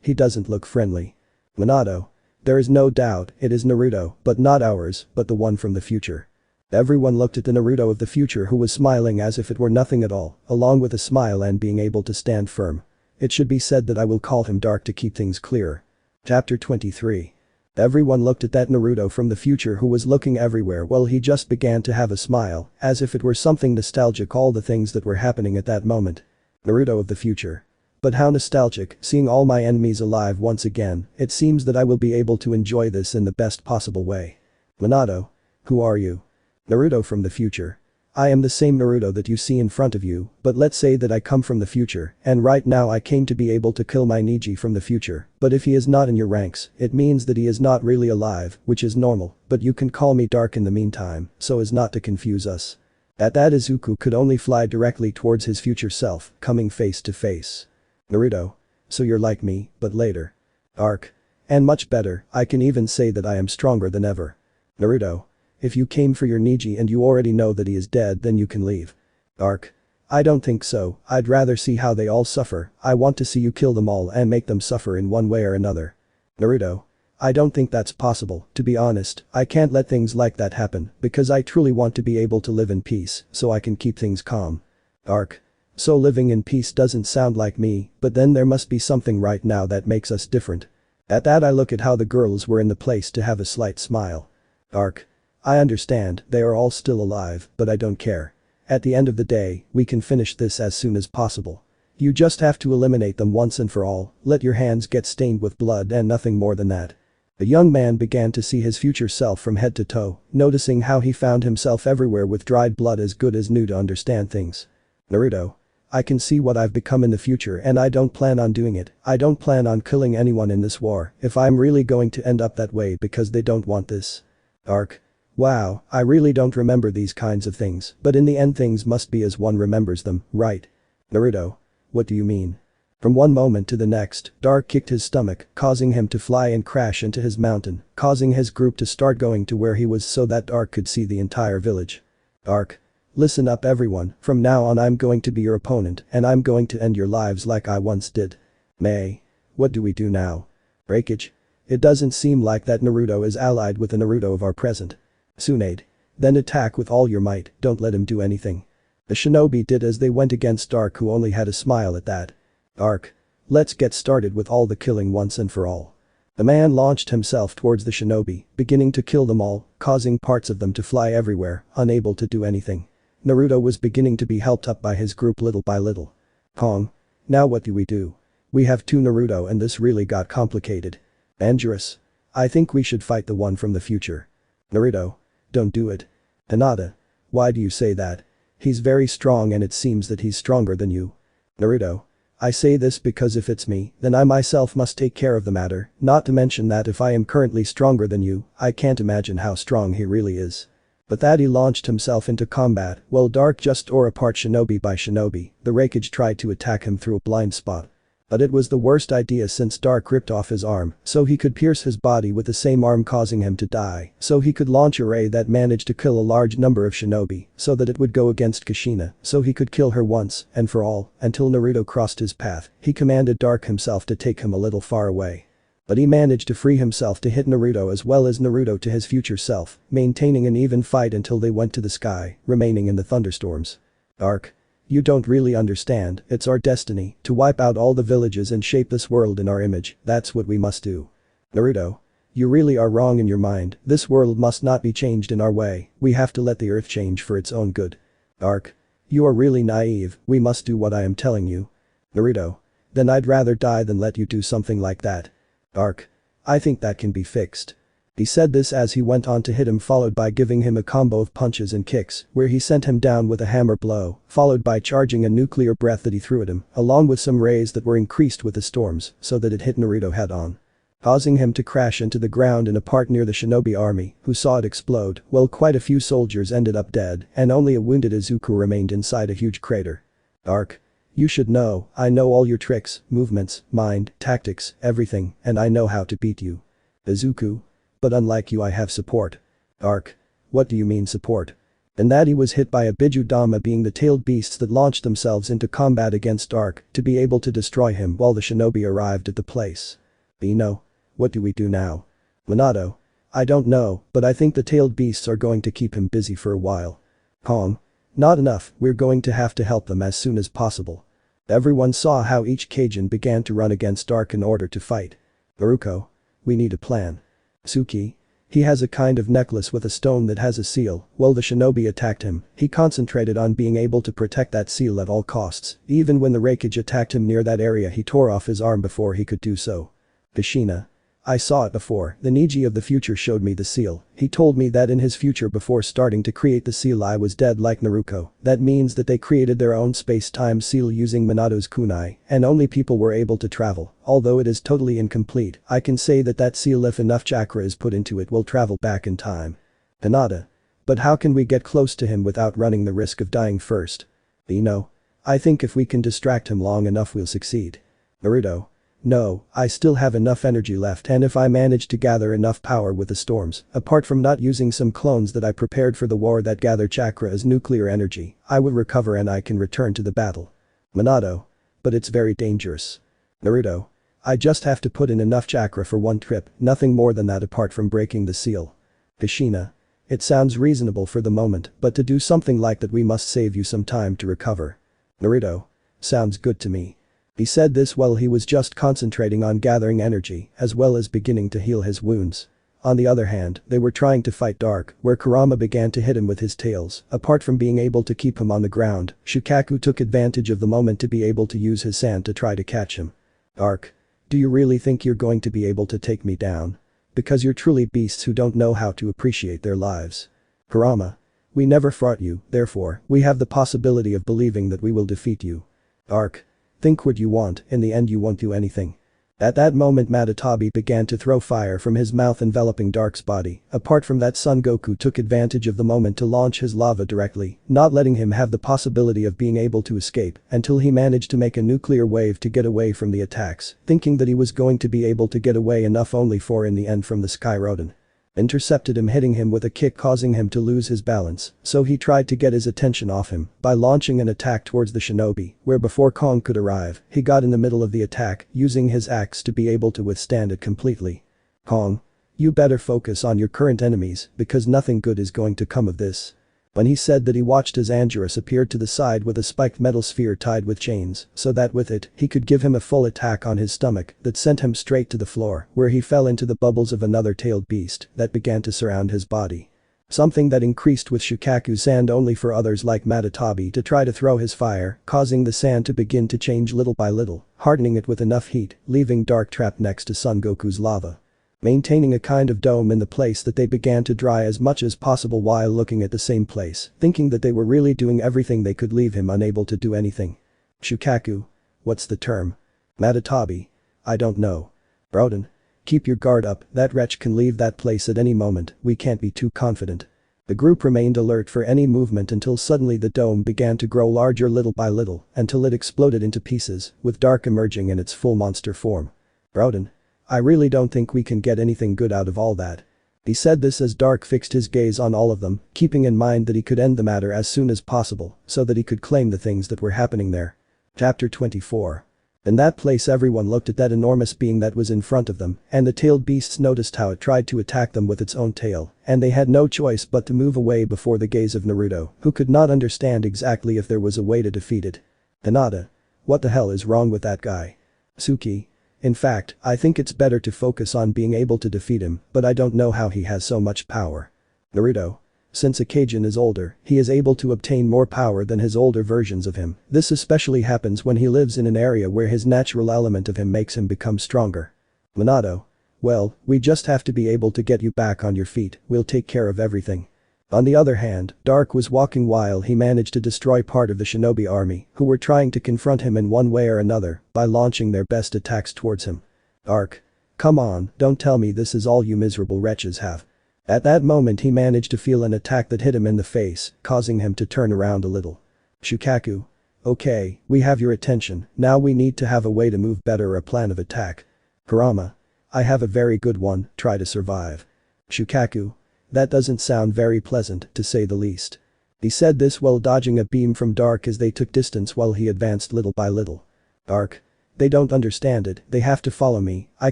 He doesn't look friendly. Minato. There is no doubt, it is Naruto, but not ours, but the one from the future. Everyone looked at the Naruto of the future who was smiling as if it were nothing at all, along with a smile and being able to stand firm. It should be said that I will call him Dark to keep things clearer. Chapter 23. Everyone looked at that Naruto from the future who was looking everywhere while he just began to have a smile, as if it were something nostalgic all the things that were happening at that moment. Naruto of the future. But how nostalgic, seeing all my enemies alive once again, it seems that I will be able to enjoy this in the best possible way. Minato. Who are you? Naruto from the future. I am the same Naruto that you see in front of you, but let's say that I come from the future, and right now I came to be able to kill my Neji from the future, but if he is not in your ranks, it means that he is not really alive, which is normal, but you can call me Dark in the meantime, so as not to confuse us. At that Izuku could only fly directly towards his future self, coming face to face. Naruto. So you're like me, but later. Arc. And much better, I can even say that I am stronger than ever. Naruto. If you came for your Neji and you already know that he is dead, then you can leave. Arc. I don't think so, I'd rather see how they all suffer, I want to see you kill them all and make them suffer in one way or another. Naruto. I don't think that's possible, to be honest, I can't let things like that happen, because I truly want to be able to live in peace, so I can keep things calm. Arc. So living in peace doesn't sound like me, but then there must be something right now that makes us different. At that I look at how the girls were in the place to have a slight smile. Arc. I understand, they are all still alive, but I don't care. At the end of the day, we can finish this as soon as possible. You just have to eliminate them once and for all, let your hands get stained with blood and nothing more than that. The young man began to see his future self from head to toe, noticing how he found himself everywhere with dried blood as good as new to understand things. Naruto. I can see what I've become in the future and I don't plan on doing it, I don't plan on killing anyone in this war if I'm really going to end up that way because they don't want this. Arc. Wow, I really don't remember these kinds of things, but in the end things must be as one remembers them, right? Naruto. What do you mean? From one moment to the next, Dark kicked his stomach, causing him to fly and crash into his mountain, causing his group to start going to where he was so that Dark could see the entire village. Dark. Listen up everyone, from now on I'm going to be your opponent and I'm going to end your lives like I once did. May. What do we do now? Breakage? It doesn't seem like that Naruto is allied with the Naruto of our present. Tsunade. Then attack with all your might, don't let him do anything. The shinobi did as they went against Dark who only had a smile at that. Dark. Let's get started with all the killing once and for all. The man launched himself towards the shinobi, beginning to kill them all, causing parts of them to fly everywhere, unable to do anything. Naruto was beginning to be helped up by his group little by little. Pong. Now what do we do? We have two Naruto and this really got complicated. Dangerous. I think we should fight the one from the future. Naruto. Don't do it. Hinata. Why do you say that? He's very strong and it seems that he's stronger than you. Naruto. I say this because if it's me, then I myself must take care of the matter, not to mention that if I am currently stronger than you, I can't imagine how strong he really is. But that he launched himself into combat, while Dark just tore apart shinobi by shinobi, the Raikage tried to attack him through a blind spot. But it was the worst idea since Dark ripped off his arm, so he could pierce his body with the same arm causing him to die, so he could launch a ray that managed to kill a large number of shinobi, so that it would go against Kushina, so he could kill her once and for all, until Naruto crossed his path, he commanded Dark himself to take him a little far away. But he managed to free himself to hit Naruto as well as Naruto to his future self, maintaining an even fight until they went to the sky, remaining in the thunderstorms. Dark. You don't really understand, it's our destiny to wipe out all the villages and shape this world in our image, that's what we must do. Naruto. You really are wrong in your mind, this world must not be changed in our way, we have to let the earth change for its own good. Dark. You are really naive, we must do what I am telling you. Naruto. Then I'd rather die than let you do something like that. Dark. I think that can be fixed. He said this as he went on to hit him, followed by giving him a combo of punches and kicks, where he sent him down with a hammer blow, followed by charging a nuclear breath that he threw at him, along with some rays that were increased with the storms, so that it hit Naruto head on, causing him to crash into the ground in a part near the shinobi army, who saw it explode, while quite a few soldiers ended up dead, and only a wounded Izuku remained inside a huge crater. Dark. You should know, I know all your tricks, movements, mind, tactics, everything, and I know how to beat you. Izuku. But unlike you I have support. Dark. What do you mean support? And that he was hit by a Bijuu Dama, being the tailed beasts that launched themselves into combat against Dark to be able to destroy him while the shinobi arrived at the place. Ino. What do we do now? Minato. I don't know, but I think the tailed beasts are going to keep him busy for a while. Kong. Not enough, we're going to have to help them as soon as possible. Everyone saw how each Kaijin began to run against Dark in order to fight. Baruko. We need a plan. Suki. He has a kind of necklace with a stone that has a seal, while the shinobi attacked him, he concentrated on being able to protect that seal at all costs, even when the Raikage attacked him near that area he tore off his arm before he could do so. Kushina. I saw it before, the Neji of the future showed me the seal. He told me that in his future before starting to create the seal I was dead like Naruto. That means that they created their own space-time seal using Minato's kunai, and only people were able to travel. Although it is totally incomplete, I can say that that seal, if enough chakra is put into it, will travel back in time. Hinata. But how can we get close to him without running the risk of dying first? You know. I think if we can distract him long enough we'll succeed. Naruto. No, I still have enough energy left, and if I manage to gather enough power with the storms, apart from not using some clones that I prepared for the war that gather chakra as nuclear energy, I will recover and I can return to the battle. Minato. But it's very dangerous. Naruto. I just have to put in enough chakra for one trip, nothing more than that apart from breaking the seal. Kushina. It sounds reasonable for the moment, but to do something like that we must save you some time to recover. Naruto. Sounds good to me. He said this while he was just concentrating on gathering energy, as well as beginning to heal his wounds. On the other hand, they were trying to fight Dark, where Kurama began to hit him with his tails. Apart from being able to keep him on the ground, Shukaku took advantage of the moment to be able to use his sand to try to catch him. Dark. Do you really think you're going to be able to take me down? Because you're truly beasts who don't know how to appreciate their lives. Kurama. We never fought you, therefore, we have the possibility of believing that we will defeat you. Dark. Think what you want, in the end you won't do anything. At that moment Matatabi began to throw fire from his mouth enveloping Dark's body. Apart from that, Son Goku took advantage of the moment to launch his lava directly, not letting him have the possibility of being able to escape until he managed to make a nuclear wave to get away from the attacks, thinking that he was going to be able to get away enough only for in the end from the Sky Rodent. Intercepted him, hitting him with a kick causing him to lose his balance, so he tried to get his attention off him by launching an attack towards the shinobi, where before Kong could arrive, he got in the middle of the attack, using his axe to be able to withstand it completely. Kong. You better focus on your current enemies, because nothing good is going to come of this. When he said that, he watched as Anguirus appeared to the side with a spiked metal sphere tied with chains, so that with it, he could give him a full attack on his stomach that sent him straight to the floor, where he fell into the bubbles of another tailed beast that began to surround his body. Something that increased with Shukaku's sand only for others like Matatabi to try to throw his fire, causing the sand to begin to change little by little, hardening it with enough heat, leaving Dark trapped next to Son Goku's lava. Maintaining a kind of dome in the place that they began to dry as much as possible while looking at the same place, thinking that they were really doing everything they could, leave him unable to do anything. Shukaku. What's the term? Matatabi. I don't know. Broden. Keep your guard up, that wretch can leave that place at any moment, we can't be too confident. The group remained alert for any movement until suddenly the dome began to grow larger little by little until it exploded into pieces, with Dark emerging in its full monster form. Broden. I really don't think we can get anything good out of all that. He said this as Dark fixed his gaze on all of them, keeping in mind that he could end the matter as soon as possible, so that he could claim the things that were happening there. Chapter 24. In that place everyone looked at that enormous being that was in front of them, and the tailed beasts noticed how it tried to attack them with its own tail, and they had no choice but to move away before the gaze of Naruto, who could not understand exactly if there was a way to defeat it. Hinata. What the hell is wrong with that guy? Suki. In fact, I think it's better to focus on being able to defeat him, but I don't know how he has so much power. Naruto. Since a Kaijin is older, he is able to obtain more power than his older versions of him. This especially happens when he lives in an area where his natural element of him makes him become stronger. Minato. Well, we just have to be able to get you back on your feet, we'll take care of everything. On the other hand, Dark was walking while he managed to destroy part of the shinobi army, who were trying to confront him in one way or another by launching their best attacks towards him. Dark. Come on, don't tell me this is all you miserable wretches have. At that moment he managed to feel an attack that hit him in the face, causing him to turn around a little. Shukaku. Okay, we have your attention, now we need to have a way to move better, a plan of attack. Kurama. I have a very good one, try to survive. Shukaku. That doesn't sound very pleasant, to say the least. He said this while dodging a beam from Dark as they took distance while he advanced little by little. Dark. They don't understand it, they have to follow me, I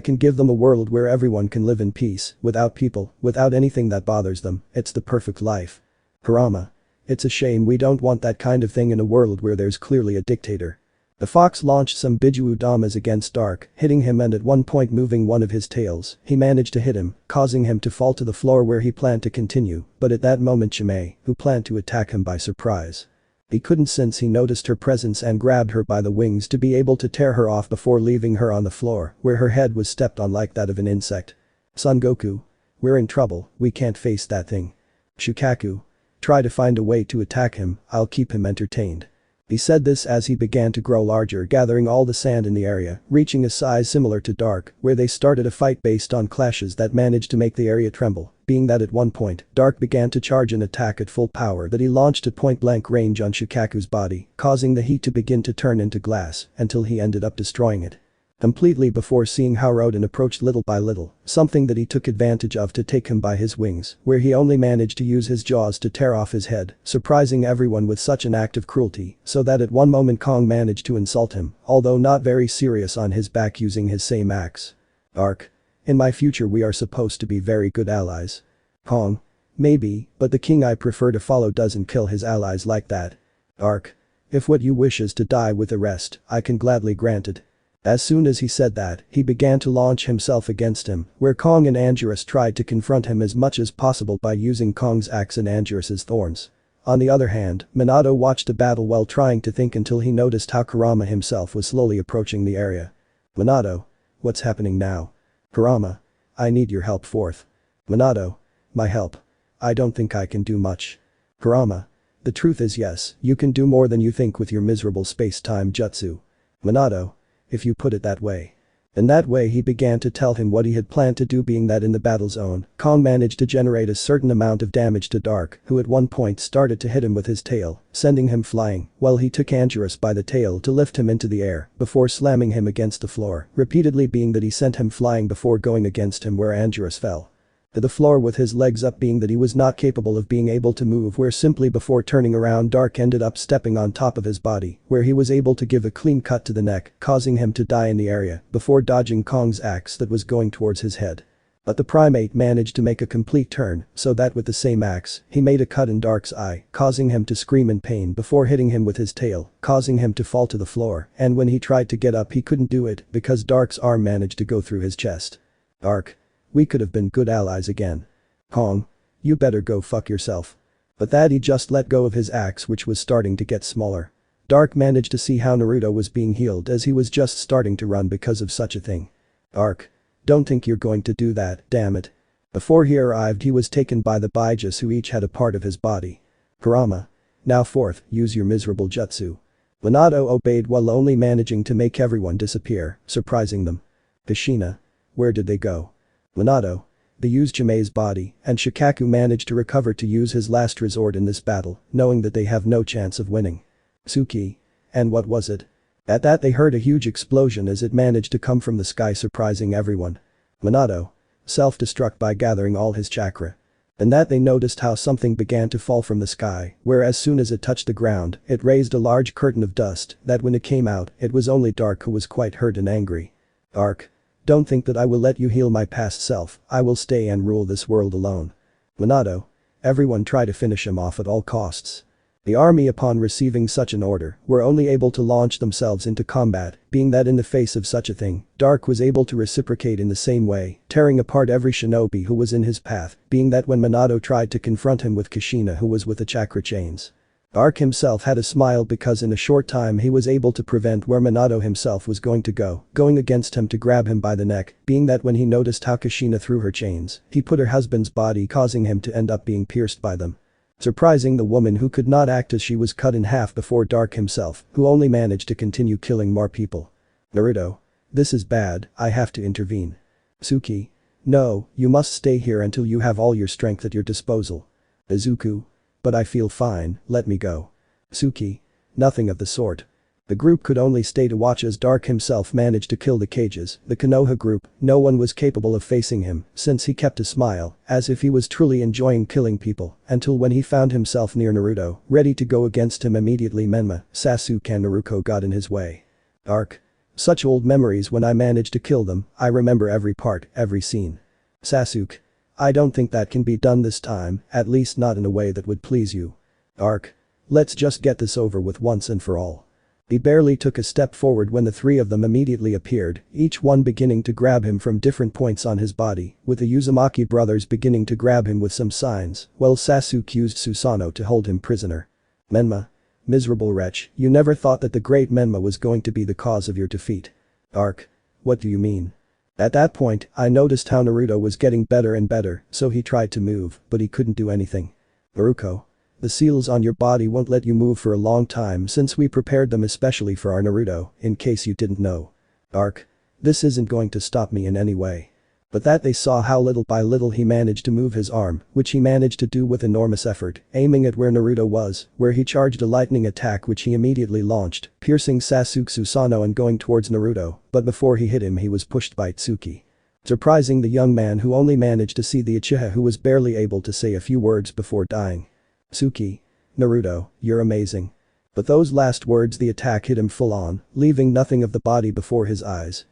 can give them a world where everyone can live in peace, without people, without anything that bothers them, it's the perfect life. Kurama. It's a shame we don't want that kind of thing in a world where there's clearly a dictator. The fox launched some Bijuu damas against Dark, hitting him and at one point moving one of his tails. He managed to hit him, causing him to fall to the floor where he planned to continue, but at that moment Shimei, who planned to attack him by surprise. He couldn't since he noticed her presence and grabbed her by the wings to be able to tear her off before leaving her on the floor where her head was stepped on like that of an insect. Son Goku. We're in trouble, we can't face that thing. Shukaku. Try to find a way to attack him, I'll keep him entertained. He said this as he began to grow larger, gathering all the sand in the area, reaching a size similar to Dark, where they started a fight based on clashes that managed to make the area tremble, being that at one point, Dark began to charge an attack at full power that he launched at point-blank range on Shukaku's body, causing the heat to begin to turn into glass, until he ended up destroying it completely before seeing how Rodan approached little by little, something that he took advantage of to take him by his wings, where he only managed to use his jaws to tear off his head, surprising everyone with such an act of cruelty, so that at one moment Kong managed to insult him, although not very serious on his back using his same axe. Arc. In my future we are supposed to be very good allies. Kong. Maybe, but the king I prefer to follow doesn't kill his allies like that. Arc. If what you wish is to die with the rest, I can gladly grant it. As soon as he said that, he began to launch himself against him, where Kong and Anguirus tried to confront him as much as possible by using Kong's axe and Anguirus's thorns. On the other hand, Minato watched the battle while trying to think until he noticed how Kurama himself was slowly approaching the area. Minato. What's happening now? Kurama. I need your help fourth. Minato. My help. I don't think I can do much. Kurama. The truth is yes, you can do more than you think with your miserable space-time jutsu. Minato. If you put it that way. In that way he began to tell him what he had planned to do, being that in the battle zone, Kong managed to generate a certain amount of damage to Dark, who at one point started to hit him with his tail, sending him flying, while he took Anguirus by the tail to lift him into the air, before slamming him against the floor, repeatedly, being that he sent him flying before going against him where Anguirus fell to the floor with his legs up, being that he was not capable of being able to move, where simply before turning around Dark ended up stepping on top of his body, where he was able to give a clean cut to the neck, causing him to die in the area, before dodging Kong's axe that was going towards his head. But the primate managed to make a complete turn, so that with the same axe, he made a cut in Dark's eye, causing him to scream in pain before hitting him with his tail, causing him to fall to the floor, and when he tried to get up he couldn't do it because Dark's arm managed to go through his chest. Dark. We could have been good allies again. Kong. You better go fuck yourself. But that he just let go of his axe, which was starting to get smaller. Dark managed to see how Naruto was being healed as he was just starting to run because of such a thing. Dark. Don't think you're going to do that, damn it. Before he arrived he was taken by the Bijus, who each had a part of his body. Kurama. Now fourth, use your miserable jutsu. Minato obeyed while only managing to make everyone disappear, surprising them. Kushina. Where did they go? Minato. They used Jime's body, and Shukaku managed to recover to use his last resort in this battle, knowing that they have no chance of winning. Suki. And what was it? At that they heard a huge explosion as it managed to come from the sky, surprising everyone. Minato. Self-destruct by gathering all his chakra. And that they noticed how something began to fall from the sky, where as soon as it touched the ground, it raised a large curtain of dust that when it came out, it was only Dark who was quite hurt and angry. Dark. Don't think that I will let you heal my past self, I will stay and rule this world alone. Minato. Everyone try to finish him off at all costs. The army, upon receiving such an order, were only able to launch themselves into combat, being that in the face of such a thing, Dark was able to reciprocate in the same way, tearing apart every shinobi who was in his path, being that when Minato tried to confront him with Kushina, who was with the chakra chains. Dark himself had a smile because in a short time he was able to prevent where Minato himself was going to go, going against him to grab him by the neck, being that when he noticed how Kushina threw her chains, he put her husband's body, causing him to end up being pierced by them. Surprising the woman, who could not act as she was cut in half before Dark himself, who only managed to continue killing more people. Naruto. This is bad, I have to intervene. Suki. No, you must stay here until you have all your strength at your disposal. Izuku. But I feel fine, let me go. Suki. Nothing of the sort. The group could only stay to watch as Dark himself managed to kill the cages. The Konoha group, no one was capable of facing him, since he kept a smile, as if he was truly enjoying killing people, until when he found himself near Naruto, ready to go against him immediately. Menma, Sasuke and Naruto got in his way. Dark. Such old memories. When I managed to kill them, I remember every part, every scene. Sasuke. I don't think that can be done this time, at least not in a way that would please you. Dark. Let's just get this over with once and for all. He barely took a step forward when the three of them immediately appeared, each one beginning to grab him from different points on his body, with the Uzumaki brothers beginning to grab him with some signs, while Sasuke used Susanoo to hold him prisoner. Menma. Miserable wretch, you never thought that the great Menma was going to be the cause of your defeat. Arc. What do you mean? At that point, I noticed how Naruto was getting better and better, so he tried to move, but he couldn't do anything. Naruto. The seals on your body won't let you move for a long time since we prepared them especially for our Naruto, in case you didn't know. Arc. This isn't going to stop me in any way. But that they saw how little by little he managed to move his arm, which he managed to do with enormous effort, aiming at where Naruto was, where he charged a lightning attack which he immediately launched, piercing Sasuke Susanoo and going towards Naruto, but before he hit him he was pushed by Tsuki. Surprising the young man who only managed to see the Uchiha who was barely able to say a few words before dying. Tsuki. Naruto, you're amazing. But those last words the attack hit him full on, leaving nothing of the body before his eyes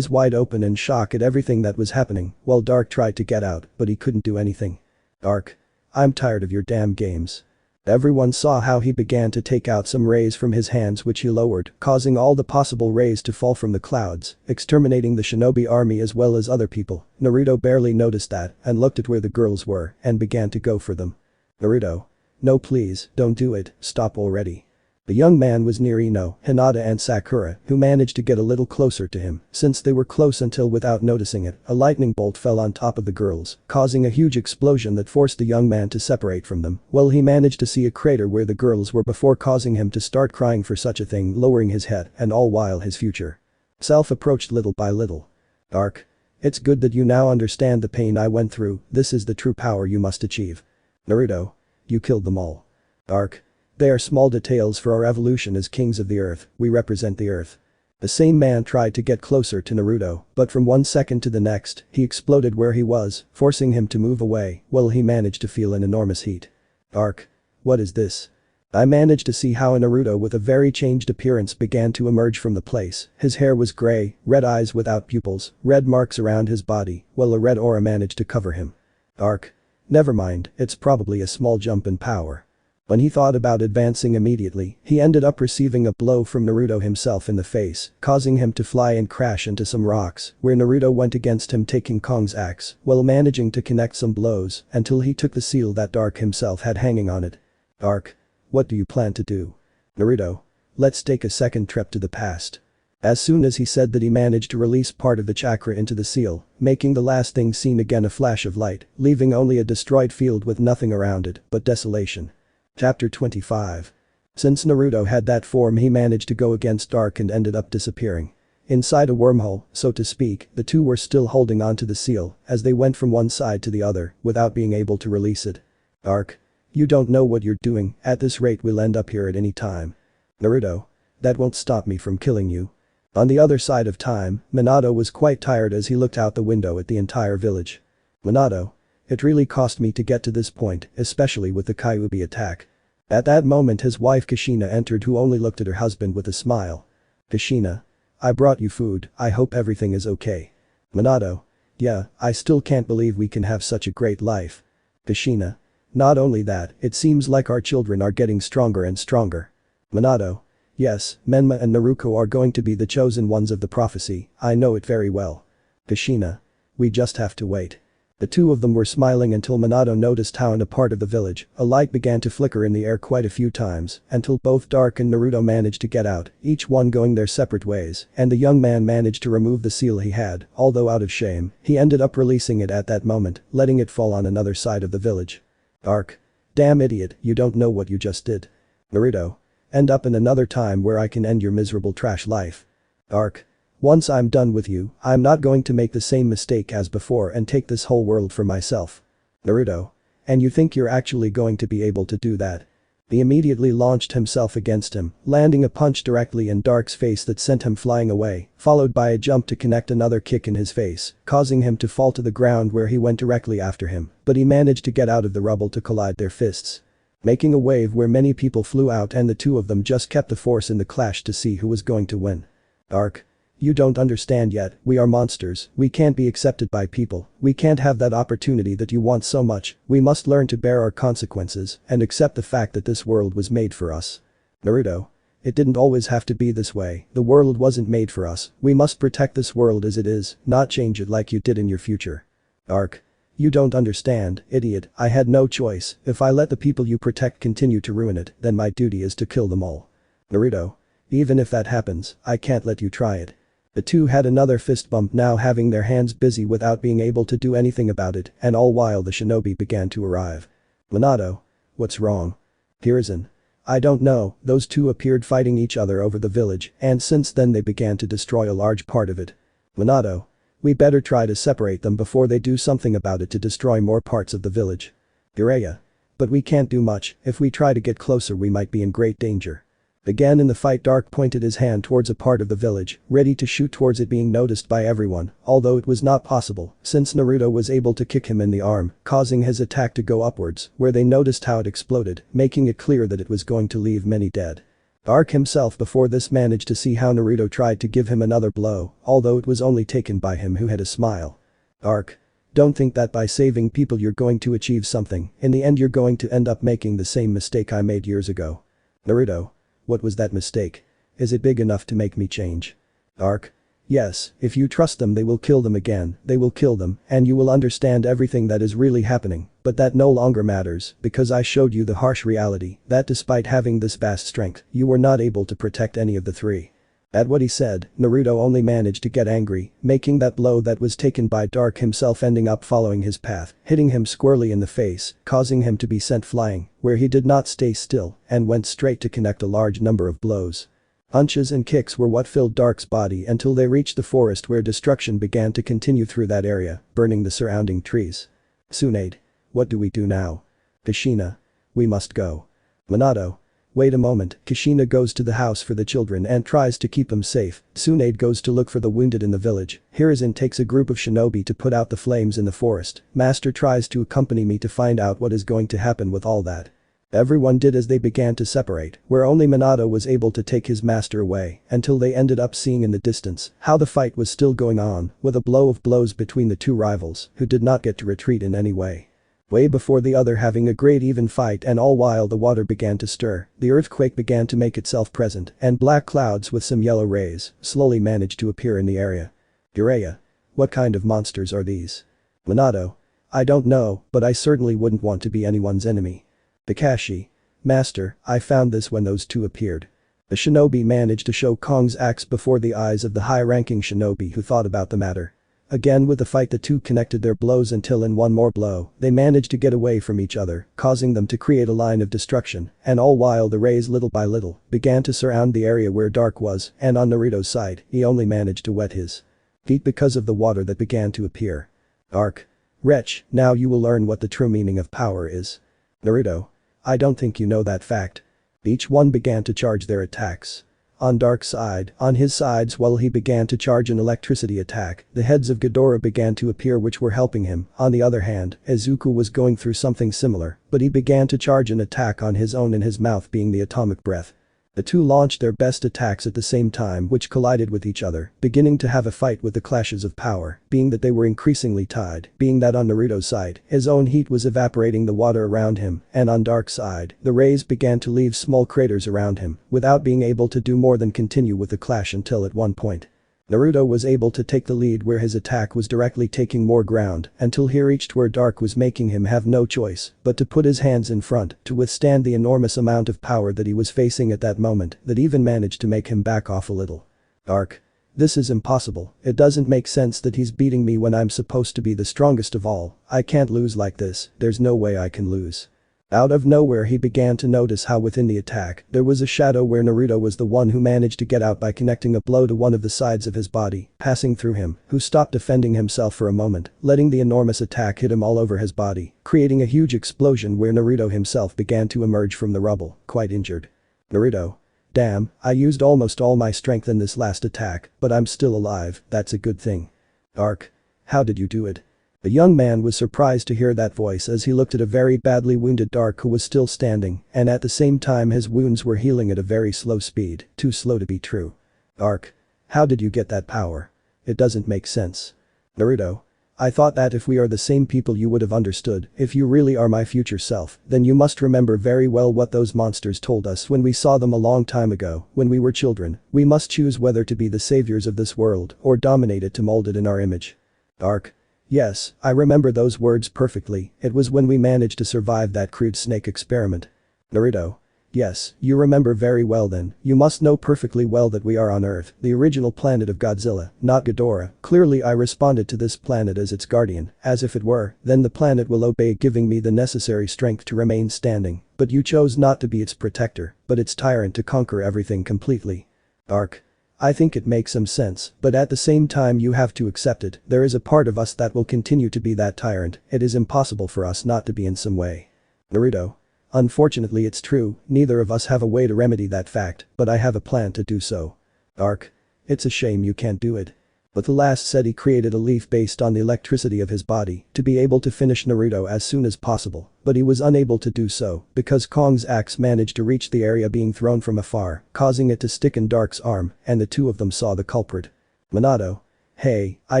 wide open in shock at everything that was happening, while Dark tried to get out, but he couldn't do anything. Dark. I'm tired of your damn games. Everyone saw how he began to take out some rays from his hands which he lowered, causing all the possible rays to fall from the clouds, exterminating the shinobi army as well as other people. Naruto barely noticed that and looked at where the girls were and began to go for them. Naruto. No please, don't do it, stop already. The young man was near Ino, Hinata and Sakura, who managed to get a little closer to him, since they were close until without noticing it, a lightning bolt fell on top of the girls, causing a huge explosion that forced the young man to separate from them, while he managed to see a crater where the girls were before causing him to start crying for such a thing, lowering his head, and all while his future self approached little by little. Dark. It's good that you now understand the pain I went through, this is the true power you must achieve. Naruto. You killed them all. Dark. They are small details for our evolution as kings of the earth, we represent the earth. The same man tried to get closer to Naruto, but from one second to the next, he exploded where he was, forcing him to move away, while he managed to feel an enormous heat. Arc. What is this? I managed to see how a Naruto with a very changed appearance began to emerge from the place, his hair was grey, red eyes without pupils, red marks around his body, while a red aura managed to cover him. Arc. Never mind, it's probably a small jump in power. When he thought about advancing immediately, he ended up receiving a blow from Naruto himself in the face, causing him to fly and crash into some rocks, where Naruto went against him taking Kong's axe, while managing to connect some blows, until he took the seal that Dark himself had hanging on it. Dark. What do you plan to do? Naruto. Let's take a second trip to the past. As soon as he said that he managed to release part of the chakra into the seal, making the last thing seen again a flash of light, leaving only a destroyed field with nothing around it but desolation. Chapter 25. Since Naruto had that form he managed to go against Dark and ended up disappearing. Inside a wormhole, so to speak, the two were still holding onto the seal as they went from one side to the other without being able to release it. Dark. You don't know what you're doing, at this rate we'll end up here at any time. Naruto. That won't stop me from killing you. On the other side of time, Minato was quite tired as he looked out the window at the entire village. Minato. It really cost me to get to this point, especially with the Kyuubi attack. At that moment his wife Kushina entered who only looked at her husband with a smile. Kushina. I brought you food, I hope everything is okay. Minato. Yeah, I still can't believe we can have such a great life. Kushina. Not only that, it seems like our children are getting stronger and stronger. Minato. Yes, Menma and Naruto are going to be the chosen ones of the prophecy, I know it very well. Kushina. We just have to wait. The two of them were smiling until Minato noticed how in a part of the village, a light began to flicker in the air quite a few times until both Dark and Naruto managed to get out, each one going their separate ways, and the young man managed to remove the seal he had, although out of shame, he ended up releasing it at that moment, letting it fall on another side of the village. Dark. Damn idiot, you don't know what you just did. Naruto. End up in another time where I can end your miserable trash life. Dark. Once I'm done with you, I'm not going to make the same mistake as before and take this whole world for myself. Naruto. And you think you're actually going to be able to do that? He immediately launched himself against him, landing a punch directly in Dark's face that sent him flying away, followed by a jump to connect another kick in his face, causing him to fall to the ground where he went directly after him, but he managed to get out of the rubble to collide their fists, making a wave where many people flew out and the two of them just kept the force in the clash to see who was going to win. Dark. You don't understand yet, we are monsters, we can't be accepted by people, we can't have that opportunity that you want so much, we must learn to bear our consequences and accept the fact that this world was made for us. Naruto. It didn't always have to be this way, the world wasn't made for us, we must protect this world as it is, not change it like you did in your future. Dark. You don't understand, idiot, I had no choice. If I let the people you protect continue to ruin it, then my duty is to kill them all. Naruto. Even if that happens, I can't let you try it. The two had another fist bump, now having their hands busy without being able to do anything about it, and all while the shinobi began to arrive. Minato. What's wrong? Hidan. I don't know, those two appeared fighting each other over the village, and since then they began to destroy a large part of it. Minato. We better try to separate them before they do something about it to destroy more parts of the village. Ghidorah. But we can't do much, if we try to get closer we might be in great danger. Again in the fight, Dark pointed his hand towards a part of the village, ready to shoot towards it, being noticed by everyone, although it was not possible since Naruto was able to kick him in the arm, causing his attack to go upwards, where they noticed how it exploded, making it clear that it was going to leave many dead. Dark himself before this managed to see how Naruto tried to give him another blow, although it was only taken by him, who had a smile. Dark. Don't think that by saving people you're going to achieve something, in the end you're going to end up making the same mistake I made years ago. Naruto. What was that mistake? Is it big enough to make me change? Dark. Yes, if you trust them they will kill them again, they will kill them, and you will understand everything that is really happening, but that no longer matters, because I showed you the harsh reality, that despite having this vast strength, you were not able to protect any of the three. At what he said, Naruto only managed to get angry, making that blow that was taken by Dark himself ending up following his path, hitting him squarely in the face, causing him to be sent flying, where he did not stay still, and went straight to connect a large number of blows. Punches and kicks were what filled Dark's body until they reached the forest, where destruction began to continue through that area, burning the surrounding trees. Tsunade. What do we do now? Kushina. We must go. Minato. Wait a moment. Kushina goes to the house for the children and tries to keep them safe. Tsunade goes to look for the wounded in the village. Hidan takes a group of shinobi to put out the flames in the forest. Master tries to accompany me to find out what is going to happen with all that. Everyone did as they began to separate, where only Minato was able to take his master away, until they ended up seeing in the distance how the fight was still going on, with a blow of blows between the two rivals, who did not get to retreat in any way. Way before the other having a great even fight, and all while the water began to stir, the earthquake began to make itself present, and black clouds with some yellow rays slowly managed to appear in the area. Ghidorah. What kind of monsters are these? Minato. I don't know, but I certainly wouldn't want to be anyone's enemy. Kakashi. Master, I found this when those two appeared. The shinobi managed to show Kong's axe before the eyes of the high-ranking shinobi, who thought about the matter. Again with the fight, the two connected their blows until in one more blow, they managed to get away from each other, causing them to create a line of destruction, and all while the rays little by little began to surround the area where Dark was, and on Naruto's side, he only managed to wet his feet because of the water that began to appear. Dark. Wretch, now you will learn what the true meaning of power is. Naruto. I don't think you know that fact. Each one began to charge their attacks. On Dark's side, on his sides while he began to charge an electricity attack, the heads of Ghidorah began to appear which were helping him. On the other hand, Izuku was going through something similar, but he began to charge an attack on his own, in his mouth being the atomic breath. The two launched their best attacks at the same time, which collided with each other, beginning to have a fight with the clashes of power, being that they were increasingly tied, being that on Naruto's side, his own heat was evaporating the water around him, and on Dark's side, the rays began to leave small craters around him, without being able to do more than continue with the clash until at one point Naruto was able to take the lead, where his attack was directly taking more ground until he reached where Dark was making him have no choice but to put his hands in front to withstand the enormous amount of power that he was facing at that moment, that even managed to make him back off a little. Dark. This is impossible. It doesn't make sense that he's beating me when I'm supposed to be the strongest of all. I can't lose like this, there's no way I can lose. Out of nowhere he began to notice how within the attack there was a shadow, where Naruto was the one who managed to get out by connecting a blow to one of the sides of his body, passing through him, who stopped defending himself for a moment, letting the enormous attack hit him all over his body, creating a huge explosion where Naruto himself began to emerge from the rubble, quite injured. Naruto. Damn, I used almost all my strength in this last attack, but I'm still alive, that's a good thing. Dark. How did you do it? The young man was surprised to hear that voice as he looked at a very badly wounded Dark, who was still standing, and at the same time his wounds were healing at a very slow speed, too slow to be true. Dark. How did you get that power? It doesn't make sense. Naruto. I thought that if we are the same people you would have understood. If you really are my future self, then you must remember very well what those monsters told us when we saw them a long time ago, when we were children. We must choose whether to be the saviors of this world or dominate it to mold it in our image. Dark. Yes, I remember those words perfectly, it was when we managed to survive that crude snake experiment. Naruto. Yes, you remember very well then, you must know perfectly well that we are on Earth, the original planet of Godzilla, not Ghidorah. Clearly I responded to this planet as its guardian, as if it were, then the planet will obey, giving me the necessary strength to remain standing, but you chose not to be its protector, but its tyrant to conquer everything completely. Arc. I think it makes some sense, but at the same time you have to accept it, there is a part of us that will continue to be that tyrant, it is impossible for us not to be in some way. Naruto. Unfortunately it's true, neither of us have a way to remedy that fact, but I have a plan to do so. Arc. It's a shame you can't do it. But the last said he created a leaf based on the electricity of his body to be able to finish Naruto as soon as possible, but he was unable to do so because Kong's axe managed to reach the area being thrown from afar, causing it to stick in Dark's arm, and the two of them saw the culprit. Minato. Hey, I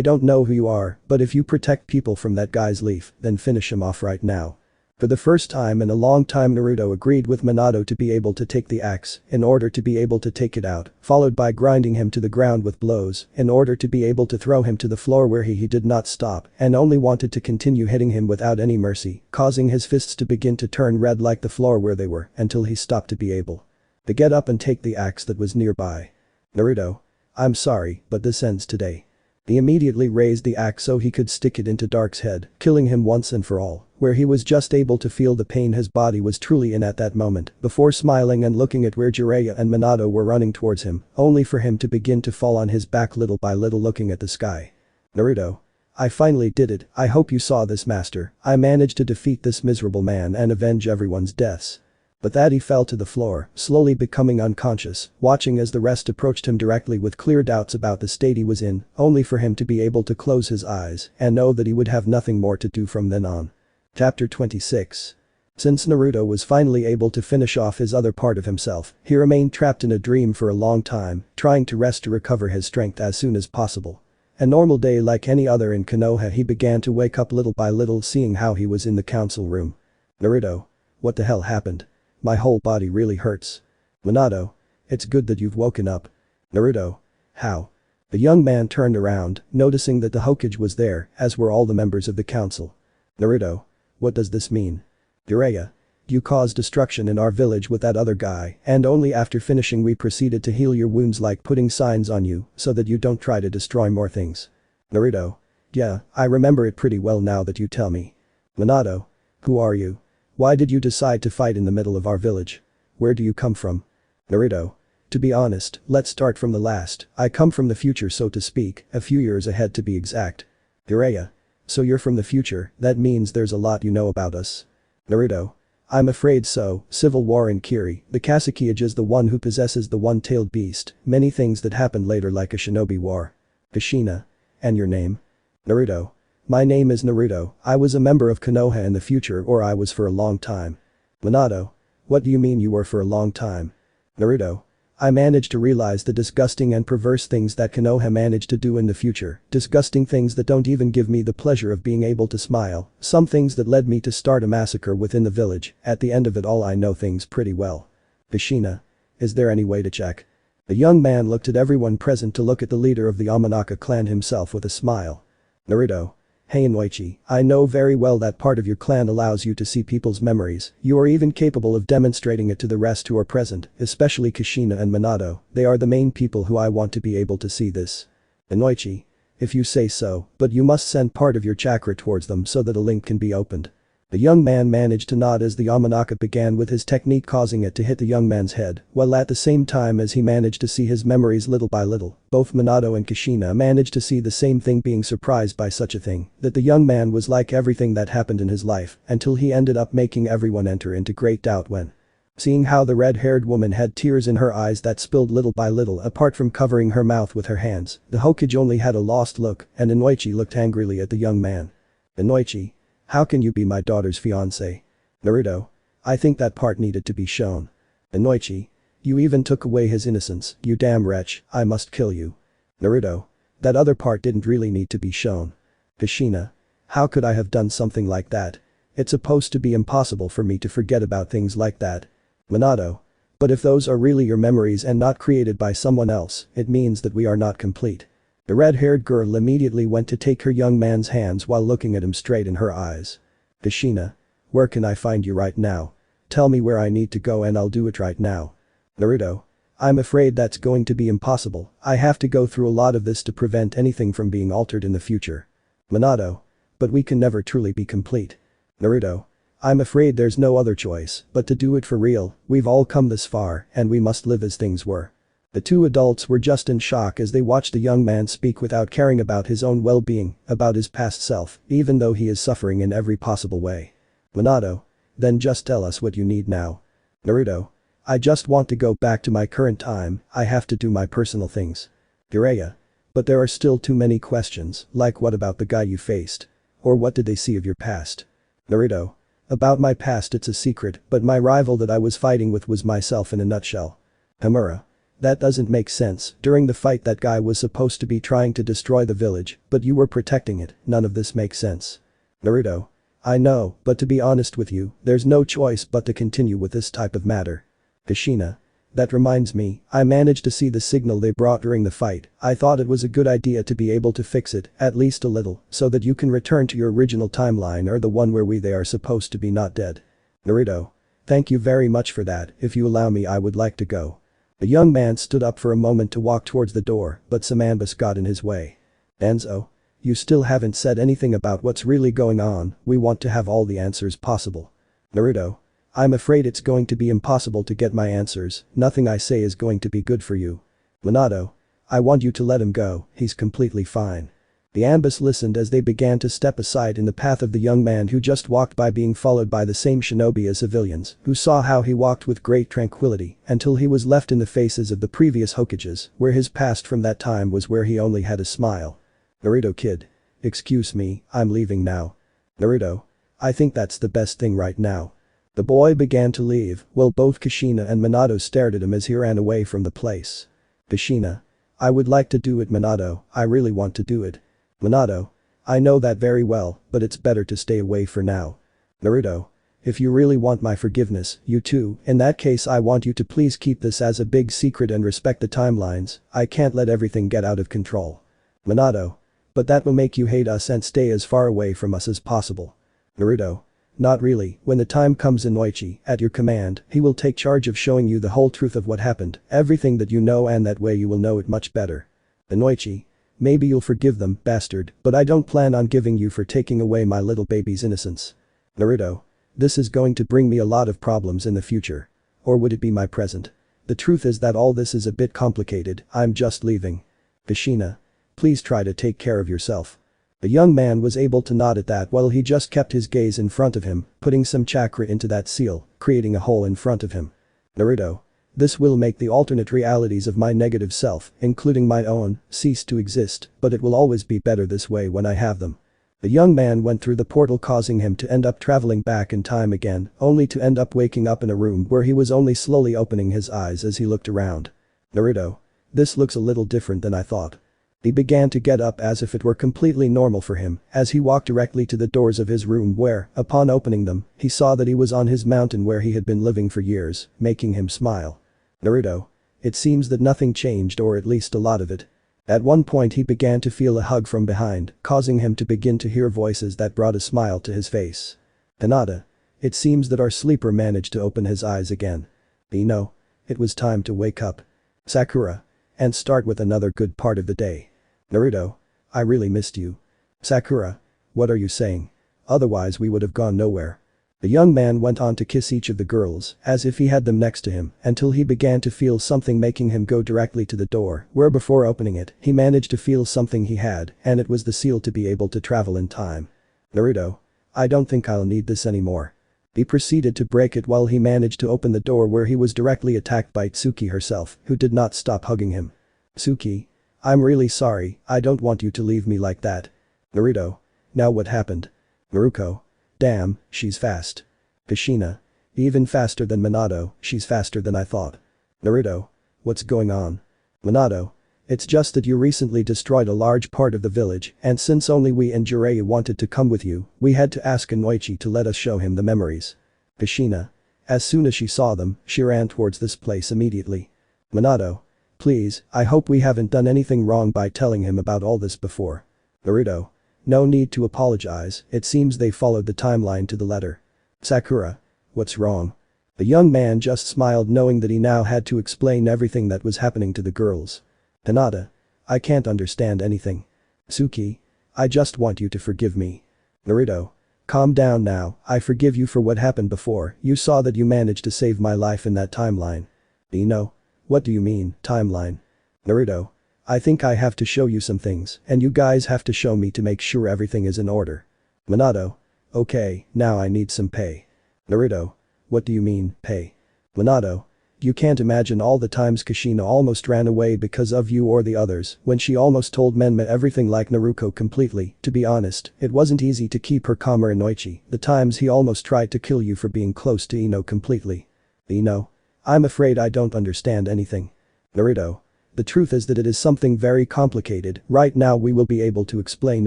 don't know who you are, but if you protect people from that guy's leaf, then finish him off right now. For the first time in a long time Naruto agreed with Minato to be able to take the axe in order to be able to take it out, followed by grinding him to the ground with blows in order to be able to throw him to the floor where he did not stop and only wanted to continue hitting him without any mercy, causing his fists to begin to turn red like the floor where they were until he stopped to be able to get up and take the axe that was nearby. Naruto. I'm sorry, but this ends today. He immediately raised the axe so he could stick it into Dark's head, killing him once and for all, where he was just able to feel the pain his body was truly in at that moment, before smiling and looking at where Jiraiya and Minato were running towards him, only for him to begin to fall on his back little by little looking at the sky. Naruto. I finally did it, I hope you saw this, master, I managed to defeat this miserable man and avenge everyone's deaths. But that he fell to the floor, slowly becoming unconscious, watching as the rest approached him directly with clear doubts about the state he was in, only for him to be able to close his eyes and know that he would have nothing more to do from then on. Chapter 26. Since Naruto was finally able to finish off his other part of himself, he remained trapped in a dream for a long time, trying to rest to recover his strength as soon as possible. A normal day like any other in Konoha, he began to wake up little by little, seeing how he was in the council room. Naruto. What the hell happened? My whole body really hurts. Minato. It's good that you've woken up. Naruto. How? The young man turned around, noticing that the Hokage was there, as were all the members of the council. Naruto. What does this mean? Jiraiya. You caused destruction in our village with that other guy, and only after finishing we proceeded to heal your wounds, like putting signs on you so that you don't try to destroy more things. Naruto. Yeah, I remember it pretty well now that you tell me. Minato. Who are you? Why did you decide to fight in the middle of our village? Where do you come from? Naruto. To be honest, let's start from the last, I come from the future, so to speak, a few years ahead to be exact. Jiraiya. So you're from the future, that means there's a lot you know about us. Naruto. I'm afraid so, civil war in Kiri, the Kasukage is the one who possesses the one-tailed beast, many things that happened later like a shinobi war. Kushina. And your name? Naruto. My name is Naruto, I was a member of Konoha in the future, or I was for a long time. Minato. What do you mean you were for a long time? Naruto. I managed to realize the disgusting and perverse things that Konoha managed to do in the future, disgusting things that don't even give me the pleasure of being able to smile, some things that led me to start a massacre within the village, at the end of it all I know things pretty well. Kushina. Is there any way to check? The young man looked at everyone present to look at the leader of the Amanaka clan himself with a smile. Naruto. Hey Inoichi, I know very well that part of your clan allows you to see people's memories, you are even capable of demonstrating it to the rest who are present, especially Kushina and Minato, they are the main people who I want to be able to see this. Inoichi. If you say so, but you must send part of your chakra towards them so that a link can be opened. The young man managed to nod as the Yamanaka began with his technique, causing it to hit the young man's head, while at the same time as he managed to see his memories little by little, both Minato and Kushina managed to see the same thing, being surprised by such a thing, that the young man was like everything that happened in his life, until he ended up making everyone enter into great doubt when seeing how the red-haired woman had tears in her eyes that spilled little by little apart from covering her mouth with her hands, the Hokage only had a lost look, and Inoichi looked angrily at the young man. Inoichi. How can you be my daughter's fiancé? Naruto. I think that part needed to be shown. Inoichi. You even took away his innocence, you damn wretch, I must kill you. Naruto. That other part didn't really need to be shown. Kushina. How could I have done something like that? It's supposed to be impossible for me to forget about things like that. Minato. But if those are really your memories and not created by someone else, it means that we are not complete. The red-haired girl immediately went to take her young man's hands while looking at him straight in her eyes. Kushina. Where can I find you right now? Tell me where I need to go and I'll do it right now. Naruto. I'm afraid that's going to be impossible, I have to go through a lot of this to prevent anything from being altered in the future. Minato. But we can never truly be complete. Naruto. I'm afraid there's no other choice but to do it for real, we've all come this far and we must live as things were. The two adults were just in shock as they watched the young man speak without caring about his own well-being, about his past self, even though he is suffering in every possible way. Minato. Then just tell us what you need now. Naruto. I just want to go back to my current time, I have to do my personal things. Jiraiya. But there are still too many questions, like what about the guy you faced? Or what did they see of your past? Naruto. About my past it's a secret, but my rival that I was fighting with was myself in a nutshell. Hamura. That doesn't make sense, during the fight that guy was supposed to be trying to destroy the village, but you were protecting it, none of this makes sense. Naruto. I know, but to be honest with you, there's no choice but to continue with this type of matter. Kushina. That reminds me, I managed to see the signal they brought during the fight, I thought it was a good idea to be able to fix it, at least a little, so that you can return to your original timeline or the one where they are supposed to be not dead. Naruto. Thank you very much for that, if you allow me I would like to go. The young man stood up for a moment to walk towards the door, but some ambus got in his way. Enzo. You still haven't said anything about what's really going on, we want to have all the answers possible. Naruto. I'm afraid it's going to be impossible to get my answers, nothing I say is going to be good for you. Minato. I want you to let him go, he's completely fine. The ambus listened as they began to step aside in the path of the young man who just walked by, being followed by the same shinobi as civilians, who saw how he walked with great tranquility until he was left in the faces of the previous Hokages, where his past from that time was where he only had a smile. Naruto kid. Excuse me, I'm leaving now. Naruto. I think that's the best thing right now. The boy began to leave, while both Kushina and Minato stared at him as he ran away from the place. Kushina. I would like to do it, Minato, I really want to do it. Minato. I know that very well, but it's better to stay away for now. Naruto. If you really want my forgiveness, you too, in that case I want you to please keep this as a big secret and respect the timelines, I can't let everything get out of control. Minato. But that will make you hate us and stay as far away from us as possible. Naruto. Not really, when the time comes Inoichi, at your command, he will take charge of showing you the whole truth of what happened, everything that you know, and that way you will know it much better. Inoichi. Maybe you'll forgive them, bastard, but I don't plan on giving you for taking away my little baby's innocence. Naruto. This is going to bring me a lot of problems in the future. Or would it be my present? The truth is that all this is a bit complicated, I'm just leaving. Kushina. Please try to take care of yourself. The young man was able to nod at that while he just kept his gaze in front of him, putting some chakra into that seal, creating a hole in front of him. Naruto. This will make the alternate realities of my negative self, including my own, cease to exist, but it will always be better this way when I have them. The young man went through the portal, causing him to end up traveling back in time again, only to end up waking up in a room where he was only slowly opening his eyes as he looked around. Naruto. This looks a little different than I thought. He began to get up as if it were completely normal for him, as he walked directly to the doors of his room where, upon opening them, he saw that he was on his mountain where he had been living for years, making him smile. Naruto. It seems that nothing changed, or at least a lot of it. At one point he began to feel a hug from behind, causing him to begin to hear voices that brought a smile to his face. Hinata. It seems that our sleeper managed to open his eyes again. It was time to wake up. Sakura. And start with another good part of the day. Naruto. I really missed you. Sakura. What are you saying? Otherwise we would have gone nowhere. The young man went on to kiss each of the girls, as if he had them next to him, until he began to feel something making him go directly to the door, where before opening it, he managed to feel something he had, and it was the seal to be able to travel in time. Naruto. I don't think I'll need this anymore. He proceeded to break it while he managed to open the door, where he was directly attacked by Tsuki herself, who did not stop hugging him. Tsuki. I'm really sorry, I don't want you to leave me like that. Naruto. Now what happened? Naruto. Damn, she's fast. Kushina. Even faster than Minato, she's faster than I thought. Naruto. What's going on? Minato. It's just that you recently destroyed a large part of the village, and since only we and Jiraiya wanted to come with you, we had to ask Inoichi to let us show him the memories. Kushina. As soon as she saw them, she ran towards this place immediately. Minato. Please, I hope we haven't done anything wrong by telling him about all this before. Naruto. No need to apologize, it seems they followed the timeline to the letter. Sakura. What's wrong? The young man just smiled knowing that he now had to explain everything that was happening to the girls. Hinata. I can't understand anything. Suki. I just want you to forgive me. Naruto. Calm down now, I forgive you for what happened before, you saw that you managed to save my life in that timeline. Ino. What do you mean, timeline? Naruto. I think I have to show you some things, and you guys have to show me to make sure everything is in order. Minato. Okay, now I need some pay. Naruto. What do you mean, pay? Minato. You can't imagine all the times Kushina almost ran away because of you or the others, when she almost told Menma everything like Naruto completely, to be honest, it wasn't easy to keep her calmer in Noichi, the times he almost tried to kill you for being close to Ino completely. Ino. I'm afraid I don't understand anything. Naruto. The truth is that it is something very complicated, right now we will be able to explain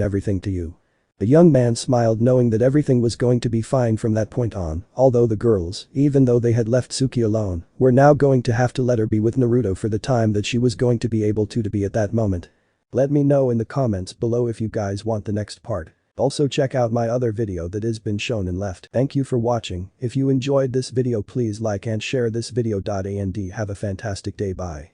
everything to you. The young man smiled knowing that everything was going to be fine from that point on, although the girls, even though they had left Suki alone, were now going to have to let her be with Naruto for the time that she was going to be able to be at that moment. Let me know in the comments below if you guys want the next part. Also check out my other video that has been shown and left. Thank you for watching, if you enjoyed this video please like and share this video. And have a fantastic day, bye.